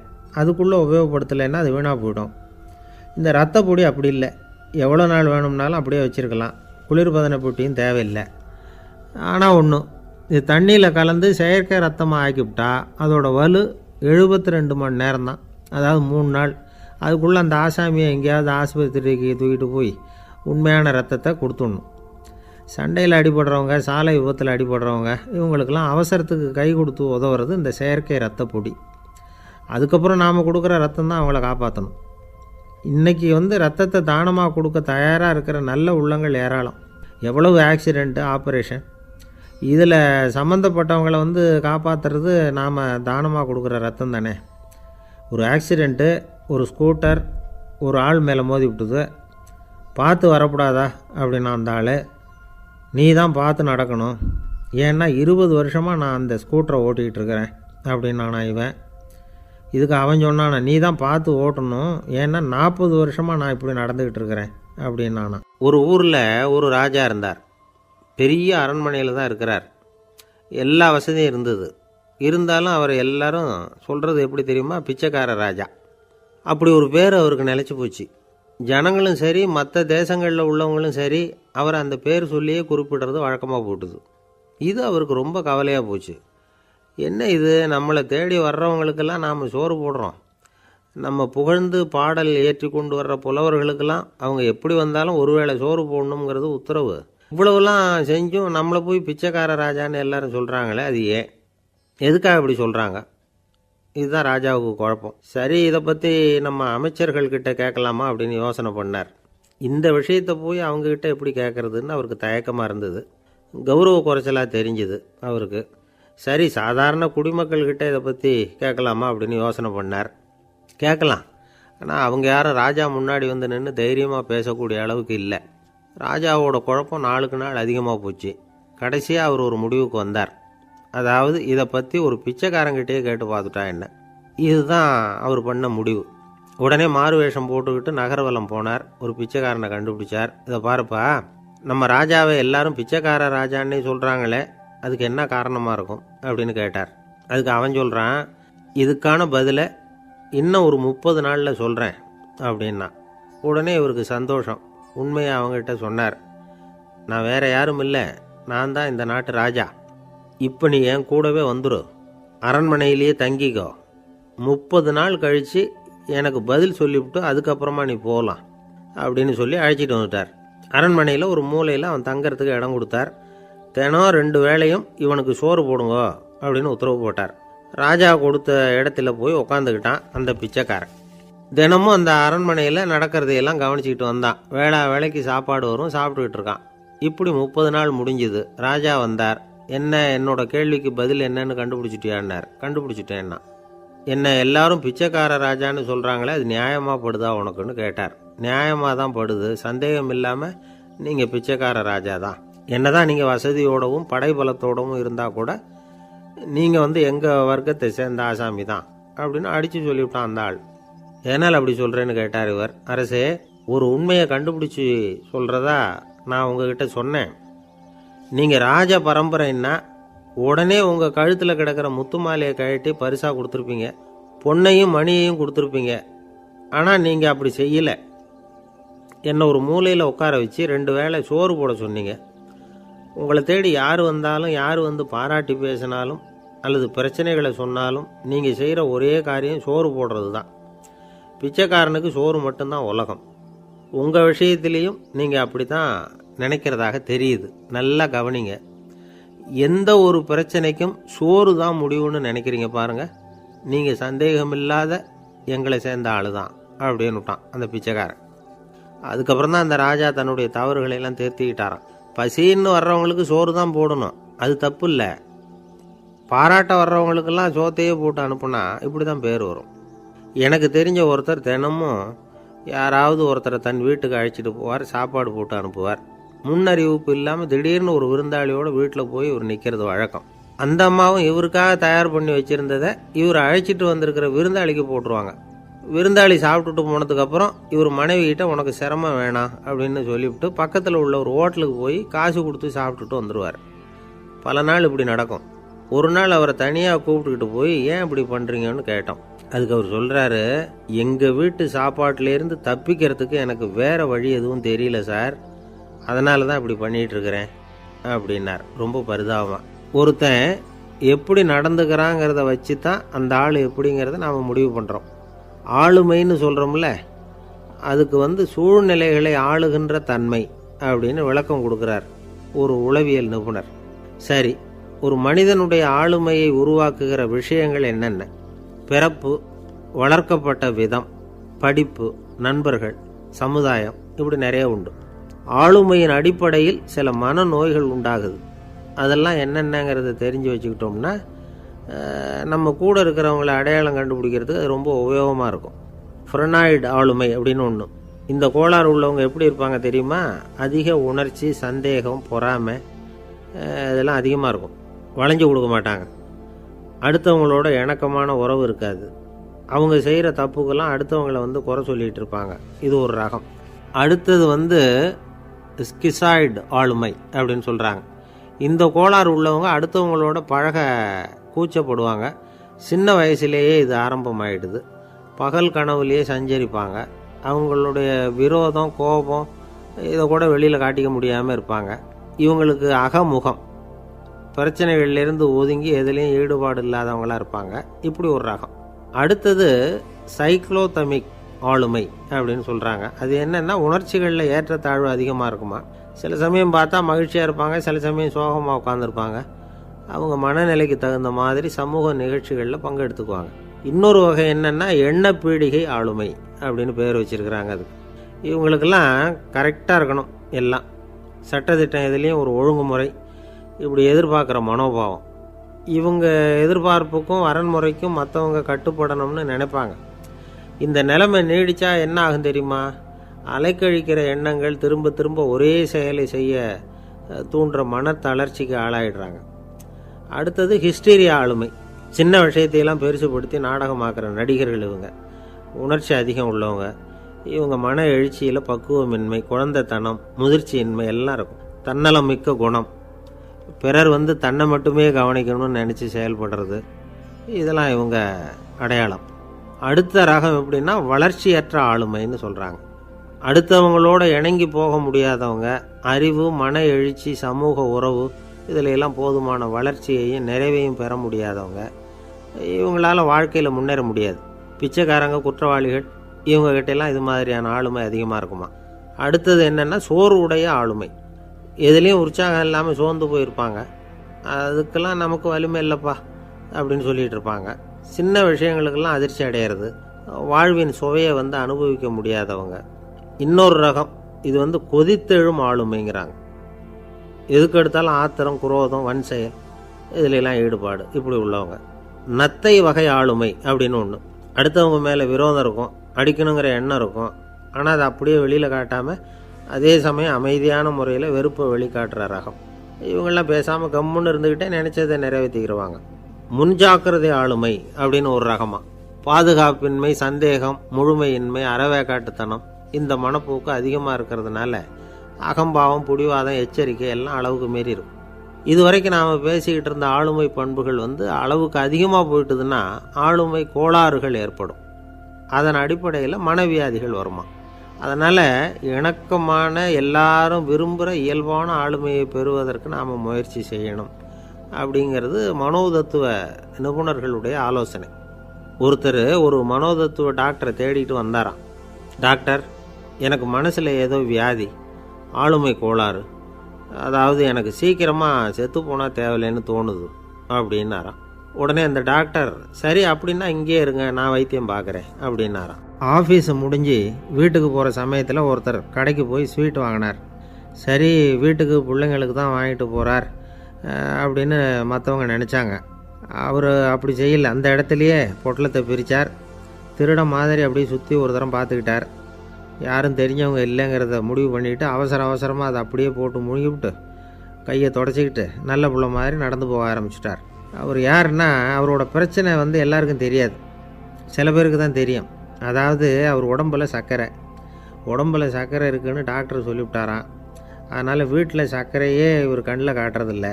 அதுக்குள்ளே உபயோகப்படுத்தலைன்னா அது வீணாக போயிடும். இந்த ரத்த பொடி அப்படி இல்லை, எவ்வளோ நாள் வேணும்னாலும் அப்படியே வச்சுருக்கலாம். குளிர்பதன பெட்டியும் தேவையில்லை. ஆனால் ஒன்று, இது தண்ணியில் கலந்து செயற்கை ரத்தமாக ஆக்கிவிட்டா அதோட வலு 72 மணி நேரம் தான். அதாவது 3 நாள். அதுக்குள்ளே அந்த ஆசாமியை எங்கேயாவது ஆஸ்பத்திரிக்கு தூக்கிட்டு போய் உண்மையான ரத்தத்தை கொடுத்துடணும். சண்டையில் அடிபடுறவங்க, சாலை விபத்தில் அடிபடுறவங்க, இவங்களுக்கெல்லாம் அவசரத்துக்கு கை கொடுத்து உதவுறது இந்த செயற்கை ரத்த பொடி. அதுக்கப்புறம் நாம் கொடுக்குற ரத்தம் தான் அவங்கள காப்பாற்றணும். இன்றைக்கி ரத்தத்தை தானமாக கொடுக்க தயாராக இருக்கிற நல்ல உள்ளங்கள் ஏராளம். எவ்வளவு ஆக்சிடெண்ட்டு, ஆப்ரேஷன், இதில் சம்மந்தப்பட்டவங்களை காப்பாற்றுறது நாம் தானமாக கொடுக்குற ரத்தம் தானே. ஒரு ஆக்சிடெண்ட்டு, ஒரு ஸ்கூட்டர் ஒரு ஆள் மேலே மோதி விட்டுது, பார்த்து வரக்கூடாதா அப்படின்னா அந்த ஆள், நீ தான் பார்த்து நடக்கணும், ஏன்னா 20 வருஷமாக நான் அந்த ஸ்கூட்டரை ஓட்டிக்கிட்டு இருக்கிறேன் அப்படின்னானா இவன். இதுக்கு அவன் சொன்னானா, நீ தான் பார்த்து ஓட்டணும், ஏன்னா 40 வருஷமாக நான் இப்படி நடந்துக்கிட்டு இருக்கிறேன் அப்படின்னானா. ஒரு ஊரில் ஒரு ராஜா இருந்தார். பெரிய அரண்மனையில் தான் இருக்கிறார். எல்லா வசதியும் இருந்தது. இருந்தாலும் அவர் எல்லாரும் சொல்கிறது எப்படி தெரியுமா? பிச்சைக்கார ராஜா. அப்படி ஒரு பேர் அவருக்கு நிலச்சி போச்சு. ஜனங்களும் சரி, மற்ற தேசங்களில் உள்ளவங்களும் சரி, அவர் அந்த பேர் சொல்லியே குறிப்பிடுறது வழக்கமாக போட்டுது. இது அவருக்கு ரொம்ப கவலையாக போச்சு. என்ன இது, நம்மளை தேடி வர்றவங்களுக்கெல்லாம் நாம் சோறு போடுறோம், நம்ம புகழ்ந்து பாடல் ஏற்றி கொண்டு வர்ற புலவர்களுக்கெல்லாம் அவங்க எப்படி வந்தாலும் ஒருவேளை சோறு போடணுங்கிறது உத்தரவு. இவ்வளவுலாம் செஞ்சும் நம்மளை போய் பிச்சைக்கார ராஜான்னு எல்லாரும் சொல்கிறாங்களே, அது ஏன், எதுக்காக இப்படி சொல்கிறாங்க? இதுதான் ராஜாவுக்கு குழப்பம். சரி, இதை பற்றி நம்ம அமைச்சர்கள்கிட்ட கேட்கலாமா அப்படின்னு யோசனை பண்ணார். இந்த விஷயத்தை போய் அவங்கக்கிட்ட எப்படி கேட்குறதுன்னு அவருக்கு தயக்கமாக இருந்தது. கௌரவ குறைச்சலாக தெரிஞ்சுது அவருக்கு. சரி, சாதாரண குடிமக்கள்கிட்ட இதை பற்றி கேட்கலாமா அப்படின்னு யோசனை பண்ணார். கேட்கலாம், ஆனால் அவங்க யாரும் ராஜா முன்னாடி வந்து நின்று தைரியமாக பேசக்கூடிய அளவுக்கு இல்லை. ராஜாவோட குழப்பம் நாளுக்கு நாள் அதிகமாக போச்சு. கடைசியாக அவர் ஒரு முடிவுக்கு வந்தார். அதாவது இதை பற்றி ஒரு பிச்சைக்காரங்கிட்டே கேட்டு பார்த்துட்டா என்ன. இதுதான் அவர் பண்ண முடிவு. உடனே மாறு வேஷம் போட்டுக்கிட்டு நகர்வலம் போனார். ஒரு பிச்சைக்காரனை கண்டுபிடிச்சார். இதை பாருப்பா, நம்ம ராஜாவை எல்லாரும் பிச்சைக்கார ராஜான்னே சொல்கிறாங்களே, அதுக்கு என்ன காரணமாக இருக்கும் அப்படின்னு கேட்டார். அதுக்கு அவன் சொல்கிறான், இதுக்கான பதிலை இன்னும் ஒரு 30 நாளில் சொல்கிறேன் அப்படின்னா. உடனே இவருக்கு சந்தோஷம். உண்மையை அவங்ககிட்ட சொன்னார். நான் வேறு யாரும் இல்லை, நான் தான் இந்த நாட்டு ராஜா. இப்போ நீ என் கூடவே வந்துடும், அரண்மனையிலேயே தங்கிக்கோ. 30 நாள் கழித்து எனக்கு பதில் சொல்லிவிட்டு அதுக்கப்புறமா நீ போகலாம் அப்படின்னு சொல்லி அழைச்சிட்டு வந்துட்டார். அரண்மனையில் ஒரு மூலையில் அவன் தங்கறதுக்கு இடம் கொடுத்தார். தினம் 2 வேளையும் இவனுக்கு சோறு போடுங்க அப்படின்னு உத்தரவு போட்டார். ராஜா கொடுத்த இடத்துல போய் உக்காந்துக்கிட்டான் அந்த பிச்சைக்காரன். தினமும் அந்த அரண்மனையில் நடக்கிறதையெல்லாம் கவனிச்சிக்கிட்டு வந்தான். வேளைக்கு சாப்பாடு வரும், சாப்பிட்டுக்கிட்டு இருக்கான். இப்படி 30 நாள் முடிஞ்சுது. ராஜா வந்தார். என்ன, என்னோட கேள்விக்கு பதில் என்னன்னு கண்டுபிடிச்சிட்டியான்னார். கண்டுபிடிச்சிட்டேன்னா. என்ன எல்லாரும் பிச்சைக்கார ராஜான்னு சொல்கிறாங்களே, அது நியாயமாக படுதா உனக்குன்னு கேட்டார். நியாயமாக தான் படுது, சந்தேகம் இல்லாமல் நீங்கள் பிச்சைக்கார ராஜா தான். என்னதான் நீங்கள் வசதியோடவும் படைபலத்தோடவும் இருந்தால் கூட நீங்கள் எங்கள் வர்க்கத்தை சேர்ந்த ஆசாமி தான் அப்படின்னு அடித்து சொல்லிவிட்டான் அந்த ஆள். ஏனால் அப்படி சொல்கிறேன்னு கேட்டார் இவர். அரசே, ஒரு உண்மையை கண்டுபிடிச்சி சொல்கிறதா நான் உங்ககிட்ட சொன்னேன். நீங்கள் ராஜ பரம்பரைன்னா உடனே உங்கள் கழுத்தில் கிடக்கிற முத்து மாலையை கழட்டி பரிசாக கொடுத்துருப்பீங்க, பொன்னையும் மணியையும் கொடுத்துருப்பீங்க. ஆனால் நீங்கள் அப்படி செய்யலை. என்னை ஒரு மூலையில் உட்கார வச்சு 2 வேளை சோறு போட சொன்னீங்க. உங்களை தேடி யார் வந்தாலும், யார் வந்து பாராட்டி பேசினாலும் அல்லது பிரச்சனைகளை சொன்னாலும் நீங்கள் செய்கிற ஒரே காரியம் சோறு போடுறது தான். பிச்சைக்காரனுக்கு சோறு மட்டும்தான் உலகம். உங்கள் விஷயத்திலையும் நீங்கள் அப்படி தான் நினைக்கிறதாக தெரியுது. நல்லா கவனிங்க. எந்த ஒரு பிரச்சனைக்கும் சோறு தான் முடிவுன்னு நினைக்கிறீங்க பாருங்கள். நீங்கள் சந்தேகமில்லாத எங்களை சேர்ந்த ஆள் தான் அப்படின்னு விட்டான் அந்த பிச்சைக்காரன். அதுக்கப்புறம் தான் அந்த ராஜா தன்னுடைய தவறுகளை எல்லாம் தேர்த்திக்கிட்டாராம். பசின்னு வர்றவங்களுக்கு சோறு தான் போடணும், அது தப்பு இல்லை. பாராட்ட வர்றவங்களுக்கெல்லாம் சோத்தையே போட்டு அனுப்புனா இப்படி தான் பேர் வரும். எனக்கு தெரிஞ்ச ஒருத்தர் தினமும் யாராவது ஒருத்தரை தன் வீட்டுக்கு அழைச்சிட்டு போவார், சாப்பாடு போட்டு அனுப்புவார். முன்னறிவிப்பு இல்லாமல் திடீர்னு ஒரு விருந்தாளியோட வீட்டில் போய் இவர் நிற்கிறது வழக்கம். அந்த அம்மாவும் இவருக்காக தயார் பண்ணி வச்சுருந்ததை இவர் அழைச்சிட்டு வந்திருக்கிற விருந்தாளிக்கு போட்டுருவாங்க. விருந்தாளி சாப்பிட்டுட்டு போனதுக்கப்புறம் இவர் மனைவிகிட்ட உனக்கு சிரமம் வேணாம் அப்படின்னு சொல்லிவிட்டு பக்கத்தில் உள்ள ஒரு ஹோட்டலுக்கு போய் காசு கொடுத்து சாப்பிட்டுட்டு வந்துடுவார். பல நாள் இப்படி நடக்கும். ஒரு நாள் அவரை தனியாக கூப்பிட்டுக்கிட்டு போய் ஏன் இப்படி பண்ணுறீங்கன்னு கேட்டோம். அதுக்கு அவர் சொல்கிறாரு, எங்கள் வீட்டு சாப்பாட்டிலேருந்து தப்பிக்கிறதுக்கு எனக்கு வேறு வழி எதுவும் தெரியல சார், அதனால தான் இப்படி பண்ணிகிட்ருக்கிறேன் அப்படின்னார் ரொம்ப பரிதாபமாக. ஒருத்தன் எப்படி நடந்துக்கிறாங்கிறத வச்சு தான் அந்த ஆள் எப்படிங்கிறத நாம் முடிவு பண்ணுறோம். ஆளுமைன்னு சொல்கிறோம்ல, அதுக்கு சூழ்நிலைகளை ஆளுகின்ற தன்மை அப்படின்னு விளக்கம் கொடுக்குறார் ஒரு உளவியல் நிபுணர். சரி, ஒரு மனிதனுடைய ஆளுமையை உருவாக்குகிற விஷயங்கள் என்னென்ன? பிறப்பு, வளர்க்கப்பட்ட விதம், படிப்பு, நண்பர்கள், சமுதாயம், இப்படி நிறைய உண்டு. ஆளுமையின் அடிப்படையில் சில மனநோய்கள் உண்டாகுது. அதெல்லாம் என்னென்னங்கிறத தெரிஞ்சு வச்சுக்கிட்டோம்னா நம்ம கூட இருக்கிறவங்கள அடையாளம் கண்டுபிடிக்கிறதுக்கு அது ரொம்ப உபயோகமாக இருக்கும். ஃப்ரெனாய்டு ஆளுமை அப்படின்னு ஒன்று. இந்த கோளாறு உள்ளவங்க எப்படி இருப்பாங்க தெரியுமா? அதிக உணர்ச்சி, சந்தேகம், பொறாமை இதெல்லாம் அதிகமாக இருக்கும். வளைஞ்சு கொடுக்க மாட்டாங்க. அடுத்தவங்களோட இணக்கமான உறவு இருக்காது. அவங்க செய்கிற தப்புக்கெல்லாம் அடுத்தவங்களை குறை சொல்லிகிட்டு இருப்பாங்க. இது ஒரு ரகம். அடுத்தது ஸ்கிசாய்டு ஆளுமை அப்படின்னு சொல்கிறாங்க. இந்த கோளாறு உள்ளவங்க அடுத்தவங்களோட பழக கூச்சப்படுவாங்க. சின்ன வயசுலேயே இது ஆரம்பமாயிடுது. பகல் கனவுலேயே சஞ்சரிப்பாங்க. அவங்களுடைய விரோதம், கோபம் இதை கூட வெளியில் காட்டிக்க முடியாமல் இருப்பாங்க. இவங்களுக்கு அகமுகம், பிரச்சனைகள்லேருந்து ஒதுங்கி எதுலேயும் ஈடுபாடு இல்லாதவங்களாக இருப்பாங்க. இப்படி ஒரு ரகம். அடுத்தது சைக்ளோதமிக் ஆளுமை அப்படின்னு சொல்கிறாங்க. அது என்னென்னா, உணர்ச்சிகளில் ஏற்றத்தாழ்வு அதிகமாக இருக்குமா. சில சமயம் பார்த்தா மகிழ்ச்சியாக இருப்பாங்க, சில சமயம் சோகமாக உட்காந்துருப்பாங்க. அவங்க மனநிலைக்கு தகுந்த மாதிரி சமூக நிகழ்ச்சிகளில் பங்கெடுத்துக்குவாங்க. இன்னொரு வகை என்னென்னா எண்ணப்பீடிகை ஆளுமை அப்படின்னு பேர் வச்சுருக்கிறாங்க. அதுக்கு இவங்களுக்கெல்லாம் கரெக்டாக இருக்கணும், எல்லாம் சட்டத்திட்டம் எதுலேயும் ஒரு ஒழுங்குமுறை, இப்படி எதிர்பார்க்குற மனோபாவம். இவங்க எதிர்பார்ப்புக்கும் வரன்முறைக்கும் மற்றவங்க கட்டுப்படணும்னு நினைப்பாங்க. இந்த நிலைமை நீடித்தா என்ன ஆகும் தெரியுமா? அலைக்கழிக்கிற எண்ணங்கள் திரும்ப திரும்ப ஒரே செயலை செய்ய தூண்டுற மனத்தளர்ச்சிக்கு ஆளாயிடுறாங்க. அடுத்தது ஹிஸ்டீரியா ஆளுமை. சின்ன விஷயத்தையெல்லாம் பெருசுப்படுத்தி நாடகமாக்குற நடிகர்கள் இவங்க. உணர்ச்சி அதிகம் உள்ளவங்க. இவங்க மன எழுச்சியில் பக்குவமின்மை, குழந்தைத்தனம், முதிர்ச்சியின்மை எல்லாம் இருக்கும். தன்னலம் மிக்க குணம். பிறர் தன்னை மட்டுமே கவனிக்கணும்னு நினச்சி செயல்படுறது, இதெல்லாம் இவங்க அடையாளம். அடுத்த ரகம் எப்படின்னா வளர்ச்சியற்ற ஆளுமைன்னு சொல்கிறாங்க. அடுத்தவங்களோட இணங்கி போக முடியாதவங்க, அறிவு, மன எழுச்சி, சமூக உறவு இதில் எல்லாம் போதுமான வளர்ச்சியையும் நிறைவையும் பெற முடியாதவங்க. இவங்களால் வாழ்க்கையில் முன்னேற முடியாது. பிச்சைக்காரங்க, குற்றவாளிகள் இவங்ககிட்டெல்லாம் இது மாதிரியான ஆளுமை அதிகமாக இருக்குமா. அடுத்தது என்னென்னா சோர்வுடைய ஆளுமை. எதுலேயும் உற்சாகம் இல்லாமல் சோர்ந்து போயிருப்பாங்க. அதுக்கெல்லாம் நமக்கு வலிமை இல்லைப்பா அப்படின்னு சொல்லிகிட்டு இருப்பாங்க. சின்ன விஷயங்களுக்கெல்லாம் அதிர்ச்சி அடையிறது, வாழ்வின் சுவையை அனுபவிக்க முடியாதவங்க. இன்னொரு ரகம் இது கொதித்தெழும் ஆளுமைங்கிறாங்க. எதுக்கு எடுத்தாலும் ஆத்திரம், குரோதம், வன் செயல் இதிலெல்லாம் ஈடுபாடு இப்படி உள்ளவங்க. நத்தை வகை ஆளுமை அப்படின்னு ஒன்று. அடுத்தவங்க மேலே விரோதம் இருக்கும், அடிக்கணுங்கிற எண்ணம் இருக்கும். ஆனால் அதை அப்படியே வெளியில் காட்டாமல் அதே சமயம் அமைதியான முறையில் வெறுப்பை வெளிக்காட்டுற ரகம். இவங்கெல்லாம் பேசாமல் கம்முன்னு இருந்துக்கிட்டே நினச்சதை நிறைவேற்றிக்கிடுவாங்க. முன்ஜாக்கிரதை ஆளுமை அப்படின்னு ஒரு ரகமாக. பாதுகாப்பின்மை, சந்தேகம், முழுமையின்மை, அறவேக்காட்டுத்தனம் இந்த மனப்போக்கு அதிகமாக இருக்கிறதுனால அகம்பாவம், புடிவாதம், எச்சரிக்கை எல்லாம் அளவுக்கு மீறி இருக்கும். இதுவரைக்கும் நாம் பேசிக்கிட்டு இருந்த ஆளுமை பண்புகள் அளவுக்கு அதிகமாக போயிட்டுதுன்னா ஆளுமை கோளாறுகள் ஏற்படும். அதன் அடிப்படையில் மனவியாதிகள் வருமா. அதனால் இணக்கமான, எல்லாரும் விரும்புகிற இயல்பான ஆளுமையை பெறுவதற்கு நாம் முயற்சி செய்யணும் அப்படிங்கிறது மனோதத்துவ நிபுணர்களுடைய ஆலோசனை. ஒருத்தர் ஒரு மனோதத்துவ டாக்டரை தேடிட்டு வந்தாராம். டாக்டர், எனக்கு மனசில் ஏதோ வியாதி, ஆளுமை கோளாறு, அதாவது எனக்கு சீக்கிரமாக செத்து போனால் தேவையில்லைன்னு தோணுது அப்படின்னாராம். உடனே அந்த டாக்டர், சரி அப்படின்னா இங்கே இருங்க, நான் வைத்தியம் பார்க்குறேன் அப்படின்னாராம். ஆஃபீஸு முடிஞ்சு வீட்டுக்கு போகிற சமயத்தில் ஒருத்தர் கடைக்கு போய் ஸ்வீட் வாங்கினார். சரி, வீட்டுக்கு பிள்ளைங்களுக்கு தான் வாங்கிட்டு போகிறார் அப்படின்னு மற்றவங்க நினச்சாங்க. அவர் அப்படி செய்யலை. அந்த இடத்துலையே பொட்டலத்தை பிரித்தார். திருட மாதிரி அப்படியே சுற்றி ஒரு தரம் பார்த்துக்கிட்டார். யாரும் தெரிஞ்சவங்க இல்லைங்கிறத முடிவு பண்ணிவிட்டு அவசரமாக அதை அப்படியே போட்டு முழுங்கிவிட்டு கையை தொடச்சிக்கிட்டு நல்ல பிள்ளை மாதிரி நடந்து போக ஆரம்பிச்சிட்டார். அவர் யாருன்னா, அவரோட பிரச்சனை எல்லாருக்கும் தெரியாது, சில பேருக்கு தான் தெரியும். அதாவது அவர் உடம்பில் சர்க்கரை இருக்குதுன்னு டாக்டர் சொல்லிவிட்டாராம். அதனால் வீட்டில் சர்க்கரையே இவர் கண்ணில் காட்டுறதில்ல.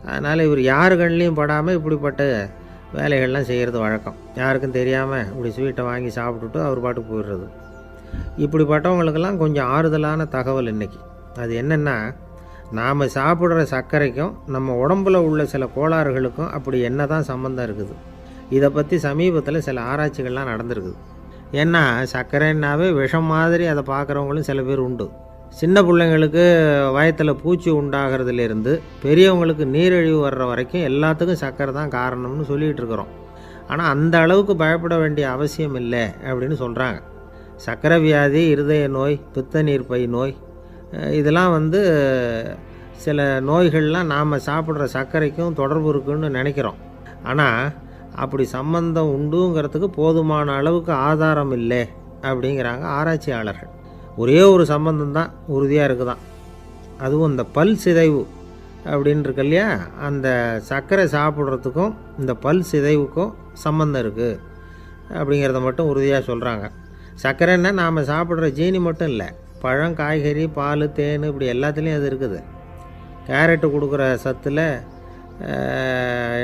அதனால் இவர் யார் கண்ணிலையும் படாமல் இப்படிப்பட்ட வேலைகள்லாம் செய்கிறது வழக்கம். யாருக்கும் தெரியாமல் இப்படி ஸ்வீட்டை வாங்கி சாப்பிட்டுட்டு அவர் பாட்டுக்கு போயிடுறது. இப்படிப்பட்டவங்களுக்கெல்லாம் கொஞ்சம் ஆறுதலான தகவல் இன்றைக்கி. அது என்னென்னா, நாம் சாப்பிட்ற சர்க்கரைக்கும் நம்ம உடம்பில் உள்ள சில கோளாறுகளுக்கும் அப்படி என்ன தான் சம்மந்தம் இருக்குது. இதை பற்றி சமீபத்தில் சில ஆராய்ச்சிகள்லாம் நடந்திருக்குது. ஏன்னா சர்க்கரைன்னாவே விஷம் மாதிரி அதை பார்க்குறவங்களும் சில பேர் உண்டு. சின்ன பிள்ளைங்களுக்கு வயத்தில் பூச்சி உண்டாகிறதுலேருந்து பெரியவங்களுக்கு நீரிழிவு வர்ற வரைக்கும் எல்லாத்துக்கும் சர்க்கரை தான் காரணம்னு சொல்லிகிட்டு இருக்கிறோம். ஆனால் அந்த அளவுக்கு பயப்பட வேண்டிய அவசியம் இல்லை அப்படின்னு சொல்கிறாங்க. சர்க்கரை வியாதி, இருதய நோய், பித்த நீர்ப்பை நோய் இதெல்லாம் சில நோய்கள்லாம் நாம் சாப்பிட்ற சர்க்கரைக்கும் தொடர்பு இருக்குன்னு நினைக்கிறோம். ஆனால் அப்படி சம்பந்தம் உண்டுங்கிறதுக்கு போதுமான அளவுக்கு ஆதாரம் இல்லை அப்படிங்கிறாங்க ஆராய்ச்சியாளர்கள். ஒரே ஒரு சம்பந்தம் தான் உறுதியாக இருக்குதான். அதுவும் இந்த பல் சிதைவு அப்படின்னு இருக்கு இல்லையா, அந்த சர்க்கரை சாப்பிட்றதுக்கும் இந்த பல் சிதைவுக்கும் சம்பந்தம் இருக்குது அப்படிங்கிறத மட்டும் உறுதியாக சொல்கிறாங்க. சர்க்கரைன்னா நாம் சாப்பிட்ற ஜீனி மட்டும் இல்லை, பழம், காய்கறி, பால், தேன் இப்படி எல்லாத்துலேயும் அது இருக்குது. கேரட்டு கொடுக்குற சத்தில்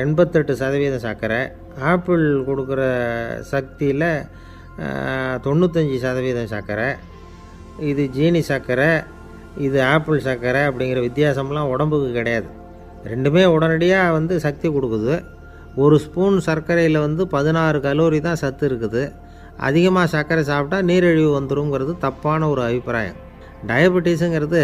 88% சர்க்கரை, ஆப்பிள் கொடுக்குற சக்தியில் 95% சர்க்கரை. இது ஜீனி சர்க்கரை, இது ஆப்பிள் சர்க்கரை அப்படிங்கிற வித்தியாசம்லாம் உடம்புக்கு கிடையாது. ரெண்டுமே உடனடியாக சக்தி கொடுக்குது. ஒரு ஸ்பூன் சர்க்கரையில் 16 கலோரி தான் சத்து இருக்குது. அதிகமாக சர்க்கரை சாப்பிட்டா நீரிழிவு வந்துருங்கிறது தப்பான ஒரு அபிப்பிராயம். டயபெட்டிஸுங்கிறது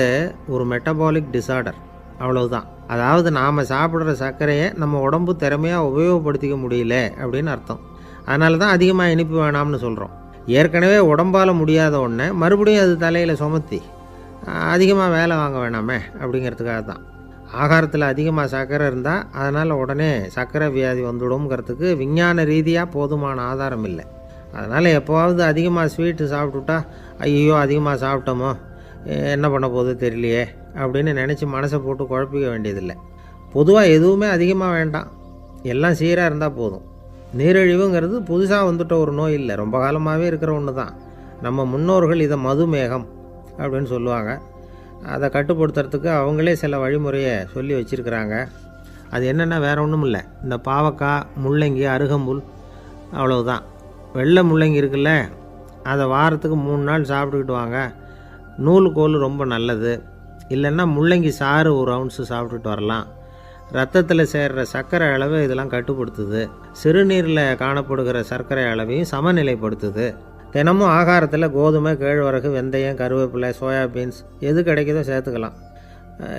ஒரு மெட்டபாலிக் டிசார்டர், அவ்வளவுதான். அதாவது நாம் சாப்பிட்ற சர்க்கரையை நம்ம உடம்பு திறமையாக உபயோகப்படுத்திக்க முடியல அப்படின்னு அர்த்தம். அதனால தான் அதிகமாக இனிப்பு வேணாம்னு சொல்கிறோம். ஏற்கனவே உடம்பால் முடியாத ஒன்றை மறுபடியும் அது தலையில் சுமத்தி அதிகமாக வேலை வாங்க வேணாமே அப்படிங்கிறதுக்காக தான். ஆகாரத்தில் அதிகமாக சர்க்கரை இருந்தால் அதனால் உடனே சர்க்கரை வியாதி வந்துடும்ங்கிறதுக்கு விஞ்ஞான ரீதியாக போதுமான ஆதாரம் இல்லை. அதனால் எப்போவாவது அதிகமாக ஸ்வீட்டு சாப்பிட்டுட்டா ஐயோ அதிகமாக சாப்பிட்டோமோ என்ன பண்ண போகுது தெரியலையே அப்படின்னு நினச்சி மனசை போட்டு குழப்பிக்க வேண்டியதில்லை. பொதுவாக எதுவுமே அதிகமாக வேண்டாம், எல்லாம் சீராக இருந்தால் போதும். நீரிழிவுங்கிறது புதுசாக வந்துட்ட ஒரு நோய் இல்லை, ரொம்ப காலமாகவே இருக்கிற ஒன்று தான். நம்ம முன்னோர்கள் இதை மதுமேகம் அப்படின்னு சொல்லுவாங்க. அதை கட்டுப்படுத்துறதுக்கு அவங்களே சில வழிமுறையை சொல்லி வச்சுருக்கிறாங்க. அது என்னென்னா வேறு ஒன்றும் இல்லை, இந்த பாவக்காய், முள்ளங்கி, அருகம்புல், அவ்வளவுதான். வெள்ளை முள்ளங்கி இருக்குல்ல, அதை வாரத்துக்கு 3 நாள் சாப்பிட்டுக்கிட்டு வாங்க. நூலுக்கோல் ரொம்ப நல்லது. இல்லைன்னா முள்ளங்கி சாறு 1 ounce சாப்பிட்டுட்டு வரலாம். ரத்தத்தில் சேர்கிற சர்க்கரை அளவை இதெல்லாம் கட்டுப்படுத்துது. சிறுநீரில் காணப்படுகிற சர்க்கரை அளவையும் சமநிலைப்படுத்துது. தினமும் ஆகாரத்தில் கோதுமை, கேழ்வரகு, வெந்தயம், கருவேப்பிலை, சோயாபீன்ஸ் எது கிடைக்குதோ சேர்த்துக்கலாம்.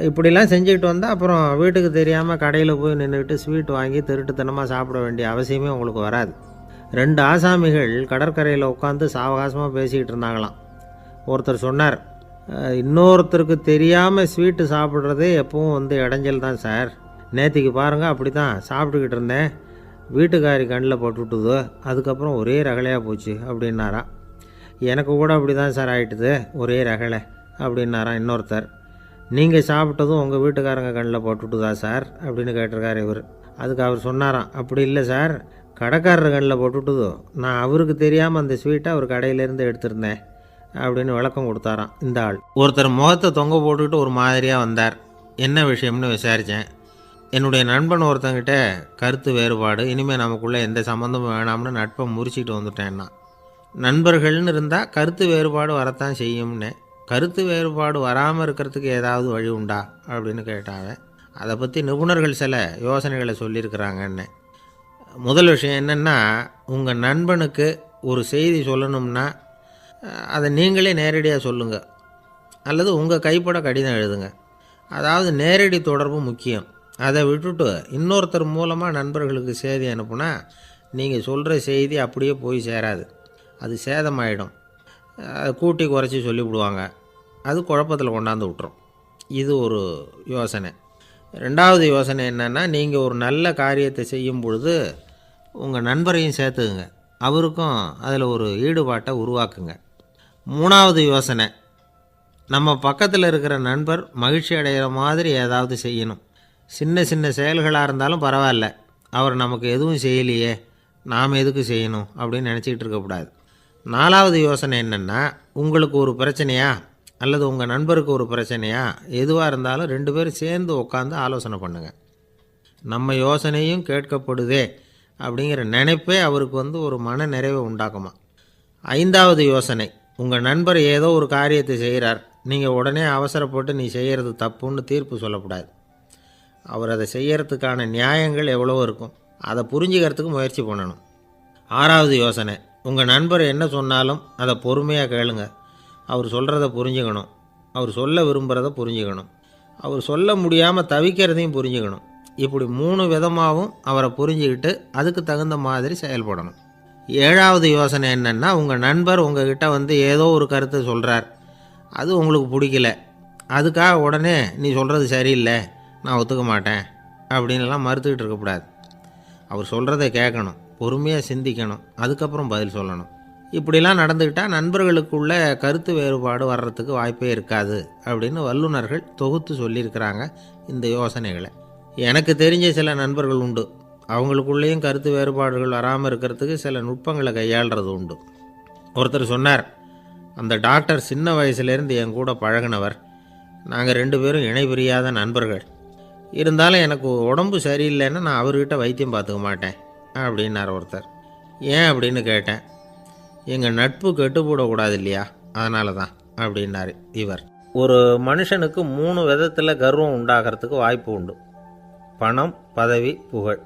இப்படிலாம் செஞ்சுக்கிட்டு வந்தால் அப்புறம் வீட்டுக்கு தெரியாமல் கடையில் போய் நின்றுக்கிட்டு ஸ்வீட் வாங்கி திருட்டுத்தனமாக சாப்பிட வேண்டிய அவசியமே உங்களுக்கு வராது. 2 ஆசாமிகள் கடற்கரையில் உட்காந்து சாவகாசமாக பேசிக்கிட்டு இருந்தாங்களாம். ஒருத்தர் சொன்னார், இன்னொருத்தருக்கு தெரியாமல் ஸ்வீட்டு சாப்பிட்றதே எப்பவும் இடைஞ்சல் தான் சார். நேற்றுக்கு பாருங்கள், அப்படி தான் சாப்பிட்டுக்கிட்டு இருந்தேன், வீட்டுக்காரி கண்ணில் போட்டுவிட்டுது, அதுக்கப்புறம் ஒரே ரகலையாக போச்சு அப்படின்னாராம். எனக்கு கூட அப்படி தான் சார் ஆகிட்டுது, ஒரே ரகலை அப்படின்னாராம் இன்னொருத்தர். நீங்கள் சாப்பிட்டதும் உங்கள் வீட்டுக்காரங்க கண்ணில் போட்டுவிட்டுதா சார் அப்படின்னு கேட்டிருக்கார் இவர். அதுக்கு அவர் சொன்னாராம், அப்படி இல்லை சார், கடைக்காரர் கண்ணில் போட்டுவிட்டுதோ, நான் அவருக்கு தெரியாமல் அந்த ஸ்வீட்டை அவர் கடையிலேருந்து எடுத்திருந்தேன் அப்படின்னு விளக்கம் கொடுத்தாராம் இந்த ஆள். ஒருத்தர் முகத்தை தொங்க போட்டுக்கிட்டு ஒரு மாதிரியாக வந்தார். என்ன விஷயம்னு விசாரித்தேன். என்னுடைய நண்பன் ஒருத்தங்கிட்ட கருத்து வேறுபாடு, இனிமேல் நமக்குள்ளே எந்த சம்மந்தமும் வேணாம்னு நட்பை முறிச்சிட்டு வந்துட்டேன்னா. நண்பர்கள்னு இருந்தால் கருத்து வேறுபாடு வரத்தான் செய்யும்னு. கருத்து வேறுபாடு வராமல் இருக்கிறதுக்கு ஏதாவது வழி உண்டா அப்படின்னு கேட்டாங்க. அதை பற்றி நிபுணர்கள் சில யோசனைகளை சொல்லியிருக்கிறாங்கன்னு. முதல் விஷயம் என்னென்னா, உங்கள் நண்பனுக்கு ஒரு செய்தி சொல்லணும்னா அதை நீங்களே நேரடியாக சொல்லுங்கள், அல்லது உங்கள் கைப்பட கடிதம் எழுதுங்க. அதாவது நேரடி தொடர்பு முக்கியம். அதை விட்டுட்டு இன்னொருத்தர் மூலமாக நண்பர்களுக்கு செய்தி அனுப்புனா நீங்கள் சொல்கிற செய்தி அப்படியே போய் சேராது, அது சேதமாயிடும். அதை கூட்டி குறைச்சி சொல்லிவிடுவாங்க, அது குழப்பத்தில் கொண்டாந்து விட்டுரும். இது ஒரு யோசனை. 2வது யோசனை என்னென்னா, நீங்கள் ஒரு நல்ல காரியத்தை செய்யும் பொழுது உங்கள் நண்பரையும் சேர்த்துக்குங்க, அவருக்கும் அதில் ஒரு ஈடுபாட்டை உருவாக்குங்க. 3வது யோசனை, நம்ம பக்கத்தில் இருக்கிற நண்பர் மகிழ்ச்சி அடைகிற மாதிரி ஏதாவது செய்யணும். சின்ன சின்ன செயல்களாக இருந்தாலும் பரவாயில்ல, அவர் நமக்கு எதுவும் செய்யலையே, நாம் எதுக்கு செய்யணும் அப்படின்னு நினச்சிக்கிட்டு இருக்கக்கூடாது. 4வது யோசனை என்னென்னா, உங்களுக்கு ஒரு பிரச்சனையா அல்லது உங்கள் நண்பருக்கு ஒரு பிரச்சனையா, எதுவாக இருந்தாலும் 2 பேரும் சேர்ந்து உட்காந்து ஆலோசனை பண்ணுங்கள். நம்ம யோசனையும் கேட்கப்படுதே அப்படிங்கிற நினைப்பே அவருக்கு ஒரு மன நிறைவை உண்டாக்குமா. 5வது யோசனை, உங்கள் நண்பர் ஏதோ ஒரு காரியத்தை செய்கிறார், நீங்கள் உடனே அவசரப்பட்டு நீ செய்கிறது தப்புன்னு தீர்ப்பு சொல்லக்கூடாது. அவர் அதை செய்யறதுக்கான நியாயங்கள் எவ்வளவோ இருக்கும், அதை புரிஞ்சுக்கிறதுக்கு முயற்சி பண்ணணும். 6வது யோசனை, உங்கள் நண்பர் என்ன சொன்னாலும் அதை பொறுமையாக கேளுங்க. அவர் சொல்கிறத புரிஞ்சுக்கணும், அவர் சொல்ல விரும்புகிறத புரிஞ்சுக்கணும், அவர் சொல்ல முடியாமல் தவிக்கிறதையும் புரிஞ்சுக்கணும். இப்படி 3 விதமாகவும் அவரை புரிஞ்சுக்கிட்டு அதுக்கு தகுந்த மாதிரி செயல்படணும். 7வது யோசனை என்னென்னா, உங்கள் நண்பர் உங்ககிட்ட ஏதோ ஒரு கருத்தை சொல்கிறார், அது உங்களுக்கு பிடிக்கல, அதுக்காக உடனே நீ சொல்கிறது சரியில்லை, நான் ஒத்துக்க மாட்டேன் அப்படின்லாம் மறுத்துக்கிட்டு இருக்கக்கூடாது. அவர் சொல்கிறத கேட்கணும், பொறுமையாக சிந்திக்கணும், அதுக்கப்புறம் பதில் சொல்லணும். இப்படிலாம் நடந்துக்கிட்டால் நண்பர்களுக்குள்ள கருத்து வேறுபாடு வர்றதுக்கு வாய்ப்பே இருக்காது அப்படின்னு வல்லுநர்கள் தொகுத்து சொல்லியிருக்கிறாங்க இந்த யோசனைகளை. எனக்கு தெரிஞ்ச சில நண்பர்கள் உண்டு, அவங்களுக்குள்ளேயும் கருத்து வேறுபாடுகள் வராமல் இருக்கிறதுக்கு சில நுட்பங்களை கையாளுறது உண்டு. ஒருத்தர் சொன்னார், அந்த டாக்டர் சின்ன வயசுலேருந்து என் கூட பழகினவர், நாங்கள் 2 பேரும் இணை பிரியாத நண்பர்கள், இருந்தாலும் எனக்கு உடம்பு சரியில்லைன்னா நான் அவர்கிட்ட வைத்தியம் பார்த்துக்க மாட்டேன் அப்படின்னார் ஒருத்தர். ஏன் அப்படின்னு கேட்டேன். எங்கள் நட்பு கெட்டுப்போடக்கூடாது இல்லையா, அதனால தான் அப்படின்னார் இவர். ஒரு மனுஷனுக்கு 3 விதத்தில் கர்வம் உண்டாகிறதுக்கு வாய்ப்பு உண்டு. பணம், பதவி, புகழ்.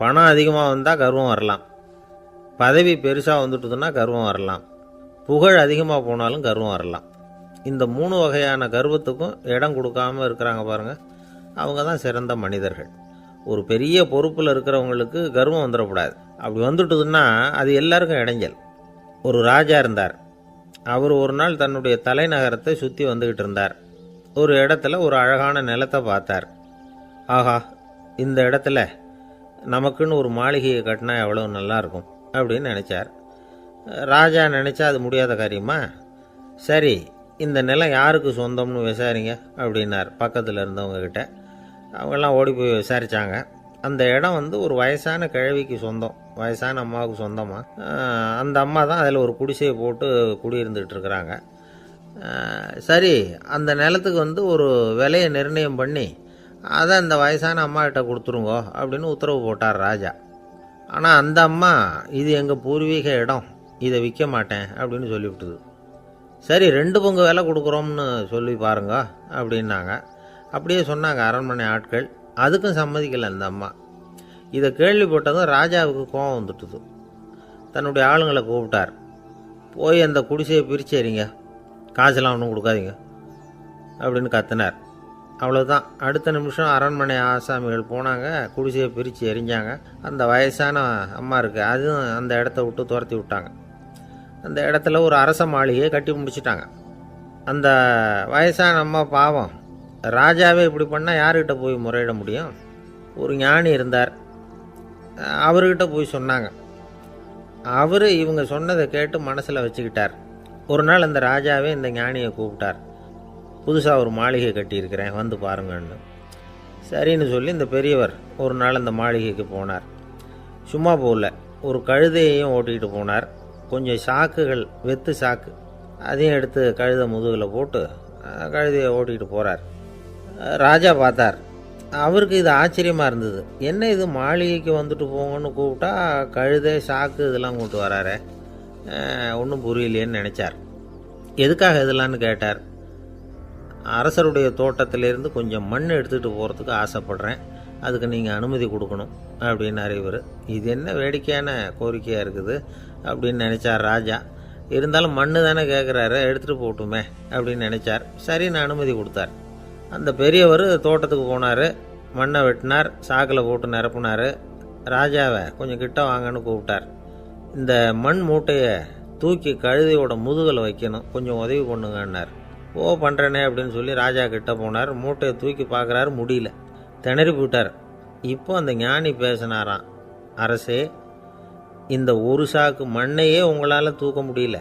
பணம் அதிகமாக வந்தால் கர்வம் வரலாம், பதவி பெருசாக வந்துட்டுதுன்னா கர்வம் வரலாம், புகழ் அதிகமாக போனாலும் கர்வம் வரலாம். இந்த 3 வகையான கர்வத்துக்கும் இடம் கொடுக்காமல் இருக்கிறாங்க பாருங்கள், அவங்க தான் சிறந்த மனிதர்கள். ஒரு பெரிய பொறுப்பில் இருக்கிறவங்களுக்கு கர்வம் வந்துடக்கூடாது. அப்படி வந்துட்டுதுன்னா அது எல்லாருக்கும் இடைஞ்சல். ஒரு ராஜா இருந்தார். அவர் ஒரு நாள் தன்னுடைய தலைநகரத்தை சுற்றி வந்துக்கிட்டு இருந்தார். ஒரு இடத்துல ஒரு அழகான நிலத்தை பார்த்தார். ஆஹா, இந்த இடத்துல நமக்குன்னு ஒரு மாளிகையை கட்டினா எவ்வளோ நல்லாயிருக்கும் அப்படின்னு நினச்சார். ராஜா நினச்சா அது முடியாத காரியமா? சரி, இந்த நிலம் யாருக்கு சொந்தம்னு விசாரிங்க அப்படின்னார் பக்கத்தில் இருந்தவங்கக்கிட்ட. அவங்கெல்லாம் ஓடி போய் விசாரித்தாங்க. அந்த இடம் வந்து ஒரு வயசான கிழவிக்கு சொந்தம், வயசான அம்மாவுக்கு சொந்தமாக. அந்த அம்மா தான் அதில் ஒரு குடிசையை போட்டு குடியிருந்துகிட்டு இருக்கிறாங்க. சரி, அந்த நிலத்துக்கு வந்து ஒரு விலையை நிர்ணயம் பண்ணி அதை அந்த வயசான அம்மாக்கிட்ட கொடுத்துருங்கோ அப்படின்னு உத்தரவு போட்டார் ராஜா. ஆனால் அந்த அம்மா, இது எங்கள் பூர்வீக இடம், இதை விற்க மாட்டேன் அப்படின்னு சொல்லிவிட்டுது. சரி, 2 பங்கு விலை கொடுக்குறோம்னு சொல்லி பாருங்க அப்படின்னாங்க. அப்படியே சொன்னாங்க அரண்மனை ஆட்கள். அதுக்கும் சம்மதிக்கலை அந்த அம்மா. இதை கேள்விப்பட்டதும் ராஜாவுக்கு கோபம் வந்துட்டுது. தன்னுடைய ஆளுங்களை கூப்பிட்டார். போய் அந்த குடிசையை பிரித்து எறிங்க, காசெல்லாம் ஒன்றும் கொடுக்காதீங்க அப்படின்னு கத்தினார். அவ்வளோதான். அடுத்த நிமிஷம் அரண்மனை ஆசாமிகள் போனாங்க, குடிசையை பிரித்து எரிஞ்சாங்க. அந்த வயசான அம்மா இருக்குது, அதுவும் அந்த இடத்த விட்டு துரத்தி விட்டாங்க. அந்த இடத்துல ஒரு அரச மாளிகையை கட்டி முடிச்சிட்டாங்க. அந்த வயசான அம்மா பாவம், ராஜாவே இப்படி பண்ணால் யார்கிட்ட போய் முறையிட முடியும்? ஒரு ஞானி இருந்தார், அவர்கிட்ட போய் சொன்னாங்க. அவர் இவங்க சொன்னதை கேட்டு மனசில் வச்சுக்கிட்டார். ஒரு நாள் அந்த ராஜாவே இந்த ஞானியை கூப்பிட்டார். புதுசாக ஒரு மாளிகை கட்டியிருக்கிறேன், வந்து பாருங்கன்னு. சரின்னு சொல்லி இந்த பெரியவர் ஒரு நாள் அந்த மாளிகைக்கு போனார். சும்மா போகல, ஒரு கழுதையையும் ஓட்டிகிட்டு போனார். கொஞ்சம் சாக்குகள், வெத்து சாக்கு, அதையும் எடுத்து கழுதை முதுகில் போட்டு கழுதையை ஓட்டிகிட்டு போகிறார். ராஜா பார்த்தார். அவருக்கு இது ஆச்சரியமாக இருந்தது. என்ன இது, மாளிகைக்கு வந்துட்டு போங்கன்னு கூப்பிட்டா கழுதை சாக்கு இதெல்லாம் கொண்டு வராரே, ஒன்றும் புரியலையேன்னு நினச்சார். எதுக்காக இதெல்லாம்னு கேட்டார். அரசருடைய தோட்டத்திலேருந்து கொஞ்சம் மண் எடுத்துகிட்டு போகிறதுக்கு ஆசைப்பட்றேன், அதுக்கு நீங்கள் அனுமதி கொடுக்கணும் அப்படின்னாரு இவர். இது என்ன வேடிக்கையான கோரிக்கையாக இருக்குது அப்படின்னு நினச்சார் ராஜா. இருந்தாலும் மண் தானே கேட்குறாரு, எடுத்துகிட்டு போகட்டுமே அப்படின்னு நினச்சார். சரி, நான் அனுமதி கொடுத்தார். அந்த பெரியவர் தோட்டத்துக்கு போனார், மண்ணை வெட்டினார், சாக்கில் போட்டு நிரப்புனார். ராஜாவை கொஞ்சம் கிட்ட வாங்கன்னு கூப்பிட்டார். இந்த மண் மூட்டையை தூக்கி கழுதையோட முதுகில் வைக்கணும், கொஞ்சம் உதவி பண்ணுங்கன்னார். ஓ, பண்ணுறேனே அப்படின்னு சொல்லி ராஜா கிட்ட போனார். மூட்டையை தூக்கி பார்க்குறாரு, முடியல, திணறி போயிட்டார். இப்போ அந்த ஞானி பேசினாராம். அரசே, இந்த ஒரு சாக்கு மண்ணையே உங்களால் தூக்க முடியல,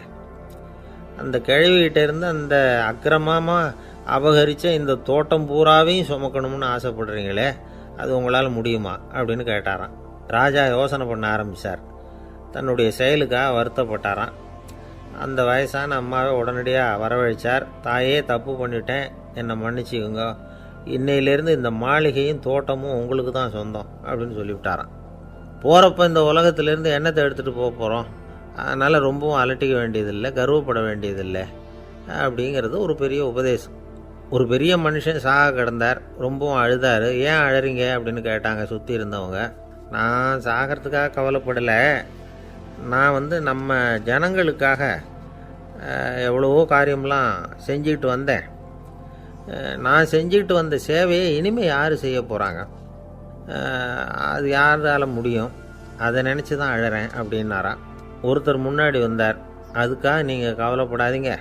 அந்த கிழவிகிட்ட இருந்து அந்த அக்கிரமமாக அபகரித்த இந்த தோட்டம் பூராவையும் சுமக்கணும்னு ஆசைப்படுறீங்களே, அது உங்களால் முடியுமா அப்படின்னு கேட்டாராம். ராஜா யோசனை பண்ண ஆரம்பித்தார். தன்னுடைய செயலுக்காக வருத்தப்பட்டாராம். அந்த வயசான அம்மாவை உடனடியாக வரவழைச்சார். தாயே, தப்பு பண்ணிட்டேன், என்னை மன்னிச்சுக்குங்க, இன்னையிலேருந்து இந்த மாளிகையும் தோட்டமும் உங்களுக்கு தான் சொந்தம் அப்படின்னு சொல்லிவிட்டாராம். போகிறப்ப இந்த உலகத்திலேருந்து எண்ணத்தை எடுத்துகிட்டு போக போகிறோம், அதனால் ரொம்பவும் அலட்டிக்க வேண்டியதில்லை, கர்வப்பட வேண்டியதில்லை அப்படிங்கிறது ஒரு பெரிய உபதேசம். ஒரு பெரிய மனுஷன் சாக கிடந்தார், ரொம்பவும் அழுதார். ஏன் அழறீங்க அப்படின்னு கேட்டாங்க சுற்றி இருந்தவங்க. நான் சாகிறதுக்காக கவலைப்படலை, நான் நம்ம ஜனங்களுக்காக எவ்வளவோ காரியம்லாம் செஞ்சுக்கிட்டு வந்தேன். நான் செஞ்சுக்கிட்டு வந்த சேவையை இனிமேல் யார் செய்ய போகிறாங்க, அது யாரால முடியும், அதை நினச்சி தான் அழறேன் அப்படின்னாராம். ஒருத்தர் முன்னாடி வந்தார். அதுக்காக நீங்கள் கவலைப்படாதீங்க,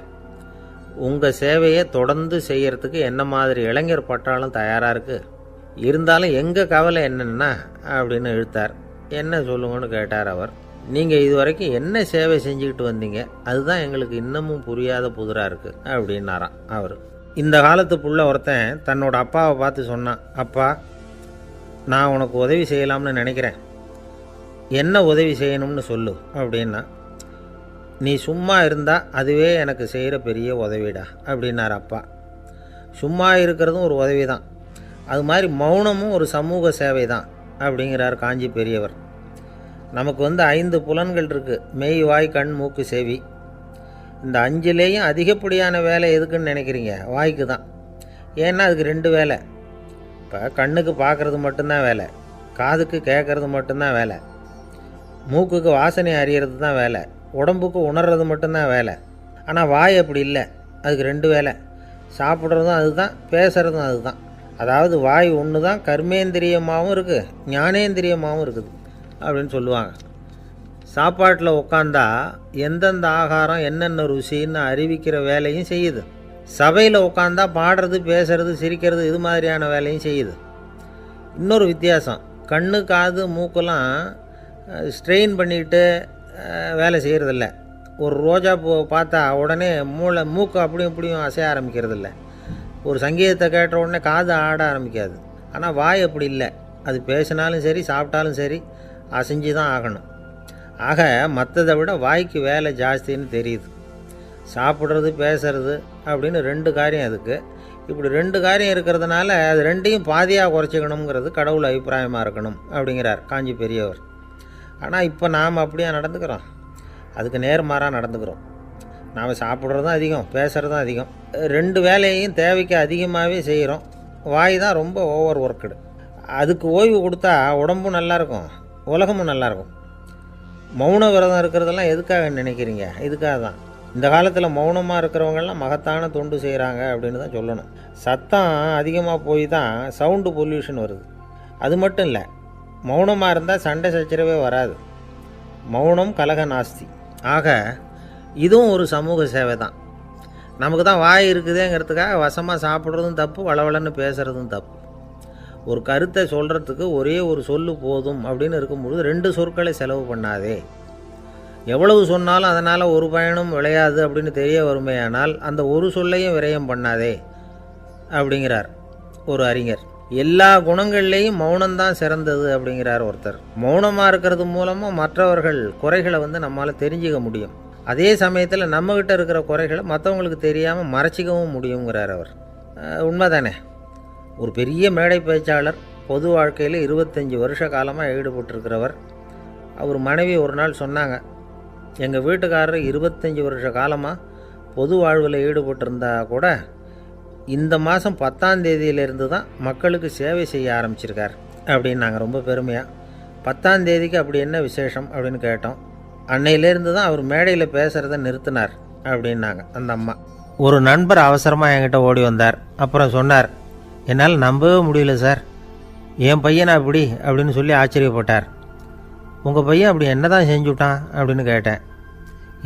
உங்கள் சேவையை தொடர்ந்து செய்கிறதுக்கு என்ன மாதிரி இளைஞர் பட்டாலும் தயாராக இருக்குது, இருந்தாலும் எங்கள் கவலை என்னென்னா அப்படின்னு இழுத்தார். என்ன சொல்லுங்கன்னு கேட்டார் அவர். நீங்கள் இது வரைக்கும் என்ன சேவை செஞ்சுக்கிட்டு வந்தீங்க, அதுதான் எங்களுக்கு இன்னமும் புரியாத புதிராக இருக்குது அப்படின்னாராம் அவர். இந்த காலத்து புள்ள ஒருத்தன் தன்னோட அப்பாவை பார்த்து சொன்னான், அப்பா, நான் உனக்கு உதவி செய்யலாம்னு நினைக்கிறேன், என்ன உதவி செய்யணும்னு சொல்லு அப்படின்னா. நீ சும்மா இருந்தால் அதுவே எனக்கு செய்கிற பெரிய உதவிடா அப்படின்னார் அப்பா. சும்மா இருக்கிறதும் ஒரு உதவி தான், அது மாதிரி மௌனமும் ஒரு சமூக சேவை தான் அப்படிங்கிறார் காஞ்சி பெரியவர். நமக்கு 5 புலன்கள் இருக்குது, மெய், வாய், கண், மூக்கு, செவி. இந்த 5லேயும் அதிகப்படியான வேலை எதுக்குன்னு நினைக்கிறீங்க? வாய்க்கு தான். ஏன்னா அதுக்கு 2 வேலை. இப்போ கண்ணுக்கு பார்க்குறது மட்டும்தான் வேலை, காதுக்கு கேட்குறது மட்டும்தான் வேலை, மூக்குக்கு வாசனை அறியறது தான் வேலை, உடம்புக்கு உணர்றது மட்டும்தான் வேலை. ஆனால் வாய் அப்படி இல்லை, அதுக்கு 2 வேலை, சாப்பிட்றதும் அதுதான், பேசுகிறதும் அதுதான். அதாவது வாய் ஒன்று தான் கர்மேந்திரியமாகவும் இருக்குது, ஞானேந்திரியமாகவும் இருக்குது அப்படின்னு சொல்லுவாங்க. சாப்பாட்டில் உட்காந்தா எந்தெந்த ஆகாரம் என்னென்ன ருசின்னு அறிவிக்கிற வேலையும் செய்யுது. சபையில் உட்காந்தா பாடுறது, பேசுறது, சிரிக்கிறது, இது மாதிரியான வேலையும் செய்யுது. இன்னொரு வித்தியாசம், கண்ணு காது மூக்கெல்லாம் ஸ்ட்ரெயின் பண்ணிக்கிட்டு வேலை செய்கிறதில்ல. ஒரு ரோஜா பூ பார்த்தா உடனே மூக்கு அப்படியும் இப்படியும் அசைய ஆரம்பிக்கிறதில்ல. ஒரு சங்கீதத்தை கேட்ட உடனே காது ஆட ஆரம்பிக்காது. ஆனால் வாய் அப்படி இல்லை, அது பேசினாலும் சரி சாப்பிட்டாலும் சரி அசைஞ்சு தான் ஆகணும். ஆக மற்றதை விட வாய்க்கு வேலை ஜாஸ்தின்னு தெரியுது. சாப்பிட்றது பேசுறது அப்படின்னு 2 காரியம் அதுக்கு. இப்படி 2 காரியம் இருக்கிறதுனால அது 2ஐயும் பாதியாக குறைச்சிக்கணுங்கிறது கடவுள் அபிப்பிராயமாக இருக்கணும் அப்படிங்கிறார் காஞ்சி பெரியவர். ஆனால் இப்போ நாம் அப்படியே நடந்துக்கிறோம், அதுக்கு நேர்மாறாக நடந்துக்கிறோம். நாம் சாப்பிட்றதும் அதிகம், பேசுகிறதும் அதிகம், 2 வேலையையும் தேவைக்கு அதிகமாகவே செய்கிறோம். வாய் தான் ரொம்ப ஓவர் ஒர்க்குடு. அதுக்கு ஓய்வு கொடுத்தா உடம்பும் நல்லாயிருக்கும், உலகமும் நல்லாயிருக்கும். மௌன விரதம் இருக்கிறதெல்லாம் எதுக்காக நினைக்கிறீங்க? இதுக்காக தான். இந்த காலத்தில் மௌனமாக இருக்கிறவங்கெல்லாம் மகத்தான தொண்டு செய்கிறாங்க அப்படின்னு தான் சொல்லணும். சத்தம் அதிகமாக போய் தான் சவுண்டு பொல்யூஷன் வருது. அது மட்டும் இல்லை, மௌனமாக இருந்தால் சண்டை சச்சரவே வராது. மௌனம் கலக நாஸ்தி. ஆக இதுவும் ஒரு சமூக சேவை தான். நமக்கு தான் வாய் இருக்குதேங்கிறதுக்காக வசமாக சாப்பிட்றதும் தப்பு, வளவளன்னு பேசுகிறதும் தப்பு. ஒரு கருத்தை சொல்கிறதுக்கு ஒரே ஒரு சொல்லு போதும் அப்படின்னு இருக்கும்பொழுது 2 சொற்களை செலவு பண்ணாதே. எவ்வளவு சொன்னாலும் அதனால் ஒரு பயனும் விளையாது அப்படின்னு தெரிய வருமேயானால் அந்த ஒரு சொல்லையும் விரயம் பண்ணாதே அப்படிங்கிறார் ஒரு அறிஞர். எல்லா குணங்கள்லேயும் மௌனம்தான் சிறந்தது அப்படிங்கிறார் ஒருத்தர். மௌனமாக இருக்கிறது மூலமாக மற்றவர்கள் குறைகளை நம்மளால் தெரிஞ்சிக்க முடியும். அதே சமயத்தில் நம்மக்கிட்ட இருக்கிற குறைகளை மற்றவங்களுக்கு தெரியாமல் மறைச்சிக்கவும் முடியுங்கிறார் அவர். உண்மைதானே? ஒரு பெரிய மேடை பேச்சாளர், பொது வாழ்க்கையில் 25 வருஷ காலமாக ஈடுபட்டிருக்கிறவர். அவர் மனைவி ஒரு நாள் சொன்னாங்க, எங்கள் வீட்டுக்காரர் 25 வருஷ காலமாக பொது வாழ்வில் ஈடுபட்டிருந்தா கூட இந்த மாதம் 10ஆம் தேதியிலேருந்து தான் மக்களுக்கு சேவை செய்ய ஆரம்பிச்சிருக்கார் அப்படின்னு நாங்கள் ரொம்ப பெருமையாக. 10ஆம் தேதிக்கு அப்படி என்ன விசேஷம் அப்படின்னு கேட்டோம். அன்னையிலேருந்து தான் அவர் மேடையில் பேசுகிறத நிறுத்தினார் அப்படின்னாங்க அந்த அம்மா. ஒரு நண்பர் அவசரமாக என்கிட்ட ஓடி வந்தார். அப்புறம் சொன்னார், என்னால் நம்பவே முடியல சார், என் பையனை அப்படி அப்படின்னு சொல்லி ஆச்சரியப்பட்டார். உங்கள் பையன் அப்படி என்ன தான் செஞ்சுட்டான் அப்படின்னு கேட்டேன்.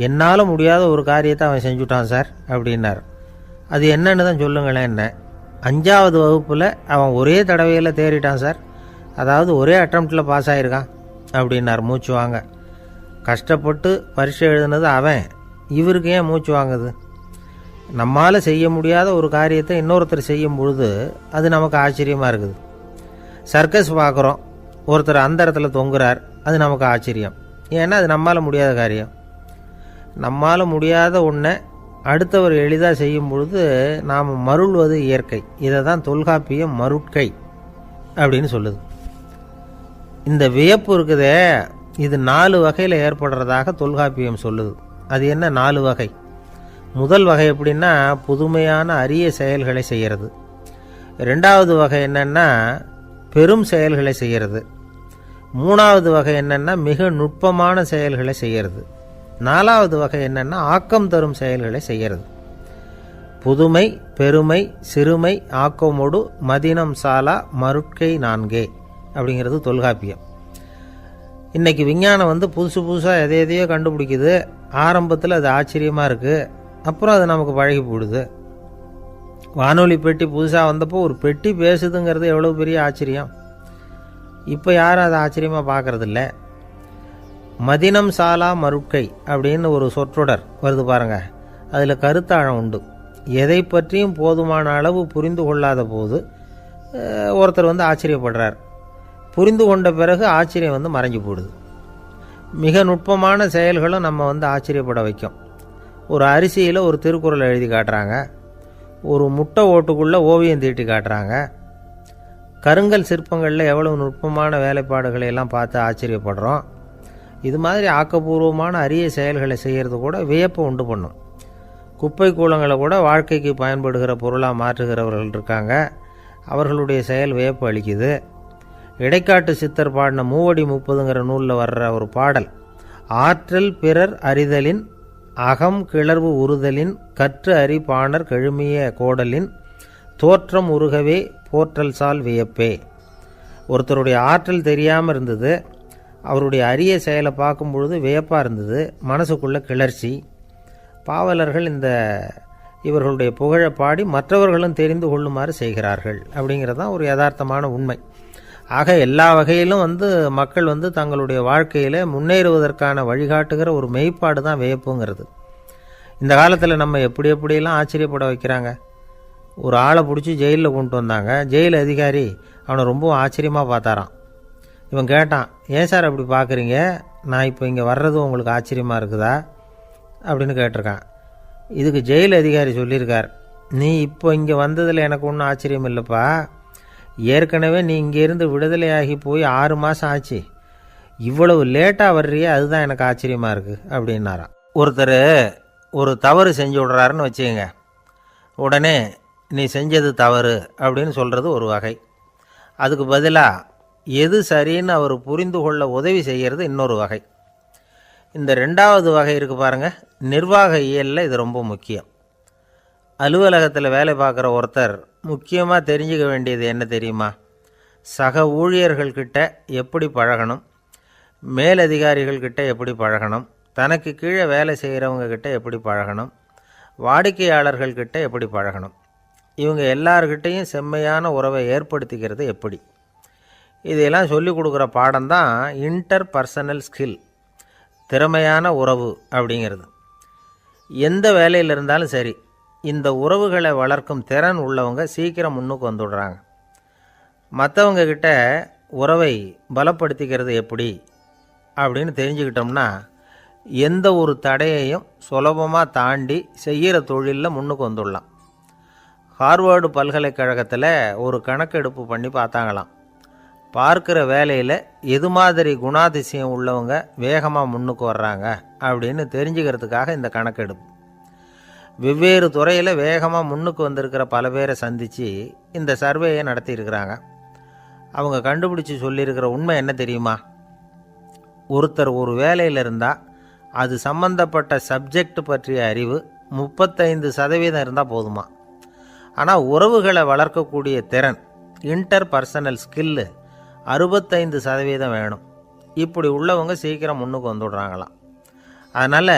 என்னால் முடியாத ஒரு காரியத்தை அவன் செஞ்சுட்டான் சார் அப்படின்னார். அது என்னன்னு தான் சொல்லுங்களேன். என்ன 5ஆவது வகுப்பில் அவன் ஒரே தடவையில் தேறிட்டான் சார், அதாவது ஒரே அட்டம்ப்டில் பாஸ் ஆகிருக்கான் அப்படின்னார் மூச்சு வாங்க. கஷ்டப்பட்டு பரீட்சை எழுதுனது அவன், இவருக்கு ஏன் மூச்சு வாங்குது? நம்மால் செய்ய முடியாத ஒரு காரியத்தை இன்னொருத்தர் செய்யும் பொழுது அது நமக்கு ஆச்சரியமாக இருக்குது. சர்க்கஸ் பார்க்குறோம், ஒருத்தர் அந்த இடத்துல தொங்குறார், அது நமக்கு ஆச்சரியம். ஏன்னா அது நம்மால் முடியாத காரியம். நம்மால் முடியாத ஒன்றை அடுத்தவர் எளிதாக செய்யும் பொழுது நாம் மருள்வது இயற்கை. இதை தான் தொல்காப்பியம் மருட்கை அப்படின்னு சொல்லுது. இந்த வியப்பு இருக்குதே, இது 4 வகையில் ஏற்படுறதாக தொல்காப்பியம் சொல்லுது. அது என்ன 4 வகை? முதல் வகை எப்படின்னா புதுமையான அரிய செயல்களை செய்கிறது. 2வது வகை என்னென்னா பெரும் செயல்களை செய்கிறது. 3வது வகை என்னென்னா மிக நுட்பமான செயல்களை செய்கிறது. 4வது வகை என்னென்னா ஆக்கம் தரும் செயல்களை செய்கிறது. புதுமை, பெருமை, சிறுமை, ஆக்கமோடு மதினம் சாலா மருட்கை 4 அப்படிங்கிறது தொல்காப்பியம். இன்றைக்கி விஞ்ஞானம் புதுசு புதுசாக எதையோ கண்டுபிடிக்குது. ஆரம்பத்தில் அது ஆச்சரியமாக இருக்குது, அப்புறம் அது நமக்கு பழகி போடுது. வானொலி பெட்டி புதுசாக வந்தப்போ ஒரு பெட்டி பேசுதுங்கிறது எவ்வளோ பெரிய ஆச்சரியம். இப்போ யாரும் அதை ஆச்சரியமாக பார்க்குறதில்ல. மதினம் சாலா மருட்கை அப்படின்னு ஒரு சொற்றொடர் வருது பாருங்க, அதில் கருத்தாழம் உண்டு. எதை பற்றியும் போதுமான அளவு புரிந்து கொள்ளாத போது ஒருத்தர் ஆச்சரியப்படுறார். புரிந்து கொண்ட பிறகு ஆச்சரியம் மறைஞ்சு போடுது. மிக நுட்பமான செயல்களும் நம்ம ஆச்சரியப்பட வைக்கும். ஒரு அரிசியில் ஒரு திருக்குறள் எழுதி காட்டுறாங்க, ஒரு முட்டை ஓட்டுக்குள்ளே ஓவியம் தீட்டி காட்டுறாங்க. கருங்கல் சிற்பங்களில் எவ்வளவு நுட்பமான வேலைப்பாடுகளை எல்லாம் பார்த்து ஆச்சரியப்படுறோம். இது மாதிரி ஆக்கப்பூர்வமான அரிய செயல்களை செய்கிறது கூட வியப்பை உண்டு பண்ணும். குப்பை கூலங்களை கூட வாழ்க்கைக்கு பயன்படுகிற பொருளாக மாற்றுகிறவர்கள் இருக்காங்க. அவர்களுடைய செயல் வியப்பு அளிக்குது. இடைக்காட்டு சித்தர் பாடின 30 நூலில் வர்ற ஒரு பாடல், ஆற்றல் பிறர் அறிதலின் அகம் கிளர்வு உறுதலின் கற்று அறி பாணர் கெழுமிய கோடலின் தோற்றம் உருகவே போற்றல் சால் வியப்பே. ஒருத்தருடைய ஆற்றல் தெரியாமல் இருந்தது, அவருடைய அரிய செயலை பார்க்கும் பொழுது வியப்பாக இருந்தது, மனசுக்குள்ள கிளர்ச்சி. பாவலர்கள் இவர்களுடைய புகழை பாடி மற்றவர்களும் தெரிந்து கொள்ளுமாறு செய்கிறார்கள் அப்படிங்கிறது தான் ஒரு யதார்த்தமான உண்மை. ஆக எல்லா வகையிலும் மக்கள் தங்களுடைய வாழ்க்கையில் முன்னேறுவதற்கான வழிகாட்டுகிற ஒரு மெய்ப்பாடு தான் வியப்புங்கிறது. இந்த காலத்தில் நம்ம எப்படி எப்படியெல்லாம் ஆச்சரியப்பட வைக்கிறாங்க. ஒரு ஆளை பிடிச்சி ஜெயிலில் கொண்டு வந்தாங்க. ஜெயில் அதிகாரி அவனை ரொம்ப ஆச்சரியமாக பார்த்தாரான். இவன் கேட்டான், ஏன் சார் அப்படி பார்க்குறீங்க, நான் இப்போ இங்கே வர்றது உங்களுக்கு ஆச்சரியமாக இருக்குதா அப்படின்னு கேட்டிருக்கான். இதுக்கு ஜெயில் அதிகாரி சொல்லியிருக்கார், நீ இப்போ இங்கே வந்ததில் எனக்கு ஒன்றும் ஆச்சரியம் இல்லைப்பா, ஏற்கனவே நீ இங்கேருந்து விடுதலையாகி போய் 6 மாதம் ஆச்சு, இவ்வளவு லேட்டாக வர்றியே அதுதான் எனக்கு ஆச்சரியமாக இருக்குது அப்படின்னாராம். ஒருத்தர் ஒரு தவறு செஞ்சு விட்றாருன்னு வச்சுக்கோங்க, உடனே நீ செஞ்சது தவறு அப்படின்னு சொல்கிறது ஒரு வகை. அதுக்கு பதிலாக எது சரின்னு அவர் புரிந்து கொள்ள உதவி செய்கிறது இன்னொரு வகை. இந்த 2வது வகை இருக்குது பாருங்கள், நிர்வாக இயலில் இது ரொம்ப முக்கியம். அலுவலகத்தில் வேலை பார்க்குற ஒருத்தர் முக்கியமாக தெரிஞ்சுக்க வேண்டியது என்ன தெரியுமா? சக ஊழியர்கள்கிட்ட எப்படி பழகணும், மேலதிகாரிகள்கிட்ட எப்படி பழகணும், தனக்கு கீழே வேலை செய்கிறவங்கக்கிட்ட எப்படி பழகணும், வாடிக்கையாளர்கள்கிட்ட எப்படி பழகணும், இவங்க எல்லார்கிட்டையும் செம்மையான உறவை ஏற்படுத்திக்கிறது எப்படி, இதையெல்லாம் சொல்லிக் கொடுக்குற பாடம் தான் இன்டர் பர்சனல் ஸ்கில், திறமையான உறவு அப்படிங்கிறது. எந்த வேலையில் இருந்தாலும் சரி, இந்த உறவுகளை வளர்க்கும் திறன் உள்ளவங்க சீக்கிரம் முன்னுக்கு வந்துடுறாங்க. மற்றவங்க கிட்ட உறவை பலப்படுத்திக்கிறது எப்படி அப்படின்னு தெரிஞ்சுக்கிட்டோம்னா எந்த ஒரு தடையையும் சுலபமாக தாண்டி செய்கிற தொழிலில் முன்னுக்கு வந்துடலாம். ஹார்வர்டு பல்கலைக்கழகத்தில் ஒரு கணக்கெடுப்பு பண்ணி பார்த்தாங்களாம். பார்க்குற வேலையில் எது மாதிரி குணாதிசயம் உள்ளவங்க வேகமாக முன்னுக்கு வர்றாங்க அப்படின்னு தெரிஞ்சுக்கிறதுக்காக இந்த கணக்கெடுப்பு. வெவ்வேறு துறையில் வேகமாக முன்னுக்கு வந்திருக்கிற பல பேரை சந்தித்து இந்த சர்வேயை நடத்தியிருக்கிறாங்க. அவங்க கண்டுபிடிச்சி சொல்லியிருக்கிற உண்மை என்ன தெரியுமா? ஒருத்தர் ஒரு வேலையில் இருந்தால் அது சம்பந்தப்பட்ட சப்ஜெக்ட் பற்றிய அறிவு 35% இருந்தால் போதுமா. ஆனால் உறவுகளை வளர்க்கக்கூடிய திறன், இன்டர் பர்சனல் ஸ்கில்லு 65% வேணும். இப்படி உள்ளவங்க சீக்கிரம் முன்னுக்கு வந்துடுறாங்களாம். அதனால்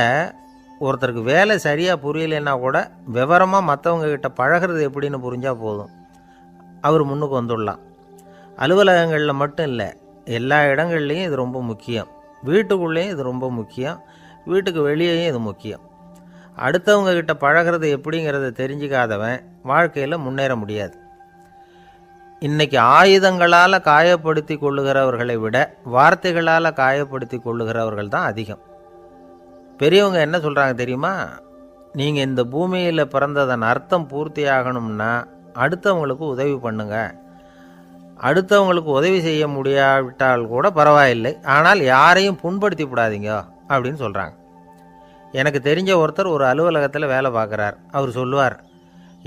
ஒருத்தருக்கு வேலை சரியாக புரியலைன்னா கூட விவரமாக மற்றவங்கக்கிட்ட பழகிறது எப்படின்னு புரிஞ்சால் போதும், அவர் முன்னுக்கு வந்துடலாம். அலுவலகங்களில் மட்டும் இல்லை, எல்லா இடங்கள்லேயும் இது ரொம்ப முக்கியம். வீட்டுக்குள்ளேயும் இது ரொம்ப முக்கியம், வீட்டுக்கு வெளியேயும் இது முக்கியம். அடுத்தவங்கக்கிட்ட பழகிறது எப்படிங்கிறத தெரிஞ்சிக்காதவன் வாழ்க்கையில் முன்னேற முடியாது. இன்றைக்கி ஆயுதங்களால் காயப்படுத்தி கொள்ளுகிறவர்களை விட வார்த்தைகளால் காயப்படுத்தி கொள்ளுகிறவர்கள் தான் அதிகம். பெரியவங்க என்ன சொல்கிறாங்க தெரியுமா? நீங்கள் இந்த பூமியில் பிறந்ததன் அர்த்தம் பூர்த்தி ஆகணும்னா அடுத்தவங்களுக்கு உதவி பண்ணுங்க. அடுத்தவங்களுக்கு உதவி செய்ய முடியாவிட்டால் கூட பரவாயில்லை, ஆனால் யாரையும் புண்படுத்தி விடாதீங்க அப்படின்னு சொல்கிறாங்க. எனக்கு தெரிஞ்ச ஒருத்தர் ஒரு அலுவலகத்தில் வேலை பார்க்குறார். அவர் சொல்லுவார்,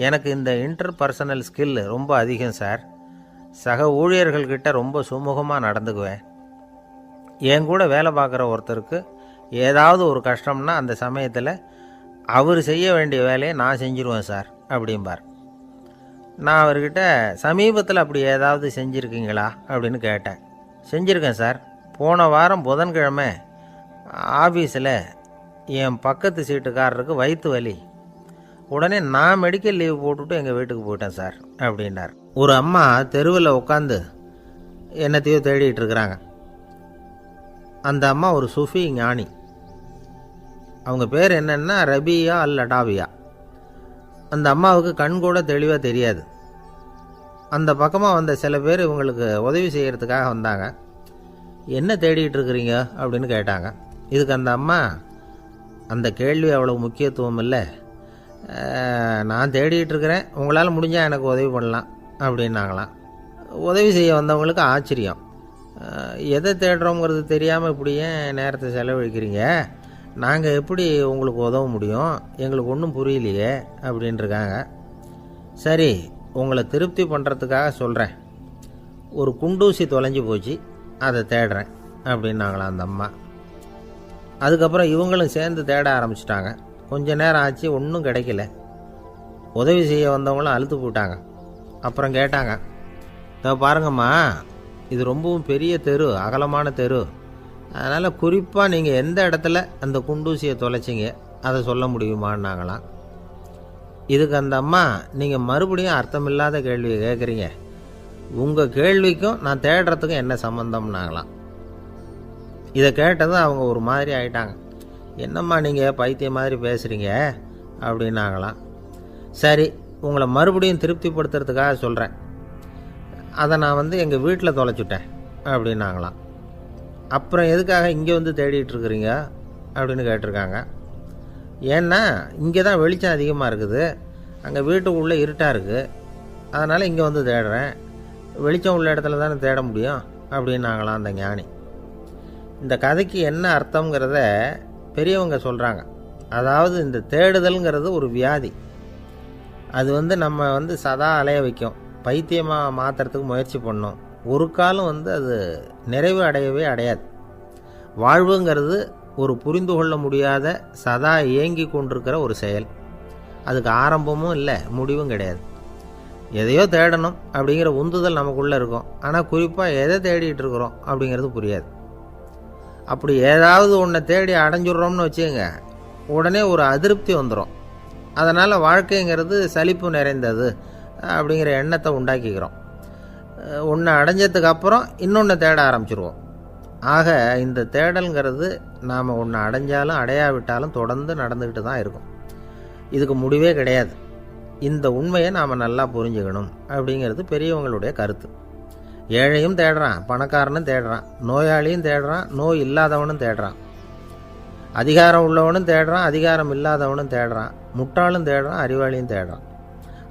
எனக்கு இந்த இன்டர் பர்சனல் ஸ்கில் ரொம்ப அதிகம் சார், சக ஊழியர்கள்கிட்ட ரொம்ப சுமூகமாக நடந்துக்குவேன். என் கூட வேலை பார்க்குற ஒருத்தருக்கு ஏதாவது ஒரு கஷ்டம்னா அந்த சமயத்தில் அவர் செய்ய வேண்டிய வேலையை நான் செஞ்சுருவேன் சார் அப்படிம்பார். நான் அவர்கிட்ட சமீபத்தில் அப்படி ஏதாவது செஞ்சுருக்கீங்களா அப்படின்னு கேட்டேன். செஞ்சுருக்கேன் சார். போன வாரம் புதன்கிழமை ஆஃபீஸில் என் பக்கத்து சீட்டுக்காரருக்கு வயிற்று வலி, உடனே நான் மெடிக்கல் லீவ் போட்டுவிட்டு எங்கள் வீட்டுக்கு போயிட்டேன் சார் அப்படின்னார். ஒரு அம்மா தெருவில் உட்காந்து என்னத்தையோ தேடிட்டு இருக்கிறாங்க. அந்த அம்மா ஒரு சூஃபி ஞானி. அவங்க பேர் என்னென்னா ரபியா அல் அடாவியா. அந்த அம்மாவுக்கு கண் கூட தெளிவாக தெரியாது. அந்த பக்கமாக வந்த சில பேர் இவங்களுக்கு உதவி செய்கிறதுக்காக வந்தாங்க. என்ன தேடிகிட்டு இருக்கிறீங்க அப்படின்னு கேட்டாங்க. இதுக்கு அந்த அம்மா, அந்த கேள்வி அவ்வளோ முக்கியத்துவம் இல்லை, நான் தேடிகிட்டு இருக்கிறேன், உங்களால் முடிஞ்சால் எனக்கு உதவி பண்ணலாம் அப்படின்னாங்களாம். உதவி செய்ய வந்தவங்களுக்கு ஆச்சரியம். எதை தேடுறோங்கிறது தெரியாமல் இப்படி ஏன் நேரத்தை செலவழிக்கிறீங்க, நாங்கள் எப்படி உங்களுக்கு உதவ முடியும், எங்களுக்கு ஒன்றும் புரியலையே அப்படின்ட்டுருக்காங்க. சரி, உங்களை திருப்தி பண்ணுறதுக்காக சொல்கிறேன், ஒரு குண்டூசி தொலைஞ்சி போச்சு, அதை தேடுறேன் அப்படின்னாங்களாம் அந்த அம்மா. அதுக்கப்புறம் இவங்களும் சேர்ந்து தேட ஆரம்பிச்சிட்டாங்க. கொஞ்ச நேரம் ஆச்சு, ஒன்றும் கிடைக்கல. உதவி செய்ய வந்தவங்களும் அழுத்து போட்டாங்க. அப்புறம் கேட்டாங்க, இதை பாருங்கம்மா, இது ரொம்பவும் பெரிய தெரு, அகலமான தெரு, அதனால் குறிப்பாக நீங்கள் எந்த இடத்துல அந்த குண்டூசியை தொலைச்சிங்க அதை சொல்ல முடியுமான்னாங்களாம். இதுக்கு அந்த அம்மா, நீங்கள் மறுபடியும் அர்த்தமில்லாத கேள்வியை கேட்குறீங்க, உங்கள் கேள்விக்கும் நான் தேடுறதுக்கும் என்ன சம்மந்தம்னாங்களாம். இதை கேட்டதும் அவங்க ஒரு மாதிரி ஆயிட்டாங்க. என்னம்மா நீங்கள் பைத்தியம் மாதிரி பேசுகிறீங்க அப்படின்னாங்களாம். சரி, உங்களை மறுபடியும் திருப்திப்படுத்துறதுக்காக சொல்கிறேன், அதை நான் எங்கள் வீட்டில் தொலைச்சுட்டேன் அப்படின்னாங்களாம். அப்புறம் எதுக்காக இங்கே தேடிட்டு இருக்கிறீங்க அப்படின்னு கேட்டிருக்காங்க. ஏன்னா இங்கே தான் வெளிச்சம் அதிகமாக இருக்குது, அங்கே வீட்டுக்குள்ளே இருட்டாக இருக்குது, அதனால் இங்கே தேடுறேன், வெளிச்சம் உள்ள இடத்துல தானே தேட முடியும் அப்படின்னாங்களாம் அந்த ஞானி. இந்த கதைக்கு என்ன அர்த்தங்கிறத பெரியவங்க சொல்கிறாங்க. அதாவது இந்த தேடுதல்ங்கிறது ஒரு வியாதி. அது நம்ம சதா அலைய வைக்கும், பைத்தியமாக மாற்றுறதுக்கு முயற்சி பண்ணோம். ஒரு காலம் அது நிறைவு அடையவே அடையாது. வாழ்வுங்கிறது ஒரு புரிந்து கொள்ள முடியாத சதா இயங்கி கொண்டிருக்கிற ஒரு செயல். அதுக்கு ஆரம்பமும் இல்லை, முடிவும் கிடையாது. எதையோ தேடணும் அப்படிங்கிற உந்துதல் நமக்குள்ளே இருக்கும், ஆனால் குறிப்பாக எதை தேடிட்டு இருக்கிறோம் அப்படிங்கிறது புரியாது. அப்படி ஏதாவது ஒன்றை தேடி அடைஞ்சிட்றோம்னு வச்சுக்கோங்க, உடனே ஒரு அதிருப்தி வந்துடும். அதனால் வாழ்க்கைங்கிறது சலிப்பு நிறைந்தது அப்படிங்கிற எண்ணத்தை உண்டாக்கிக்கிறோம். ஒன்று அடைஞ்சதுக்கு அப்புறம் இன்னொன்று தேட ஆரம்பிச்சிருவோம். ஆக இந்த தேடல்ங்கிறது நாம் ஒன்று அடைஞ்சாலும் அடையாவிட்டாலும் தொடர்ந்து நடந்துக்கிட்டு தான் இருக்கும். இதுக்கு முடிவே கிடையாது. இந்த உண்மையை நாம் நல்லா புரிஞ்சுக்கணும் அப்படிங்கிறது பெரியவங்களுடைய கருத்து. ஏழையும் தேடுறான், பணக்காரனும் தேடுறான், நோயாளியும் தேடுறான், நோய் இல்லாதவனும் தேடுறான், அதிகாரம் உள்ளவனும் தேடுறான், அதிகாரம் இல்லாதவனும் தேடுறான், முட்டாளும் தேடுறான், அறிவாளியும் தேடுறான்.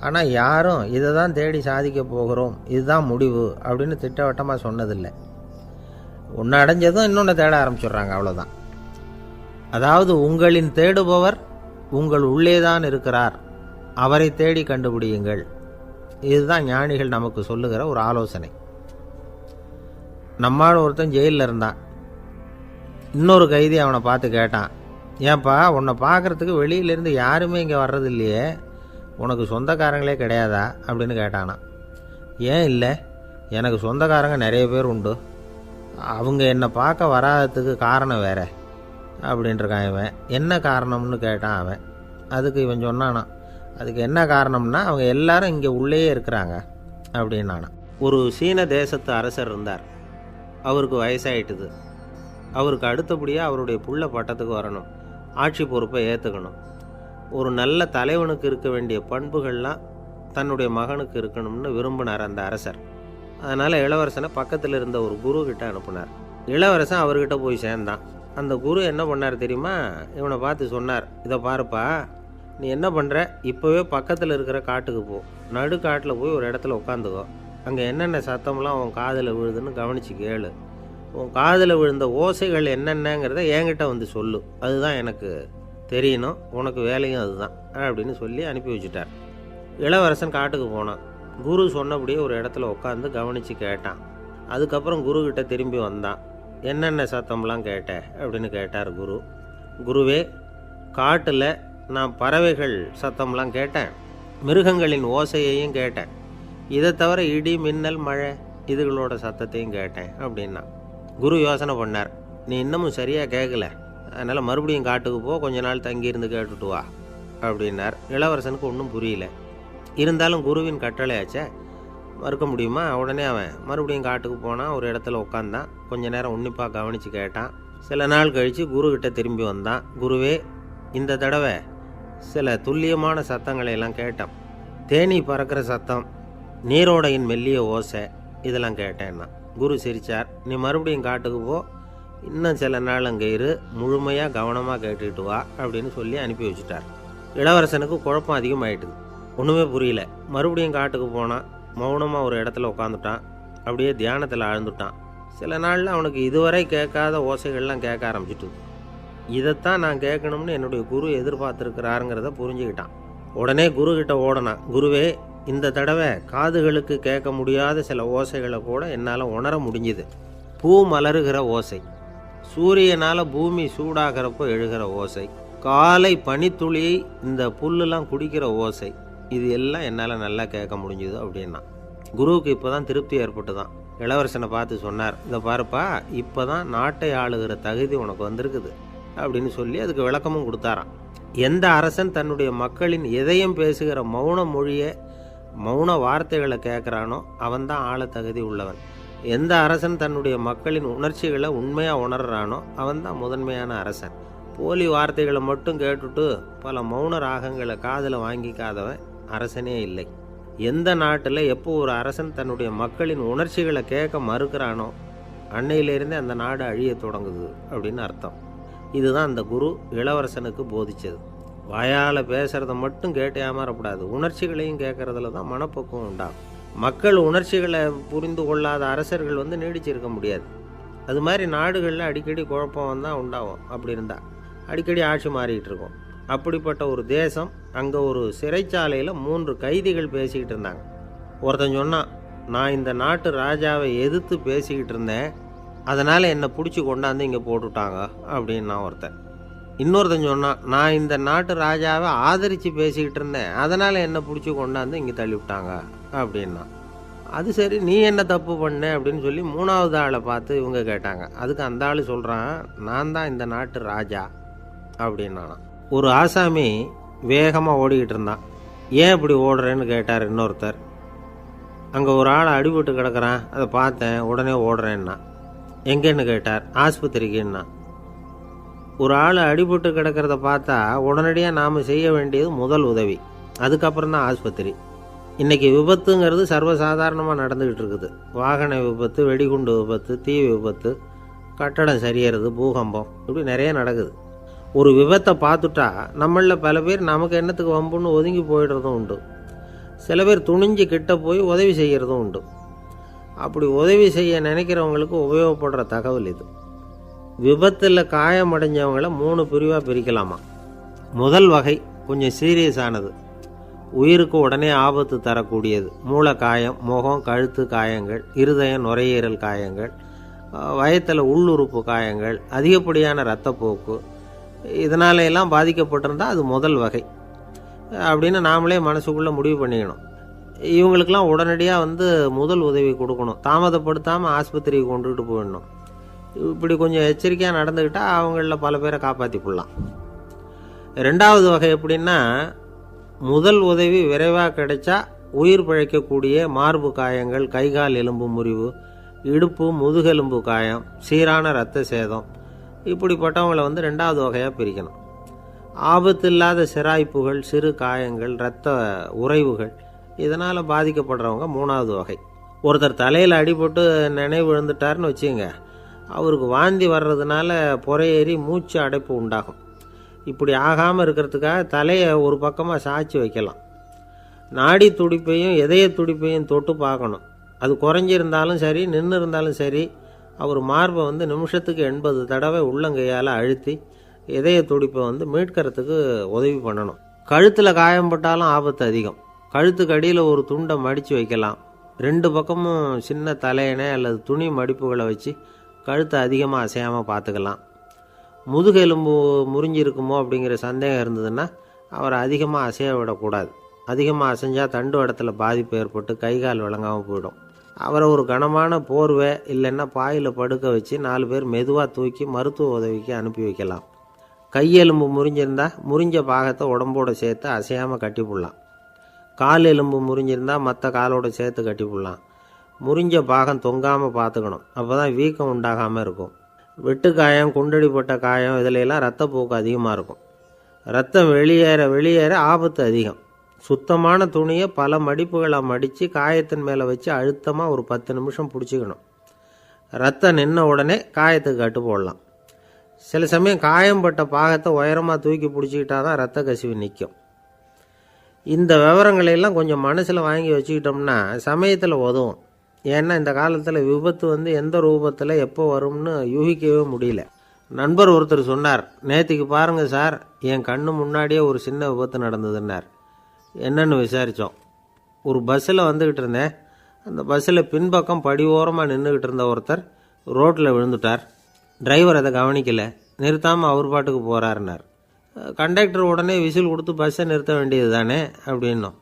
ஆனால் யாரும் இதை தான் தேடி சாதிக்க போகிறோம், இதுதான் முடிவு அப்படின்னு திட்டவட்டமாக சொன்னதில்லை. ஒன்று அடைஞ்சதும் இன்னொன்று தேட ஆரம்பிச்சிடுறாங்க, அவ்வளோதான். அதாவது உங்களின் தேடுபவர் உங்கள் உள்ளே தான் இருக்கிறார், அவரை தேடி கண்டுபிடியுங்கள். இதுதான் ஞானிகள் நமக்கு சொல்லுகிற ஒரு ஆலோசனை. நம்மால் ஒருத்தன் ஜெயிலில் இருந்தான். இன்னொரு கைதி அவனை பார்த்து கேட்டான், ஏன்பா உன்னை பார்க்குறதுக்கு வெளியிலேருந்து யாருமே இங்கே வர்றது இல்லையே, உனக்கு சொந்தக்காரங்களே கிடையாதா அப்படின்னு கேட்டானா. ஏன் இல்லை, எனக்கு சொந்தக்காரங்க நிறைய பேர் உண்டு, அவங்க என்னை பார்க்க வராததுக்கு காரணம் வேற அப்படின்ட்டுருக்கான் இவன். என்ன காரணம்னு கேட்டான் அவன். அதுக்கு இவன் சொன்னானா, அதுக்கு என்ன காரணம்னா அவங்க எல்லாரும் இங்கே உள்ளேயே இருக்கிறாங்க அப்படின்னானா. ஒரு சீன தேசத்து அரசர் இருந்தார். அவருக்கு வயசாயிட்டுது. அவருக்கு அடுத்தபடியாக அவருடைய புள்ள பட்டத்துக்கு வரணும், ஆட்சி பொறுப்பை ஏற்றுக்கணும். ஒரு நல்ல தலைவனுக்கு இருக்க வேண்டிய பண்புகள்லாம் தன்னுடைய மகனுக்கு இருக்கணும்னு விரும்பினார் அந்த அரசர். அதனால் இளவரசனை பக்கத்தில் இருந்த ஒரு குரு கிட்ட அனுப்புனார். இளவரசன் அவர்கிட்ட போய் சேர்ந்தான். அந்த குரு என்ன பண்ணார் தெரியுமா, இவனை பார்த்து சொன்னார், இதை பாருப்பா, நீ என்ன பண்ணுற, இப்போவே பக்கத்தில் இருக்கிற காட்டுக்கு போ, நடு காட்டில் போய் ஒரு இடத்துல உட்காந்துக்கோ, அங்கே என்னென்ன சத்தம்லாம் உன் காதில் விழுதுன்னு கவனித்து கேளு, உன் காதில் விழுந்த ஓசைகள் என்னென்னங்கிறத என்கிட்ட சொல்லு, அதுதான் எனக்கு தெரியணும், உனக்கு வேலையும் அதுதான் அப்படின்னு சொல்லி அனுப்பி வச்சுட்டார். இளவரசன் காட்டுக்கு போனான். குரு சொன்னபடியே ஒரு இடத்துல உட்காந்து கவனித்து கேட்டான். அதுக்கப்புறம் குருக்கிட்ட திரும்பி வந்தான். என்னென்ன சத்தம்லாம் கேட்ட அப்படின்னு கேட்டார் குரு. குருவே, காட்டில் நான் பறவைகள் சத்தம்லாம் கேட்டேன், மிருகங்களின் ஓசையையும் கேட்டேன், இதை தவிர இடி மின்னல் மழை இதுகளோட சத்தத்தையும் கேட்டேன் அப்படின்னா. குரு யோசனை பண்ணார், நீ இன்னமும் சரியாக கேட்கல, அதனால் மறுபடியும் காட்டுக்கு போ, கொஞ்ச நாள் தங்கியிருந்து கேட்டுட்டு வா அப்படின்னார். இளவரசனுக்கு ஒன்றும் புரியல. இருந்தாலும் குருவின் கட்டளையாச்சே, மறுக்க முடியுமா? உடனே அவன் மறுபடியும் காட்டுக்கு போனான். ஒரு இடத்துல உட்காந்தான். கொஞ்ச நேரம் உன்னிப்பாக கவனித்து கேட்டான். சில நாள் கழித்து குருக்கிட்ட திரும்பி வந்தான். குருவே, இந்த தடவை சில துல்லியமான சத்தங்களை எல்லாம் கேட்டான். தேனீ பறக்கிற சத்தம், நீரோடையின் மெல்லிய ஓசை, இதெல்லாம் கேட்டேன்னா. குரு சிரித்தார். நீ மறுபடியும் காட்டுக்கு போ, இன்னும் சில நாள் அங்கே இரு, முழுமையாக கவனமாக கேட்டுக்கிட்டு வா அப்படின்னு சொல்லி அனுப்பி வச்சுட்டார். இளவரசனுக்கு குழப்பம் அதிகமாயிட்டுது. ஒன்றுமே புரியல. மறுபடியும் காட்டுக்கு போனான். மௌனமாக ஒரு இடத்துல உட்காந்துட்டான். அப்படியே தியானத்தில் ஆழ்ந்துட்டான். சில நாளில் அவனுக்கு இதுவரை கேட்காத ஓசைகள்லாம் கேட்க ஆரம்பிச்சிட்டு, இதைத்தான் நான் கேட்கணும்னு என்னுடைய குரு எதிர்பார்த்துருக்கிறாருங்கிறத புரிஞ்சுக்கிட்டான். உடனே குருக்கிட்ட ஓடனான். குருவே, இந்த தடவை காதுகளுக்கு கேட்க முடியாத சில ஓசைகளை கூட என்னால் உணர முடிஞ்சுது. பூ மலருகிற ஓசை, சூரியனால் பூமி சூடாகிறப்போ எழுகிற ஓசை, காலை பனித்துளி இந்த புல்லுலாம் குடிக்கிற ஓசை, இது எல்லாம் என்னால் நல்லா கேட்க முடிஞ்சுது அப்படின்னா. குருவுக்கு இப்போ தான் திருப்தி ஏற்பட்டு தான். இளவரசனை பார்த்து சொன்னார், இதை பாருப்பா, இப்போ தான் நாட்டை ஆளுகிற தகுதி உனக்கு வந்திருக்குது அப்படின்னு சொல்லி அதுக்கு விளக்கமும் கொடுத்தாராம். எந்த அரசன் தன்னுடைய மக்களின் எதையும் பேசுகிற மௌன மொழியை மௌன வார்த்தைகளை கேட்குறானோ அவன்தான் ஆள தகுதி உள்ளவன். எந்த அரசன் தன்னுடைய மக்களின் உணர்ச்சிகளை உண்மையாக உணர்றானோ அவன்தான் முதன்மையான அரசன். போலி வார்த்தைகளை மட்டும் கேட்டுட்டு பல மௌன ராகங்களை காதில் வாங்கிக்காதவன் அரசனே இல்லை. எந்த நாட்டில் எப்போ ஒரு அரசன் தன்னுடைய மக்களின் உணர்ச்சிகளை கேட்க மறுக்கிறானோ அன்னையிலேருந்தே அந்த நாடு அழிய தொடங்குது அப்படின்னு அர்த்தம். இதுதான் அந்த குரு இளவரசனுக்கு போதிச்சது. வாயால் பேசுகிறத மட்டும் கேட்டு ஏமாறக்கூடாது, உணர்ச்சிகளையும் கேட்குறதுல தான் மனப்பக்குவம் உண்டாகும். மக்கள் உணர்ச்சிகளை புரிந்து கொள்ளாத அரசர்கள் நீடிச்சிருக்க முடியாது. அது மாதிரி நாடுகளில் அடிக்கடி குழப்பம் தான் உண்டாகும். அப்படி இருந்தால் அடிக்கடி ஆட்சி மாறிக்கிட்டு இருக்கும். அப்படிப்பட்ட ஒரு தேசம், அங்கே ஒரு சிறைச்சாலையில் 3 கைதிகள் பேசிக்கிட்டு இருந்தாங்க. ஒருத்தன் சொன்னான், நான் இந்த நாட்டு ராஜாவை எதிர்த்து பேசிக்கிட்டு இருந்தேன், அதனால் என்னை பிடிச்சி கொண்டாந்து இங்கே போட்டுட்டாங்க அப்படின்னு நான் ஒருத்தன். இன்னொருத்தன் சொன்னான், நான் இந்த நாட்டு ராஜாவை ஆதரித்து பேசிக்கிட்டு இருந்தேன், அதனால் என்னை பிடிச்சி கொண்டாந்து இங்கே தள்ளிவிட்டாங்க அப்படின்னா. அது சரி, நீ என்ன தப்பு பண்ண அப்படின்னு சொல்லி 3வது ஆளை பார்த்து இவங்க கேட்டாங்க. அதுக்கு அந்த ஆள் சொல்கிறான், நான் தான் இந்த நாட்டு ராஜா அப்படின்னானா. ஒரு ஆசாமி வேகமாக ஓடிக்கிட்டு இருந்தான். ஏன் இப்படி ஓடுறேன்னு கேட்டார் இன்னொருத்தர். அங்கே ஒரு ஆள் அடிபட்டு கிடக்கிறான், அதை பார்த்தேன், உடனே ஓடுறேன்னா. எங்கேன்னு கேட்டார். ஆஸ்பத்திரிக்குன்னா. ஒரு ஆள் அடிபட்டு கிடக்கிறத பார்த்தா உடனடியாக நாம் செய்ய வேண்டியது முதல் உதவி, அதுக்கப்புறம் தான் ஆஸ்பத்திரி. இன்றைக்கி விபத்துங்கிறது சர்வசாதாரணமாக நடந்துக்கிட்டு இருக்குது. வாகன விபத்து, வெடிகுண்டு விபத்து, தீ விபத்து, கட்டடம் சரியறது, பூகம்பம், இப்படி நிறைய நடக்குது. ஒரு விபத்தை பார்த்துட்டா நம்மளில் பல பேர் நமக்கு என்னத்துக்கு வம்புன்னு ஒதுங்கி போயிடுறதும் உண்டு. சில பேர் துணிஞ்சு கிட்ட போய் உதவி செய்கிறதும் உண்டு. அப்படி உதவி செய்ய நினைக்கிறவங்களுக்கு உபயோகப்படுற தகவல் இது. விபத்தில் காயமடைஞ்சவங்களை 3 பிரிவாக பிரிக்கலாமா. முதல் வகை கொஞ்சம் சீரியஸானது, உயிருக்கு உடனே ஆபத்து தரக்கூடியது. மூளை காயம், முகம், கழுத்து காயங்கள், இருதயம், நுரையீரல் காயங்கள், வயத்தில் உள்ளுறுப்பு காயங்கள், அதிகப்படியான இரத்தப்போக்கு, இதனால எல்லாம் பாதிக்கப்பட்டிருந்தால் அது முதல் வகை அப்படின்னு நாமளே மனசுக்குள்ளே முடிவு பண்ணிக்கணும். இவங்களுக்கெல்லாம் உடனடியாக முதல் உதவி கொடுக்கணும். தாமதப்படுத்தாமல் ஆஸ்பத்திரிக்கு கொண்டுகிட்டு போயிடணும். இப்படி கொஞ்சம் எச்சரிக்கையாக நடந்துக்கிட்டால் அவங்களில் பல பேரை காப்பாற்றிக்கொள்ளலாம். 2வது வகை எப்படின்னா, முதல் உதவி விரைவாக கிடைச்சா உயிர் பிழைக்கக்கூடிய மார்பு காயங்கள், கைகால் எலும்பு முறிவு, இடுப்பு முதுகெலும்பு காயம், சீரான இரத்த சேதம், இப்படிப்பட்டவங்களை 2வது வகையாக பிரிக்கணும். ஆபத்து இல்லாத சிராய்ப்புகள், சிறு காயங்கள், இரத்த உறைவுகள், இதனால் பாதிக்கப்படுறவங்க 3வது வகை. ஒருத்தர் தலையில் அடிபட்டு நினைவு இழந்துட்டார்னு வச்சுங்க, அவருக்கு வாந்தி வர்றதுனால புறையேறி மூச்சு அடைப்பு உண்டாகும். இப்படி ஆகாமல் இருக்கிறதுக்காக தலையை ஒரு பக்கமாக சாய்ச்சி வைக்கலாம். நாடி துடிப்பையும் இதய துடிப்பையும் தொட்டு பார்க்கணும். அது குறைஞ்சிருந்தாலும் சரி, நின்று இருந்தாலும் சரி, அவர் மார்பை நிமிஷத்துக்கு 80 தடவை உள்ளங்கையால் அழுத்தி இதய துடிப்பை மீட்கிறதுக்கு உதவி பண்ணணும். கழுத்தில் காயம்பட்டாலும் ஆபத்து அதிகம். கழுத்துக்கு அடியில் ஒரு துண்டை மடித்து வைக்கலாம். 2 பக்கமும் சின்ன தலையணை அல்லது துணி மடிப்புகளை வச்சு கழுத்தை அதிகமாக அசையாமல் பார்த்துக்கலாம். முதுகெலும்பு முறிஞ்சிருக்குமோ அப்படிங்கிற சந்தேகம் இருந்ததுன்னா அவரை அதிகமாக அசைய விடக்கூடாது. அதிகமாக அசைஞ்சால் தண்டு இடத்துல பாதிப்பு ஏற்பட்டு கைகால் விளங்காமல் போயிடும். அவரை ஒரு கனமான போர்வை இல்லைன்னா பாயில் படுக்க வச்சு 4 பேர் மெதுவாக தூக்கி மருத்துவ உதவிக்கு அனுப்பி வைக்கலாம். கையெலும்பு முறிஞ்சிருந்தால் முறிஞ்ச பாகத்தை உடம்போடு சேர்த்து அசையாமல் கட்டி போடலாம். கால் எலும்பு முறிஞ்சிருந்தால் மற்ற காலோடு சேர்த்து கட்டி போடலாம். முறிஞ்ச பாகம் தொங்காமல் பார்த்துக்கணும், அப்போ தான் வீக்கம் உண்டாகாமல் இருக்கும். வெட்டு காயம், குண்டடிப்பட்ட காயம், இதிலெல்லாம் ரத்தப்போக்கு அதிகமாக இருக்கும். ரத்தம் வெளியேற ஆபத்து அதிகம். சுத்தமான துணியை பல மடிப்புகளை மடித்து காயத்தின் மேலே வச்சு அழுத்தமாக ஒரு 10 நிமிஷம் பிடிச்சிக்கணும். ரத்தம் நின்ன உடனே காயத்துக்கு கட்டு போடலாம். சில சமயம் காயம்பட்ட பாகத்தை உயரமாக தூக்கி பிடிச்சிக்கிட்டா தான் ரத்த கசிவு நிற்கும். இந்த விவரங்களையெல்லாம் கொஞ்சம் மனசில் வாங்கி வச்சுக்கிட்டோம்னா சமயத்தில் உதவும். ஏன்னா இந்த காலத்தில் விபத்து எந்த ரூபத்தில் எப்போ வரும்னு யூகிக்கவே முடியல. நண்பர் ஒருத்தர் சொன்னார், நேற்றுக்கு பாருங்கள் சார், என் கண்ணு முன்னாடியே ஒரு சின்ன விபத்து நடந்ததுன்னார். என்னன்னு விசாரித்தோம். ஒரு பஸ்ஸில் வந்துக்கிட்டு இருந்தேன். அந்த பஸ்ஸில் பின்பக்கம் படி ஓரமாக நின்றுக்கிட்டு இருந்த ஒருத்தர் ரோட்டில் விழுந்துட்டார். டிரைவர் அதை கவனிக்கலை, நிறுத்தாமல் அவர் பாட்டுக்கு போகிறாருன்னார். கண்டக்டர் உடனே விசில் கொடுத்து பஸ்ஸை நிறுத்த வேண்டியது தானே அப்படின்னோம்.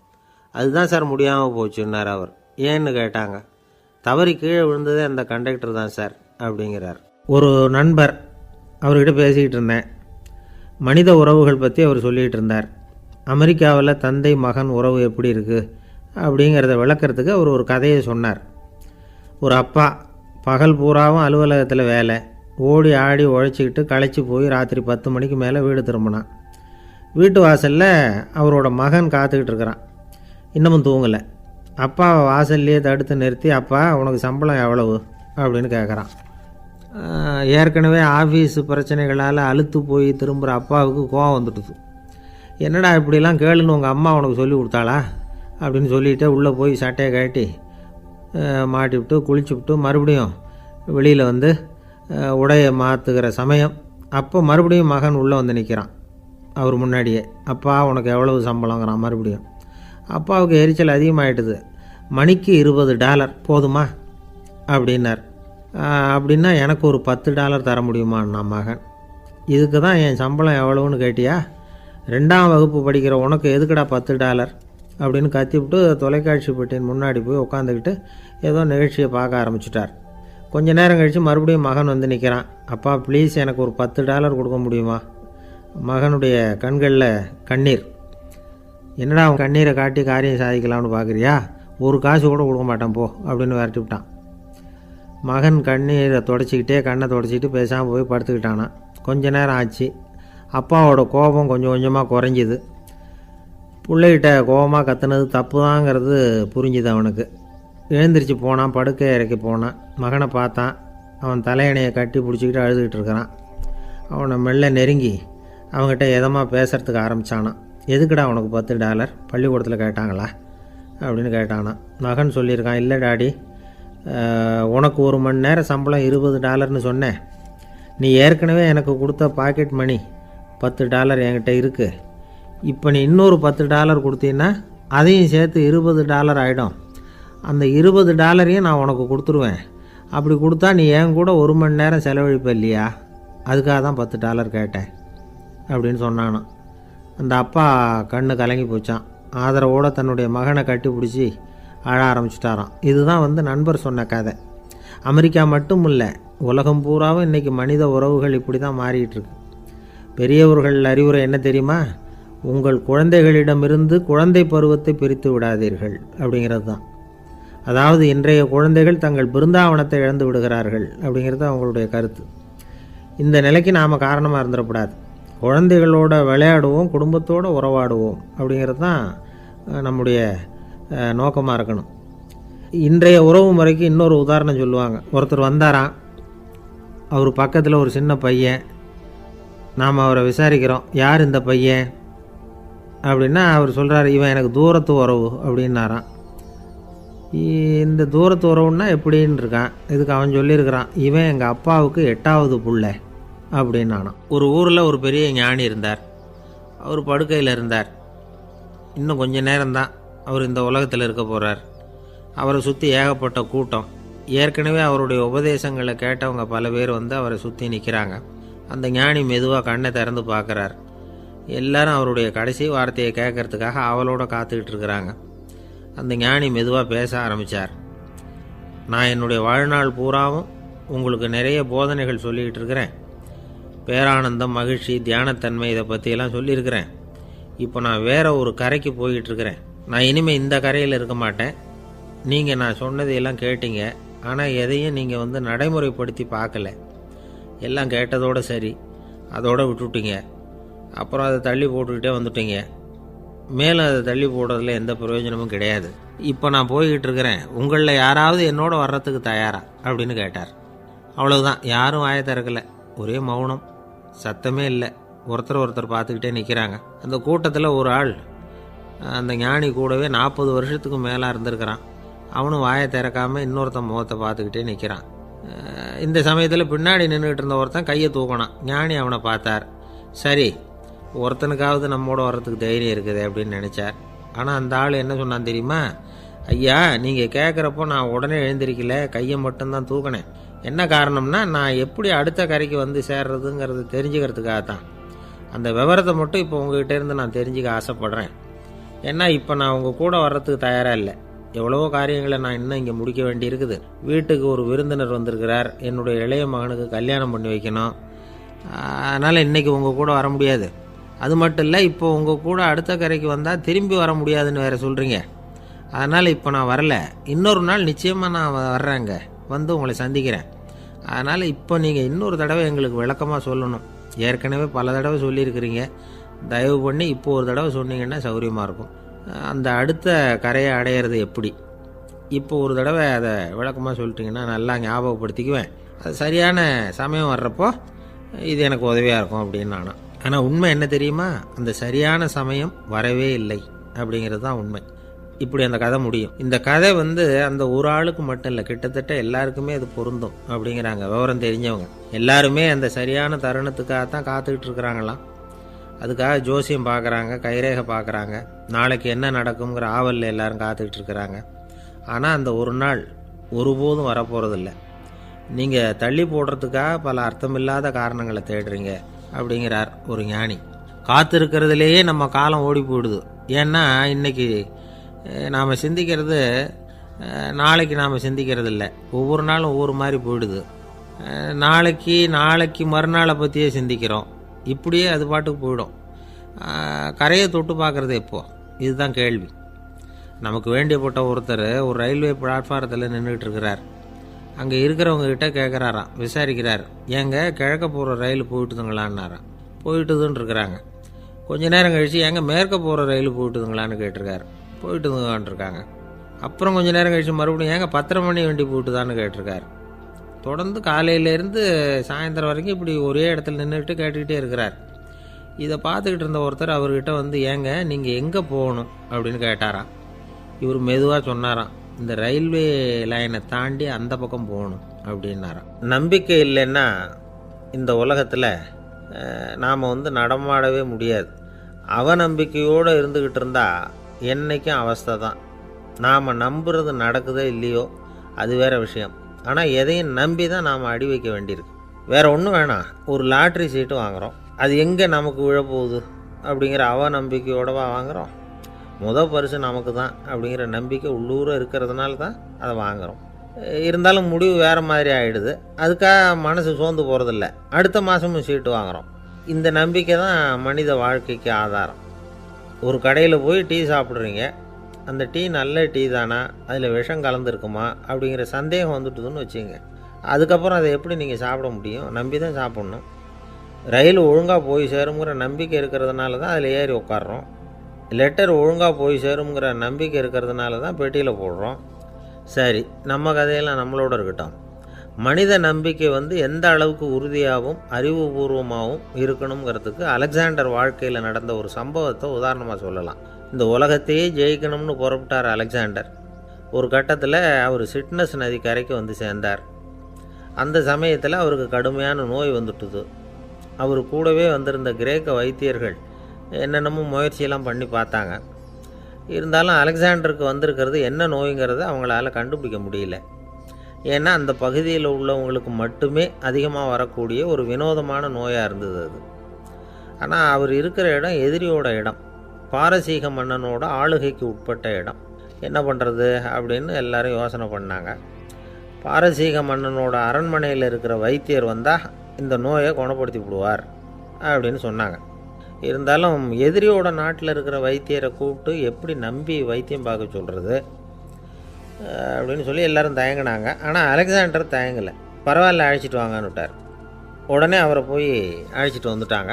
அதுதான் சார் முடியாமல் போச்சுன்னார் அவர். ஏன்னு கேட்டாங்க. தவறி கீழே விழுந்ததே அந்த கண்டக்டர் தான் சார் அப்படிங்கிறார். ஒரு நண்பர், அவர்கிட்ட பேசிக்கிட்டு இருந்தேன். மனித உறவுகள் பற்றி அவர் சொல்லிகிட்டு இருந்தார். அமெரிக்காவில் தந்தை மகன் உறவு எப்படி இருக்குது அப்படிங்கிறத விளக்கிறதுக்கு அவர் ஒரு கதையை சொன்னார். ஒரு அப்பா பகல் பூராவும் அலுவலகத்தில் வேலை, ஓடி ஆடி உழைச்சிக்கிட்டு களைச்சி போய் ராத்திரி 10 மணிக்கு மேலே வீடு திரும்பினான். வீட்டு வாசலில் அவரோட மகன் காத்துக்கிட்டு இருக்கிறான். இன்னமும் தூங்கலை. அப்பாவை வாசல்லையே தடுத்து நிறுத்தி, அப்பா உனக்கு சம்பளம் எவ்வளவு அப்படின்னு கேட்குறான். ஏற்கனவே ஆஃபீஸு பிரச்சனைகளால் அலுத்து போய் திரும்புகிற அப்பாவுக்கு கோவம் வந்துடுது. என்னடா இப்படிலாம் கேளுன்னு உங்கள் அம்மா உனக்கு சொல்லி கொடுத்தாளா அப்படின்னு சொல்லிவிட்டு உள்ளே போய் சட்டையை கட்டி மாட்டிவிட்டு குளிச்சுவிட்டு மறுபடியும் வெளியில் வந்து உடையை மாற்றுகிற சமயம் அப்போ மறுபடியும் மகன் உள்ளே வந்து நிற்கிறான் அவர் முன்னாடியே. அப்பா உனக்கு எவ்வளவு சம்பளங்கிறான் மறுபடியும். அப்பாவுக்கு எரிச்சல் அதிகமாகிட்டுது. மணிக்கு $20 போதுமா அப்படின்னார். அப்படின்னா எனக்கு ஒரு $10 தர முடியுமான்னா மகன். இதுக்கு தான் என் சம்பளம் எவ்வளவுன்னு கேட்டியா? 2ஆம் வகுப்பு படிக்கிற உனக்கு எதுக்குடா $10 அப்படின்னு கத்திவிட்டு தொலைக்காட்சி பெட்டியின் முன்னாடி போய் உட்காந்துக்கிட்டு ஏதோ நிகழ்ச்சியை பார்க்க ஆரம்பிச்சிட்டார். கொஞ்ச நேரம் கழித்து மறுபடியும் மகன் வந்து நிற்கிறான். அப்பா ப்ளீஸ் எனக்கு ஒரு $10 கொடுக்க முடியுமா? மகனுடைய கண்களில் கண்ணீர். என்னடா அவன் கண்ணீரை காட்டி காரியம் சாதிக்கலாம்னு பார்க்குறியா? ஒரு காசு கூட கொடுக்க மாட்டான் போ அப்படின்னு விரட்டி விட்டான். மகன் கண்ணீரை தொடச்சிக்கிட்டே கண்ணை தொடச்சிக்கிட்டு பேசாமல் போய் படுத்துக்கிட்டானான். கொஞ்ச நேரம் ஆச்சு. அப்பாவோட கோபம் கொஞ்சம் கொஞ்சமாக குறைஞ்சிது. பிள்ளைகிட்ட கோபமாக கத்துனது தப்பு தாங்கிறது புரிஞ்சுது அவனுக்கு. எழுந்திரிச்சு போனான், படுக்கை இறக்கி போனான். மகனை பார்த்தான். அவன் தலையணையை கட்டி பிடிச்சிக்கிட்டு அழுதுகிட்டு இருக்கிறான். அவனை மெல்ல நெருங்கி அவங்ககிட்ட எதமாக பேசுகிறதுக்கு ஆரம்பித்தானான். எதுக்குடா உனக்கு $10 பள்ளிக்கூடத்தில் கேட்டாங்களா அப்படின்னு கேட்டானான். மகன் சொல்லியிருக்கான், இல்லை டாடி, உனக்கு 1 மணி நேரம் சம்பளம் $20ன்னு சொன்னேன். நீ ஏற்கனவே எனக்கு கொடுத்த பாக்கெட் மணி $10 என்கிட்ட இருக்குது. இப்போ நீ இன்னொரு $10 கொடுத்தீங்கன்னா அதையும் சேர்த்து $20 ஆகிடும். அந்த $20 நான் உனக்கு கொடுத்துருவேன். அப்படி கொடுத்தா நீ என் கூட 1 மணி நேரம் செலவழிப்ப இல்லையா? அதுக்காக தான் $10 கேட்டேன் அப்படின்னு சொன்னானான். அந்த அப்பா கண்ணு கலங்கி போச்சான். ஆதரவோடு தன்னுடைய மகனை கட்டி பிடிச்சி அழ ஆரம்பிச்சிட்டாராம். இதுதான் நண்பர் சொன்ன கதை. அமெரிக்கா மட்டும் இல்லை, உலகம் பூராவும் இன்றைக்கி மனித உறவுகள் இப்படி தான் மாறிட்டுருக்கு. பெரியவர்கள் அறிவுரை என்ன தெரியுமா? உங்கள் குழந்தைகளிடமிருந்து குழந்தை பருவத்தை பிரித்து விடாதீர்கள் அப்படிங்கிறது தான். அதாவது இன்றைய குழந்தைகள் தங்கள் பிருந்தாவனத்தை இழந்து விடுகிறார்கள் அப்படிங்கிறது அவங்களுடைய கருத்து. இந்த நிலைக்கு நாம் காரணமாக இருந்துடக்கூடாது. குழந்தைகளோட விளையாடுவோம், குடும்பத்தோடு உறவாடுவோம் அப்படிங்கிறது தான் நம்முடைய நோக்கமாக இருக்கணும். இன்றைய உறவு முறைக்கு இன்னொரு உதாரணம் சொல்லுவாங்க. ஒருத்தர் வந்தாராம், அவர் பக்கத்தில் ஒரு சின்ன பையன். நாம் அவரை விசாரிக்கிறோம், யார் இந்த பையன் அப்படின்னா அவர் சொல்கிறார், இவன் எனக்கு தூரத்து உறவு அப்படின்னாராம். இந்த தூரத்து உறவுன்னா எப்படின்னு இருக்கான். இதுக்கு அவன் சொல்லியிருக்கிறான், இவன் எங்கள் அப்பாவுக்கு 8வது புள்ளை அப்படின்னானான். ஒரு ஊரில் ஒரு பெரிய ஞானி இருந்தார். அவர் படுக்கையில் இருந்தார். இன்னும் கொஞ்சம் நேரம்தான் அவர் இந்த உலகத்தில் இருக்க போகிறார். அவரை சுற்றி ஏகப்பட்ட கூட்டம். ஏற்கனவே அவருடைய உபதேசங்களை கேட்டவங்க பல பேர் அவரை சுற்றி நிற்கிறாங்க. அந்த ஞானி மெதுவாக கண்ணை திறந்து பார்க்குறார். எல்லாரும் அவருடைய கடைசி வார்த்தையை கேட்கறதுக்காக அவளோட காத்துக்கிட்டு இருக்கிறாங்க. அந்த ஞானி மெதுவாக பேச ஆரம்பித்தார். நான் என்னுடைய வாழ்நாள் பூராவும் உங்களுக்கு நிறைய போதனைகள் சொல்லிக்கிட்டு இருக்கிறேன். பேரானந்தம், மகிழ்ச்சி, தியானத்தன்மை, இதை பற்றியெல்லாம் சொல்லியிருக்கிறேன். இப்போ நான் வேறு ஒரு கரைக்கு போய்கிட்டுருக்கிறேன். நான் இனிமேல் இந்த கரையில் இருக்க மாட்டேன். நீங்கள் நான் சொன்னதையெல்லாம் கேட்டீங்க, ஆனால் எதையும் நீங்கள் நடைமுறைப்படுத்தி பார்க்கல. எல்லாம் கேட்டதோடு சரி, அதோடு விட்டுவிட்டீங்க. அப்புறம் அதை தள்ளி போட்டுக்கிட்டே வந்துட்டீங்க. மேலும் அதை தள்ளி போடுறதுல எந்த பிரயோஜனமும் கிடையாது. இப்போ நான் போய்கிட்டு இருக்கிறேன். உங்களில் யாராவது என்னோட வர்றதுக்கு தயாரா அப்படின்னு கேட்டார். அவ்வளவுதான். யாரும் வாயை திறக்கலை. ஒரே மௌனம், சத்தமே இல்லை. ஒருத்தர் பார்த்துக்கிட்டே நிற்கிறாங்க. அந்த கூட்டத்தில் ஒரு ஆள் அந்த ஞானி கூடவே 40 வருஷத்துக்கு மேலே இருந்திருக்கிறான். அவனும் வாயை திறக்காமல் இன்னொருத்தன் முகத்தை பார்த்துக்கிட்டே நிற்கிறான். இந்த சமயத்தில் பின்னாடி நின்றுக்கிட்டு இருந்த ஒருத்தன் கையை தூக்கினான். ஞானி அவனை பார்த்தார். சரி, ஒருத்தனுக்காவது நம்மோட வர்றதுக்கு தைரியம் இருக்குது அப்படின்னு நினச்சார். ஆனால் அந்த ஆள் என்ன சொன்னான் தெரியுமா? ஐயா, நீங்கள் கேட்குறப்போ நான் உடனே எழுந்திருக்கல, கையை மட்டும்தான் தூக்கினேன். என்ன காரணம்னா, நான் எப்படி அடுத்த கரைக்கு சேர்றதுங்கிறது தெரிஞ்சுக்கிறதுக்காகத்தான். அந்த விவரத்தை மட்டும் இப்போ உங்ககிட்ட இருந்து நான் தெரிஞ்சுக்க ஆசைப்பட்றேன். ஏன்னா இப்போ நான் உங்கள் கூட வர்றதுக்கு தயாராக இல்லை. எவ்வளவோ காரியங்களை நான் இன்னும் இங்கே முடிக்க வேண்டி இருக்குது. வீட்டுக்கு ஒரு விருந்தினர் வந்திருக்கிறார். என்னுடைய இளைய மகனுக்கு கல்யாணம் பண்ணி வைக்கணும். அதனால் இன்றைக்கி உங்கள் கூட வர முடியாது. அது மட்டும் இல்லை, இப்போ உங்கள் கூட அடுத்த கரைக்கு வந்தால் திரும்பி வர முடியாதுன்னு வேறு சொல்கிறீங்க. அதனால் இப்போ நான் வரல, இன்னொரு நாள் நிச்சயமாக நான் வர்றேங்க, வந்து உங்களை சந்திக்கிறேன். அதனால் இப்போ நீங்கள் இன்னொரு தடவை எங்களுக்கு விளக்கமாக சொல்லணும். ஏற்கனவே பல தடவை சொல்லியிருக்கிறீங்க, தயவு பண்ணி இப்போ ஒரு தடவை சொன்னீங்கன்னா சௌகரியமாக இருக்கும். அந்த அடுத்த கரையை அடையிறது எப்படி, இப்போ ஒரு தடவை அதை விளக்கமாக சொல்லிட்டிங்கன்னா நல்லா ஞாபகப்படுத்திக்குவேன். அது சரியான சமயம் வர்றப்போ இது எனக்கு உதவியாக இருக்கும் அப்படின்னு நானும். ஆனால் உண்மை என்ன தெரியுமா, அந்த சரியான சமயம் வரவே இல்லை அப்படிங்கிறது தான் உண்மை. இப்படி அந்த கதை முடியும். இந்த கதை அந்த ஒரு ஆளுக்கு மட்டும் இல்லை, கிட்டத்தட்ட எல்லாருக்குமே அது பொருந்தும் அப்படிங்கிறாங்க விவரம் தெரிஞ்சவங்க. எல்லாருமே அந்த சரியான தருணத்துக்காகத்தான் காத்துக்கிட்டு இருக்கிறாங்களாம். அதுக்காக ஜோசியம் பார்க்குறாங்க, கைரேகை பார்க்குறாங்க, நாளைக்கு என்ன நடக்குங்கிற ஆவலில் எல்லாரும் காத்துக்கிட்டு இருக்கிறாங்க. ஆனால் அந்த ஒரு நாள் ஒருபோதும் வரப்போகிறதில்ல. நீங்கள் தள்ளி போடுறதுக்காக பல அர்த்தமில்லாத காரணங்களை தேடுறீங்க அப்படிங்கிறார் ஒரு ஞானி. காத்திருக்கிறதுலேயே நம்ம காலம் ஓடி போயிடுது. ஏன்னா இன்றைக்கி நாம் சிந்திக்கிறது நாளைக்கு நாம் சிந்திக்கிறது இல்லை. ஒவ்வொரு நாளும் ஒவ்வொரு மாதிரி போயிடுது. நாளைக்கு மறுநாளை பற்றியே சிந்திக்கிறோம். இப்படியே அது பாட்டுக்கு போயிடும். கரையை தொட்டு பார்க்குறது எப்போ, இதுதான் கேள்வி. நமக்கு வேண்டியப்பட்ட ஒருத்தர் ஒரு ரயில்வே பிளாட்ஃபாரத்தில் நின்றுட்டு இருக்கிறார். அங்கே இருக்கிறவங்ககிட்ட கேட்குறாராம், விசாரிக்கிறார், ஏங்க கிழக்க போகிற ரயில் போயிட்டுதுங்களான்னாராம். போயிட்டுதுன்னு இருக்கிறாங்க. கொஞ்ச நேரம் கழித்து ஏங்க மேற்க போகிற ரயில் போயிட்டுதுங்களான்னு கேட்டிருக்காரு. போயிட்டுதுங்களான் இருக்காங்க. அப்புறம் கொஞ்ச நேரம் கழித்து மறுபடியும் ஏங்க 10:30 மணி வண்டி போயிட்டுதான்னு கேட்டிருக்காரு. தொடர்ந்து காலையிலேருந்து சாயந்தரம் வரைக்கும் இப்படி ஒரே இடத்துல நின்றுட்டு கேட்டுக்கிட்டே இருக்கிறார். இதை பார்த்துக்கிட்டு இருந்த ஒருத்தர் அவர்கிட்ட ஏங்க நீங்கள் எங்கே போகணும் அப்படின்னு கேட்டாராம். இவர் மெதுவாக சொன்னாராம், இந்த ரயில்வே லைனை தாண்டி அந்த பக்கம் போகணும் அப்படின்னாராம். நம்பிக்கை இல்லைன்னா இந்த உலகத்தில் நாம் நடமாடவே முடியாது. அவநம்பிக்கையோடு இருந்துக்கிட்டு இருந்தால் என்றைக்கும் அவஸ்தை தான். நாம் நம்புறது நடக்குதோ இல்லையோ அது வேறு விஷயம். ஆனால் எதையும் நம்பி தான் நாம் அடி வைக்க வேண்டியிருக்கு. வேறு ஒன்றும் வேணாம், ஒரு லாட்ரி சீட்டு வாங்குகிறோம், அது எங்கே நமக்கு விழப்போகுது அப்படிங்கிற அவநம்பிக்கையோடவா வாங்குகிறோம். பரிசு நமக்கு தான் அப்படிங்கிற நம்பிக்கை உள்ளூர இருக்கிறதுனால தான் அதை வாங்குகிறோம். இருந்தாலும் முடிவு வேறு மாதிரி ஆகிடுது. அதுக்காக மனசு சோர்ந்து போகிறதில்ல, அடுத்த மாதமும் சீட்டு வாங்குகிறோம். இந்த நம்பிக்கை தான் மனித வாழ்க்கைக்கு ஆதாரம். ஒரு கடையில் போய் டீ சாப்பிட்றீங்க, அந்த டீ நல்ல டீ தானா, அதில் விஷம் கலந்துருக்குமா அப்படிங்கிற சந்தேகம் வந்துட்டுதுன்னு வச்சுங்க. அதுக்கப்புறம் அதை எப்படி நீங்கள் சாப்பிட முடியும்? நம்பி தான் சாப்பிட்ணும். ரயில் ஒழுங்காக போய் சேருங்கிற நம்பிக்கை இருக்கிறதுனால தான் அதில் ஏறி உட்காடுறோம். லெட்டர் ஒழுங்காக போய் சேருங்கிற நம்பிக்கை இருக்கிறதுனால தான் பெட்டியில் போடுறோம். சரி, நம்ம கதையெல்லாம் நம்மளோட இருக்கட்டும். மனித நம்பிக்கை எந்த அளவுக்கு உறுதியாகவும் அறிவுபூர்வமாகவும் இருக்கணுங்கிறதுக்கு அலெக்சாண்டர் வாழ்க்கையில் நடந்த ஒரு சம்பவத்தை உதாரணமாக சொல்லலாம். இந்த உலகத்தையே ஜெயிக்கணும்னு புறப்பட்டார் அலெக்சாண்டர். ஒரு கட்டத்தில் அவர் சிட்னஸ் நதி கரைக்கு சேர்ந்தார். அந்த சமயத்தில் அவருக்கு கடுமையான நோய் வந்துட்டுது. அவர் கூடவே வந்திருந்த கிரேக்க வைத்தியர்கள் என்னென்னமோ முயற்சியெல்லாம் பண்ணி பார்த்தாங்க. இருந்தாலும் அலெக்சாண்டருக்கு வந்திருக்கிறது என்ன நோய்ங்கிறத அவங்களால கண்டுபிடிக்க முடியல. ஏன்னா அந்த பகுதியில் உள்ளவங்களுக்கு மட்டுமே அதிகமாக வரக்கூடிய ஒரு வினோதமான நோயாக இருந்தது அது. ஆனால் அவர் இருக்கிற இடம் எதிரியோட இடம், பாரசீக மன்னனோட ஆளுகைக்கு உட்பட்ட இடம். என்ன பண்ணுறது அப்படின்னு எல்லாரும் யோசனை பண்ணாங்க. பாரசீக மன்னனோட அரண்மனையில் இருக்கிற வைத்தியர் வந்தால் இந்த நோயை குணப்படுத்தி விடுவார் அப்படின்னு சொன்னாங்க. இருந்தாலும் எதிரியோட நாட்டில் இருக்கிற வைத்தியரை கூப்பிட்டு எப்படி நம்பி வைத்தியம் பார்க்க சொல்கிறது அப்படின்னு சொல்லி எல்லோரும் தயங்கினாங்க. ஆனால் அலெக்சாண்டர் தயங்கலை. பரவாயில்ல, அழைச்சிட்டு வாங்கன்னு விட்டார். உடனே அவரை போய் அழைச்சிட்டு வந்துட்டாங்க.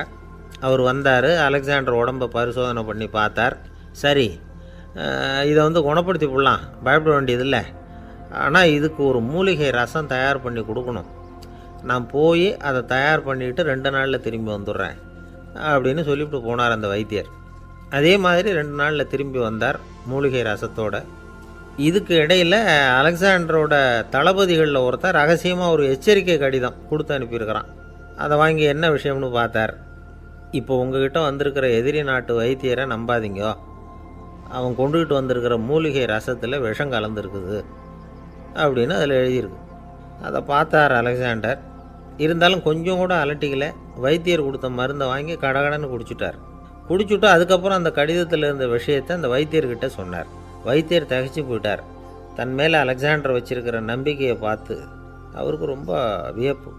அவர் வந்தார். அலெக்சாண்டர் உடம்பை பரிசோதனை பண்ணி பார்த்தார். சரி, இதை குணப்படுத்தி விடலாம், பயப்பட வேண்டியதில்லை. ஆனால் இதுக்கு ஒரு மூலிகை ரசம் தயார் பண்ணி கொடுக்கணும். நான் போய் அதை தயார் பண்ணிவிட்டு 2 நாளில் திரும்பி வந்துடுறேன் அப்படின்னு சொல்லிவிட்டு போனார் அந்த வைத்தியர். அதே மாதிரி 2 நாளில் திரும்பி வந்தார் மூலிகை ரசத்தோட. இதுக்கு இடையில் அலெக்சாண்டரோட தளபதிகளில் ஒருத்தர் ரகசியமாக ஒரு எச்சரிக்கை கடிதம் கொடுத்து அனுப்பியிருக்கிறான். அதை வாங்கி என்ன விஷயம்னு பார்த்தார். இப்போ உங்ககிட்ட வந்திருக்கிற எதிரி நாட்டு வைத்தியரை நம்பாதீங்க, அவன் கொண்டுகிட்டு வந்திருக்கிற மூலிகை ரசத்தில் விஷம் கலந்துருக்குது அப்படின்னு அதில் எழுதியிருக்கு. அதை பார்த்தார் அலெக்சாண்டர். இருந்தாலும் கொஞ்சம் கூட அலட்டிக்கல. வைத்தியர் கொடுத்த மருந்தை வாங்கி கடகடன்னு குடிச்சுட்டு அதுக்கப்புறம் அந்த கடிதத்தில் இருந்த விஷயத்தை அந்த வைத்தியர்கிட்ட சொன்னார். வைத்தியர் தகைச்சு போயிட்டார். தன் மேலே அலெக்சாண்டர் வச்சிருக்கிற நம்பிக்கையை பார்த்து அவருக்கு ரொம்ப வியப்பு.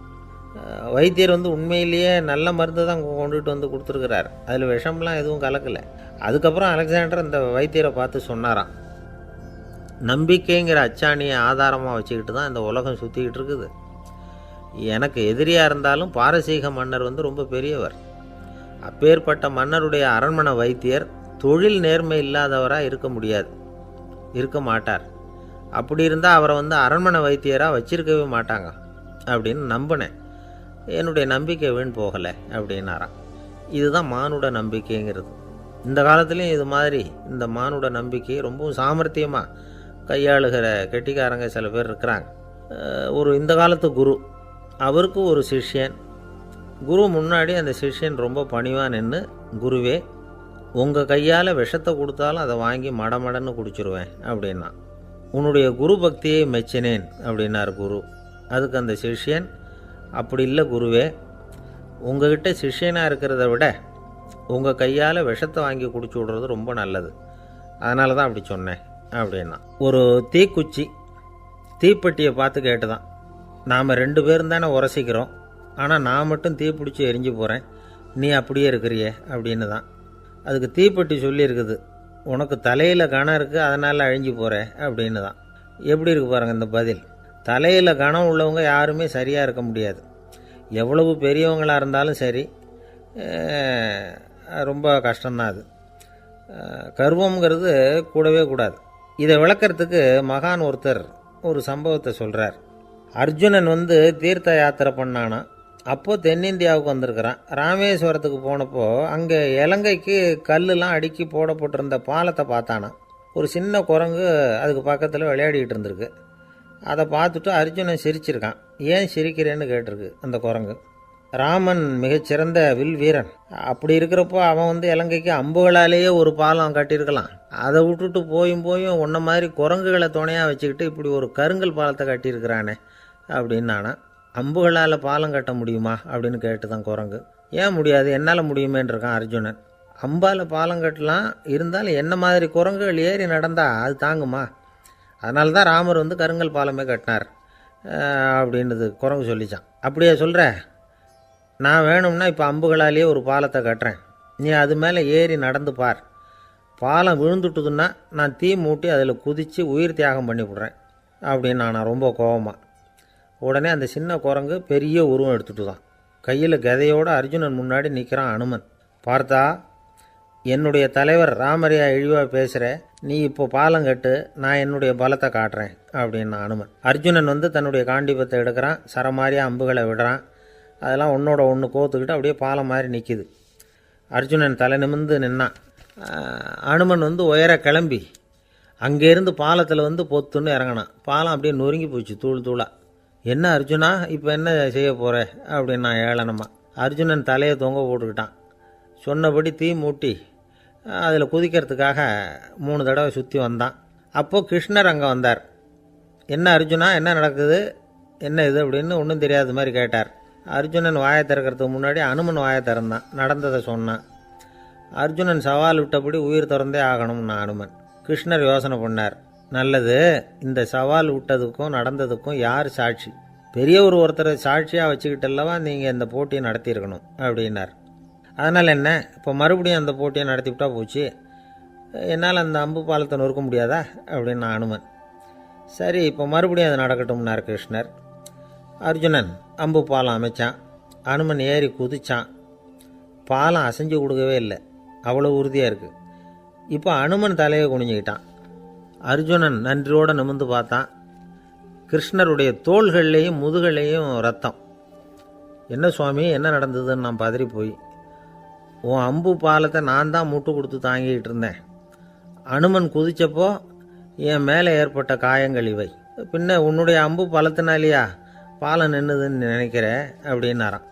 வைத்தியர் உண்மையிலேயே நல்ல மருந்து தான் கொண்டுகிட்டு கொடுத்துருக்கிறார், அதில் விஷம்லாம் எதுவும் கலக்கலை. அதுக்கப்புறம் அலெக்சாண்டர் அந்த வைத்தியரை பார்த்து சொன்னாராம், நம்பிக்கைங்கிற அச்சாணியை ஆதாரமாக வச்சுக்கிட்டு தான் இந்த உலகம் சுற்றிக்கிட்டு இருக்குது. எனக்கு எதிரியாக இருந்தாலும் பாரசீக மன்னர் ரொம்ப பெரியவர். அப்பேற்பட்ட மன்னருடைய அரண்மனை வைத்தியர் தொழில் நேர்மை இல்லாதவராக இருக்க முடியாது, இருக்க மாட்டார். அப்படி இருந்தால் அவரை அரண்மனை வைத்தியராக வச்சிருக்கவே மாட்டாங்க அப்படின்னு நம்பினேன். என்னுடைய நம்பிக்கை வீண் போகலை அப்படின்னாராம். இதுதான் மானுட நம்பிக்கைங்கிறது. இந்த காலத்துலேயும் இது மாதிரி இந்த மானுட நம்பிக்கை ரொம்பவும் சாமர்த்தியமாக கையாளுகிற கெட்டிக்காரங்க சில பேர் இருக்கிறாங்க. இந்த காலத்து குரு, அவருக்கு ஒரு சிஷ்யன். குரு முன்னாடி அந்த சிஷ்யன் ரொம்ப பணிவாக நின்று, குருவே, உங்கள் கையால் விஷத்தை கொடுத்தாலும் அதை வாங்கி மடமடன்னு குடிச்சிருவேன் அப்படின்னா. உன்னுடைய குரு பக்தியை மெச்சினேன் அப்படின்னார் குரு. அதுக்கு அந்த சிஷ்யன், அப்படி இல்லை குருவே, உங்ககிட்ட சிஷ்யனாக இருக்கிறத விட உங்கள் கையால் விஷத்தை வாங்கி குடிச்சு விடுறது ரொம்ப நல்லது, அதனால தான் அப்படி சொன்னேன் அப்படின்னா. ஒரு தீக்குச்சி தீப்பெட்டியை பார்த்து கேட்டு தான், நாம் 2 பேரும் தானே உரசிக்கிறோம், ஆனால் நான் மட்டும் தீப்பிடிச்சி எரிஞ்சு போகிறேன், நீ அப்படியே இருக்கிறியே அப்படின்னு தான். அதுக்கு தீப்பெட்டி சொல்லியிருக்குது, உனக்கு தலையில் கணம் இருக்குது அதனால் அழிஞ்சு போகிற அப்படின்னு தான். எப்படி இருக்கு பாருங்கள் இந்த பதில். தலையில் கணம் உள்ளவங்க யாருமே சரியாக இருக்க முடியாது. எவ்வளவு பெரியவங்களாக இருந்தாலும் சரி, ரொம்ப கஷ்டம்தான் அது. கர்வம்ங்கிறது கூடவே கூடாது. இதை விளக்கிறதுக்கு மகான் ஒருத்தர் ஒரு சம்பவத்தை சொல்கிறார். அர்ஜுனன் தீர்த்த யாத்திரை பண்ணானா. அப்போது தென்னிந்தியாவுக்கு வந்திருக்கிறான். ராமேஸ்வரத்துக்கு போனப்போ அங்கே இலங்கைக்கு கல்லுலாம் அடுக்கி போடப்பட்டிருந்த பாலத்தை பார்த்தானா. ஒரு சின்ன குரங்கு அதுக்கு பக்கத்தில் விளையாடிக்கிட்டு இருந்திருக்கு. அதை பார்த்துட்டு அர்ஜுனன் சிரிச்சிருக்கான். ஏன் சிரிக்கிறேன்னு கேட்டிருக்கு அந்த குரங்கு. ராமன் மிகச்சிறந்த வில் வீரன். அப்படி இருக்கிறப்போ அவன் இலங்கைக்கு அம்புகளாலேயே ஒரு பாலம் கட்டியிருக்கலாம். அதை விட்டுட்டு போயும் உன்ன மாதிரி குரங்குகளை துணையாக வச்சுக்கிட்டு இப்படி ஒரு கருங்கல் பாலத்தை கட்டியிருக்கிறானே அப்படின்னானா. அம்புகளால் பாலம் கட்ட முடியுமா அப்படின்னு கேட்டு தான் குரங்கு. ஏன் முடியாது, என்னால் முடியுமேன்னு இருக்கான் அர்ஜுனன். அம்பால் பாலம் கட்டலாம், இருந்தாலும் என்ன மாதிரி குரங்குகள் ஏறி நடந்தால் அது தாங்குமா? அதனால தான் ராமர் கருங்கல் பாலமே கட்டினார் அப்படின்றது குரங்கு சொல்லிச்சான். அப்படியே சொல்கிற, நான் வேணும்னா இப்போ அம்புகளாலேயே ஒரு பாலத்தை கட்டுறேன், நீ அது மேலே ஏறி நடந்து பார். பாலம் விழுந்துட்டுதுன்னா நான் தீ மூட்டி அதில் குதித்து உயிர் தியாகம் பண்ணி விட்றேன் அப்படின்னு நான் ரொம்ப கோபமாக. உடனே அந்த சின்ன குரங்கு பெரிய உருவம் எடுத்துட்டு தான் கையில் கதையோடு அர்ஜுனன் முன்னாடி நிற்கிறான் அனுமன். பார்த்தா, என்னுடைய தலைவர் ராமரையா இழிவாக பேசுகிற, நீ இப்போ பாலம் கட்டு, நான் என்னுடைய பலத்தை காட்டுறேன் அப்படின்னு அனுமன். அர்ஜுனன் தன்னுடைய காண்டிபத்தை எடுக்கிறான், சரமாரியாக அம்புகளை விடுறான். அதெல்லாம் ஒன்றோட ஒன்று கோத்துக்கிட்டு அப்படியே பாலம் மாதிரி நிற்கிது. அர்ஜுனன் தலை நிமிர்ந்து நின்னான். அனுமன் உயர கிளம்பி அங்கேருந்து பாலத்தில் பொத்துன்னு இறங்கினான். பாலம் அப்படியே நொறுங்கி போச்சு தூள் தூளாக. என்ன அர்ஜுனா, இப்போ என்ன செய்ய போகிற அப்படின்னு நான் ஏளனமா. அர்ஜுனன் தலையை தொங்க போட்டுக்கிட்டான். சொன்னபடி தீ மூட்டி அதில் குதிக்கிறதுக்காக 3 தடவை சுற்றி வந்தான். அப்போது கிருஷ்ணர் அங்கே வந்தார். என்ன அர்ஜுனா, என்ன நடக்குது, என்ன இது அப்படின்னு ஒன்றும் தெரியாத மாதிரி கேட்டார். அர்ஜுனன் வாயை திறக்கிறதுக்கு முன்னாடி அனுமன் வாயை திறந்தான், நடந்ததை சொன்னான். அர்ஜுனன் சவால் விட்டபடி உயிர் திறந்தே ஆகணும்னா அனுமன். கிருஷ்ணர் யோசனை பண்ணார். நல்லது, இந்த சவால் விட்டதுக்கும் நடந்ததுக்கும் யார் சாட்சி? பெரியவர் ஒருத்தரை சாட்சியாக வச்சுக்கிட்டல்லவா நீங்கள் இந்த போட்டியை நடத்தியிருக்கணும் அப்படின்னார். அதனால் என்ன, இப்போ மறுபடியும் அந்த போட்டியை நடத்திவிட்டா போச்சு, என்னால் அந்த அம்பு பாலத்தை நொறுக்க முடியாதா அப்படின்னு அனுமன். சரி, இப்போ மறுபடியும் அது நடக்கட்டும்னார் கிருஷ்ணர். அர்ஜுனன் அம்பு பாலம் அமைச்சான். அனுமன் ஏறி குதிச்சான். பாலம் அசைஞ்சு கொடுக்கவே இல்லை, அவ்வளோ உறுதியாக இருக்குது. இப்போ அனுமன் தலையை குனிஞ்சிக்கிட்டான். அர்ஜுனன் நன்றியோடு நிமிர்ந்து பார்த்தான். கிருஷ்ணருடைய தோள்கள்லேயும் முதுகள்லேயும் ரத்தம். என்ன சுவாமி, என்ன நடந்ததுன்னு நான் பதறி போய், உன் அம்பு பாலத்தை நான் தான் முட்டு கொடுத்து தாங்கிக்கிட்டு இருந்தேன். அனுமன் குதித்தப்போ என் மேலே ஏற்பட்ட காயங்கள் இவை. பின்ன உன்னுடைய அம்பு பலத்தினாலேயா பாலம் நின்றுதுன்னு நினைக்கிற அப்படின்னாரான்.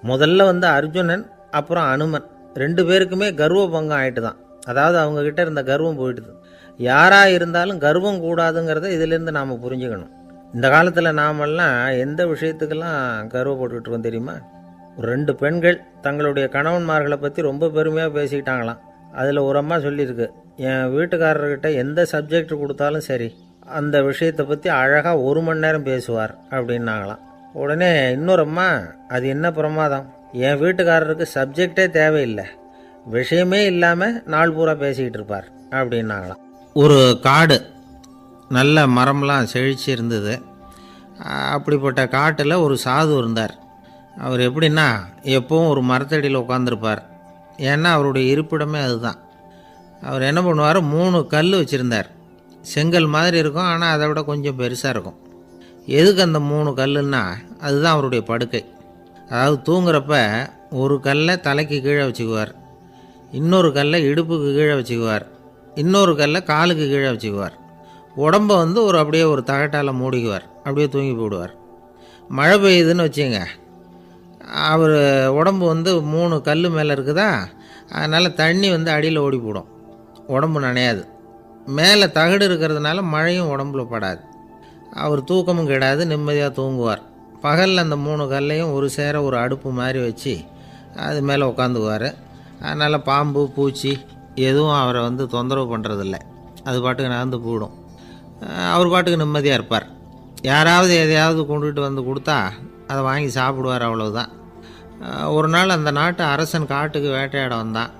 முதல்ல அர்ஜுனன் அப்புறம் அனுமன் 2 பேருக்குமே கர்வ பங்கம் ஆகிட்டு தான். அதாவது அவங்கக்கிட்ட இருந்த கர்வம் போயிட்டுது. யாராக இருந்தாலும் கர்வம் கூடாதுங்கிறத இதிலேருந்து நாம் புரிஞ்சுக்கணும். இந்த காலத்தில் நாமெல்லாம் எந்த விஷயத்துக்கெல்லாம் கர்வப்பட்டுக்கிட்டு இருக்கோம் தெரியுமா? 2 பெண்கள் தங்களுடைய கணவன்மார்களை பற்றி ரொம்ப பெருமையாக பேசிக்கிட்டாங்களாம். அதில் ஒரு அம்மா சொல்லியிருக்கு, என் வீட்டுக்காரர்கிட்ட எந்த சப்ஜெக்ட் கொடுத்தாலும் சரி அந்த விஷயத்தை பற்றி அழகாக 1 மணி நேரம் பேசுவார் அப்படின்னாங்களாம். உடனே இன்னொரு அம்மா, அது என்ன பிரமாதம், என் வீட்டுக்காரருக்கு சப்ஜெக்டே தேவையில்லை, விஷயமே இல்லாமல் நாள் பூரா பேசிக்கிட்டு இருப்பார் அப்படின்னாங்களாம். ஒரு காடு, நல்ல மரம்லாம் செழிச்சு இருந்தது. அப்படிப்பட்ட காட்டில் ஒரு சாது இருந்தார். அவர் எப்படின்னா எப்போவும் ஒரு மரத்தடியில் உட்காந்துருப்பார். ஏன்னா அவருடைய இருப்பிடமே அதுதான். அவர் என்ன பண்ணுவார், 3 கல் வச்சுருந்தார். செங்கல் மாதிரி இருக்கும், ஆனால் அதை விட கொஞ்சம் பெருசாக இருக்கும். எதுக்கு அந்த 3 கல்லுன்னா அதுதான் அவருடைய படுக்கை. அதாவது தூங்குறப்ப ஒரு கல்லை தலைக்கு கீழே வச்சுக்குவார், இன்னொரு கல்லை இடுப்புக்கு கீழே வச்சுக்குவார், இன்னொரு கல்லை காலுக்கு கீழே வச்சுக்குவார். உடம்பை வந்து அப்படியே ஒரு தகட்டால் மூடிக்குவார், அப்படியே தூங்கி போடுவார். மழை பெய்யுதுன்னு வச்சுங்க, அவர் உடம்பு வந்து 3 கல் மேலே இருக்குதா, அதனால் தண்ணி வந்து அடியில் ஓடி போடும், உடம்பு நனையாது. மேலே தகடு இருக்கிறதுனால மழையும் உடம்புல படாது. அவர் தூக்கமும் கெடாது, நிம்மதியாக தூங்குவார். பகலில் அந்த 3 கல்லையும் ஒரு சேர ஒரு அடுப்பு மாதிரி வச்சு அது மேலே உட்காந்துக்குவார். அதனால் பாம்பு பூச்சி எதுவும் அவரை வந்து தொந்தரவு பண்ணுறதில்ல, அது பாட்டுக்கு நகர்ந்து போயிடும். அவர் பாட்டுக்கு நிம்மதியாக இருப்பார். யாராவது எதையாவது கொண்டுகிட்டு வந்து கொடுத்தா அதை வாங்கி சாப்பிடுவார், அவ்வளவுதான். ஒரு நாள் அந்த நாட்டு அரசன் காட்டுக்கு வேட்டையாட வந்தான்.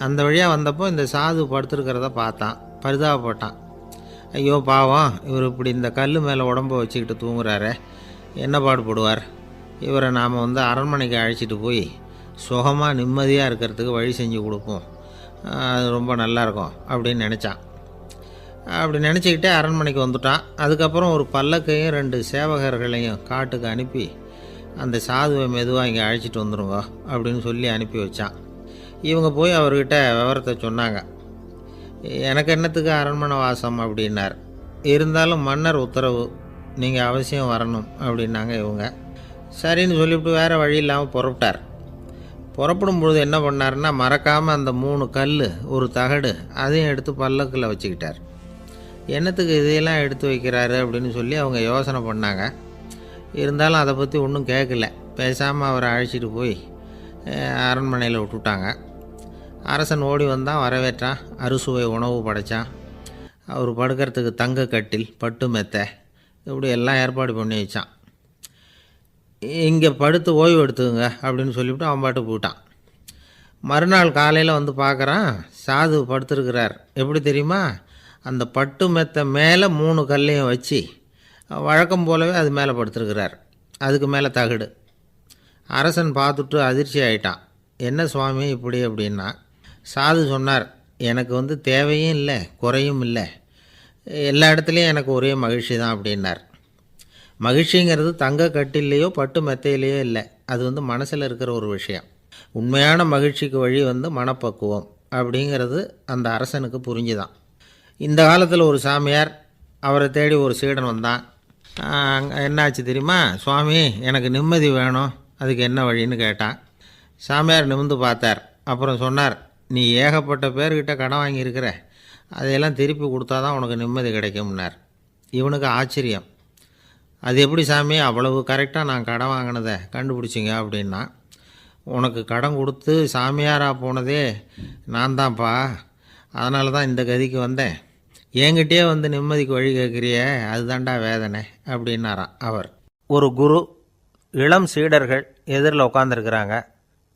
அந்த வழியாக வந்தப்போ இந்த சாது படுத்துருக்கிறத பார்த்தான், பரிதாபப்பட்டான். ஐயோ பாவம், இவர் இப்படி இந்த கல் மேலே உடம்பை வச்சுக்கிட்டு தூங்குறாரு, என்ன பாடுபடுவார், இவரை நாம் வந்து அரண்மனைக்கு அழைச்சிட்டு போய் சுகமாக நிம்மதியாக இருக்கிறதுக்கு வழி செஞ்சு கொடுப்போம், அது ரொம்ப நல்லாயிருக்கும் அப்படின்னு நினச்சான். அப்படி நினச்சிக்கிட்டே அரண்மனைக்கு வந்துட்டான். அதுக்கப்புறம் ஒரு பல்லக்கையும் 2 சேவகர்களையும் காட்டுக்கு அனுப்பி அந்த சாதுவை மெதுவாக இங்கே அழைச்சிட்டு வந்துடுங்க அப்படின்னு சொல்லி அனுப்பி வச்சான். இவங்க போய் அவர்கிட்ட விவரத்தை சொன்னாங்க. எனக்கு என்னத்துக்கு அரண்மனை வாசம் அப்படின்னார். இருந்தாலும் மன்னர் உத்தரவு, நீங்கள் அவசியம் வரணும் அப்படின்னாங்க இவங்க. சரின்னு சொல்லிவிட்டு வேறு வழி இல்லாமல் புறப்பட்டார். புறப்படும் பொழுது என்ன பண்ணார்னா, மறக்காமல் அந்த 3 கல் ஒரு தகடு அதையும் எடுத்து பல்லக்கில் வச்சுக்கிட்டார். என்னத்துக்கு இதையெல்லாம் எடுத்து வைக்கிறாரு அப்படின்னு சொல்லி அவங்க யோசனை பண்ணாங்க. இருந்தாலும் அதை பற்றி ஒன்றும் கேட்கல. பேசாமல் அவரை அழைச்சிட்டு போய் அரண்மனையில் விட்டுட்டாங்க. அரசன் ஓடி வந்தான், வரவேற்றான், அறுசுவை உணவு படைத்தான். அவர் படுக்கிறதுக்கு தங்க கட்டில், பட்டு மெத்தை, இப்படி எல்லாம் ஏற்பாடு பண்ணி வச்சான். இங்கே படுத்து ஓய்வு எடுத்துக்குங்க அப்படின்னு சொல்லிவிட்டு அவன் பாட்டு போயிட்டான். மறுநாள் காலையில் வந்து பார்க்குறான், சாது படுத்துருக்கிறார். எப்படி தெரியுமா, அந்த பட்டு மெத்தை மேலே 3 கல்லையும் வச்சு வழக்கம் போலவே அது மேலே படுத்துருக்கிறார். அதுக்கு மேலே தகடு. அரசன் பார்த்துட்டு அதிர்ச்சி ஆகிட்டான். என்ன சுவாமி இப்படி அப்படின்னா, சாது சொன்னார், எனக்கு வந்து தேவையும் இல்லை குறையும் இல்லை, எல்லா இடத்துலையும் எனக்கு ஒரே மகிழ்ச்சி தான் அப்படின்னார். மகிழ்ச்சிங்கிறது தங்க கட்டிலேயோ பட்டு மெத்தையிலையோ இல்லை, அது வந்து மனசில் இருக்கிற ஒரு விஷயம். உண்மையான மகிழ்ச்சிக்கு வழி வந்து மனப்பக்குவம் அப்படிங்கிறது அந்த அரசனுக்கு புரிஞ்சுதான். இந்த காலத்தில் ஒரு சாமியார், அவரை தேடி ஒரு சீடன் வந்தான். என்னாச்சு தெரியுமா, சுவாமி எனக்கு நிம்மதி வேணும், அதுக்கு என்ன வழின்னு கேட்டான். சாமியார் நிமிர்ந்து பார்த்தார். அப்புறம் சொன்னார், நீ ஏகப்பட்ட பேர்கிட்ட கடன் வாங்கியிருக்கிற, அதையெல்லாம் திருப்பி கொடுத்தா தான் உனக்கு நிம்மதி கிடைக்கும்னார். இவனுக்கு ஆச்சரியம். அது எப்படி சாமி அவ்வளவு கரெக்டாக நான் கடன் வாங்கினதை கண்டுபிடிச்சிங்க அப்படின்னா, உனக்கு கடன் கொடுத்து சாமியாராக போனதே நான் தான்ப்பா, அதனால தான் இந்த கதிக்கு வந்தேன். என்கிட்டயே வந்து நிம்மதிக்கு வழி கேட்குறிய, அதுதான்டா வேதனை அப்படின்னாராம் அவர். ஒரு குரு, இளம் சீடர்கள் எதிரில் உட்காந்துருக்கிறாங்க.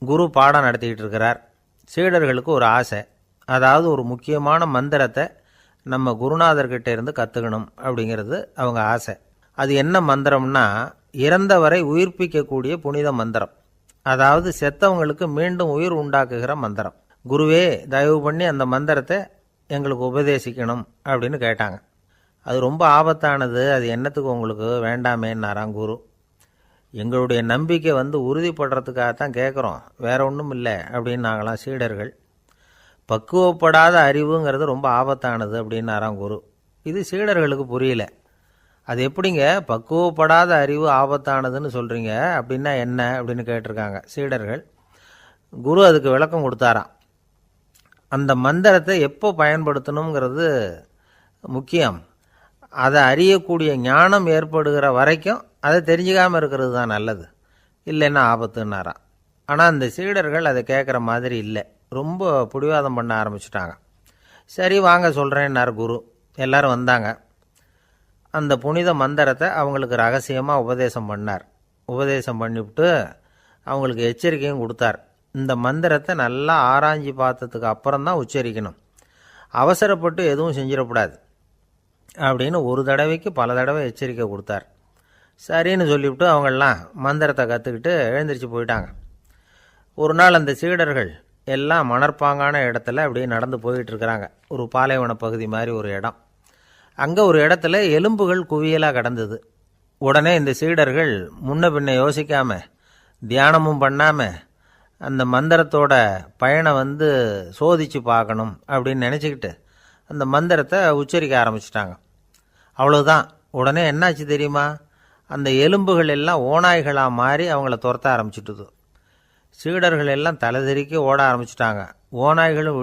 குரு பாடம் நடத்திக்கிட்டு இருக்கிறார். சீடர்களுக்கு ஒரு ஆசை, அதாவது ஒரு முக்கியமான மந்திரத்தை நம்ம குருநாதர்கிட்ட இருந்து கற்றுக்கணும் அப்படிங்கிறது அவங்க ஆசை. அது என்ன மந்திரம்னா, இறந்தவரை உயிர்ப்பிக்கக்கூடிய புனித மந்திரம், அதாவது செத்தவங்களுக்கு மீண்டும் உயிர் உண்டாக்குகிற மந்திரம். குருவே தயவு பண்ணி அந்த மந்திரத்தை எங்களுக்கு உபதேசிக்கணும் அப்படின்னு கேட்டாங்க. அது ரொம்ப ஆபத்தானது, அது என்னத்துக்கு உங்களுக்கு வேண்டாமேன்னாராம் குரு. எங்களுடைய நம்பிக்கை வந்து உறுதிப்படுறதுக்காகத்தான் கேட்குறோம், வேற ஒன்றும் இல்லை அப்படின்னாங்களாம் சீடர்கள். பக்குவப்படாத அறிவுங்கிறது ரொம்ப ஆபத்தானது அப்படின்னாராம் குரு. இது சீடர்களுக்கு புரியல. அது எப்படிங்க பக்குவப்படாத அறிவு ஆபத்தானதுன்னு சொல்கிறீங்க, அப்படின்னா என்ன அப்படின்னு கேட்டிருக்காங்க சீடர்கள். குரு அதுக்கு விளக்கம் கொடுத்தாராம். அந்த மந்திரத்தை எப்போ பயன்படுத்தணுங்கிறது முக்கியம். அதை அறியக்கூடிய ஞானம் ஏற்படுகிற வரைக்கும் அதை தெரிஞ்சுக்காமல் இருக்கிறது தான் நல்லது, இல்லைன்னா ஆபத்துன்னாராம். ஆனால் அந்த சீடர்கள் அதை கேட்குற மாதிரி இல்லை, ரொம்ப பிடிவாதம் பண்ண ஆரம்பிச்சுட்டாங்க. சரி வாங்க சொல்கிறேன்னார் குரு. எல்லோரும் வந்தாங்க. அந்த புனித மந்திரத்தை அவங்களுக்கு ரகசியமாக உபதேசம் பண்ணார். உபதேசம் பண்ணிவிட்டு அவங்களுக்கு எச்சரிக்கையும் கொடுத்தார். இந்த மந்திரத்தை நல்லா ஆராய்ச்சி பார்த்ததுக்கு அப்புறம்தான் உச்சரிக்கணும், அவசரப்பட்டு எதுவும் செஞ்சிடக்கூடாது. அப்படின்னு ஒரு தடவைக்கு பல தடவை எச்சரிக்கை கொடுத்தார். சரின்னு சொல்லிவிட்டு அவங்கெல்லாம் மந்திரத்தை கற்றுக்கிட்டு எழுந்திரிச்சு போயிட்டாங்க. ஒரு நாள் அந்த சீடர்கள் எல்லாம் மணற்பாங்கான இடத்துல அப்படியே நடந்து போயிட்டுருக்கிறாங்க. ஒரு பாலைவன பகுதி மாதிரி ஒரு இடம். அங்கே ஒரு இடத்துல எலும்புகள் குவியலாக கிடந்தது. உடனே இந்த சீடர்கள் முன்ன பின்ன யோசிக்காமல், தியானமும் பண்ணாமல், அந்த மந்திரத்தோட பயனை சோதித்து பார்க்கணும் அப்படின்னு நினச்சிக்கிட்டு அந்த மந்திரத்தை உச்சரிக்க ஆரம்பிச்சிட்டாங்க. அவ்வளோதான். உடனே என்னாச்சு தெரியுமா? அந்த எலும்புகள் எல்லாம் ஓநாய்களாக மாறி அவங்கள துரத்த ஆரம்பிச்சுட்டுது. சீடர்கள் எல்லாம் தலைதெறிக்க ஓட ஆரம்பிச்சிட்டாங்க. ஓநாய்களும்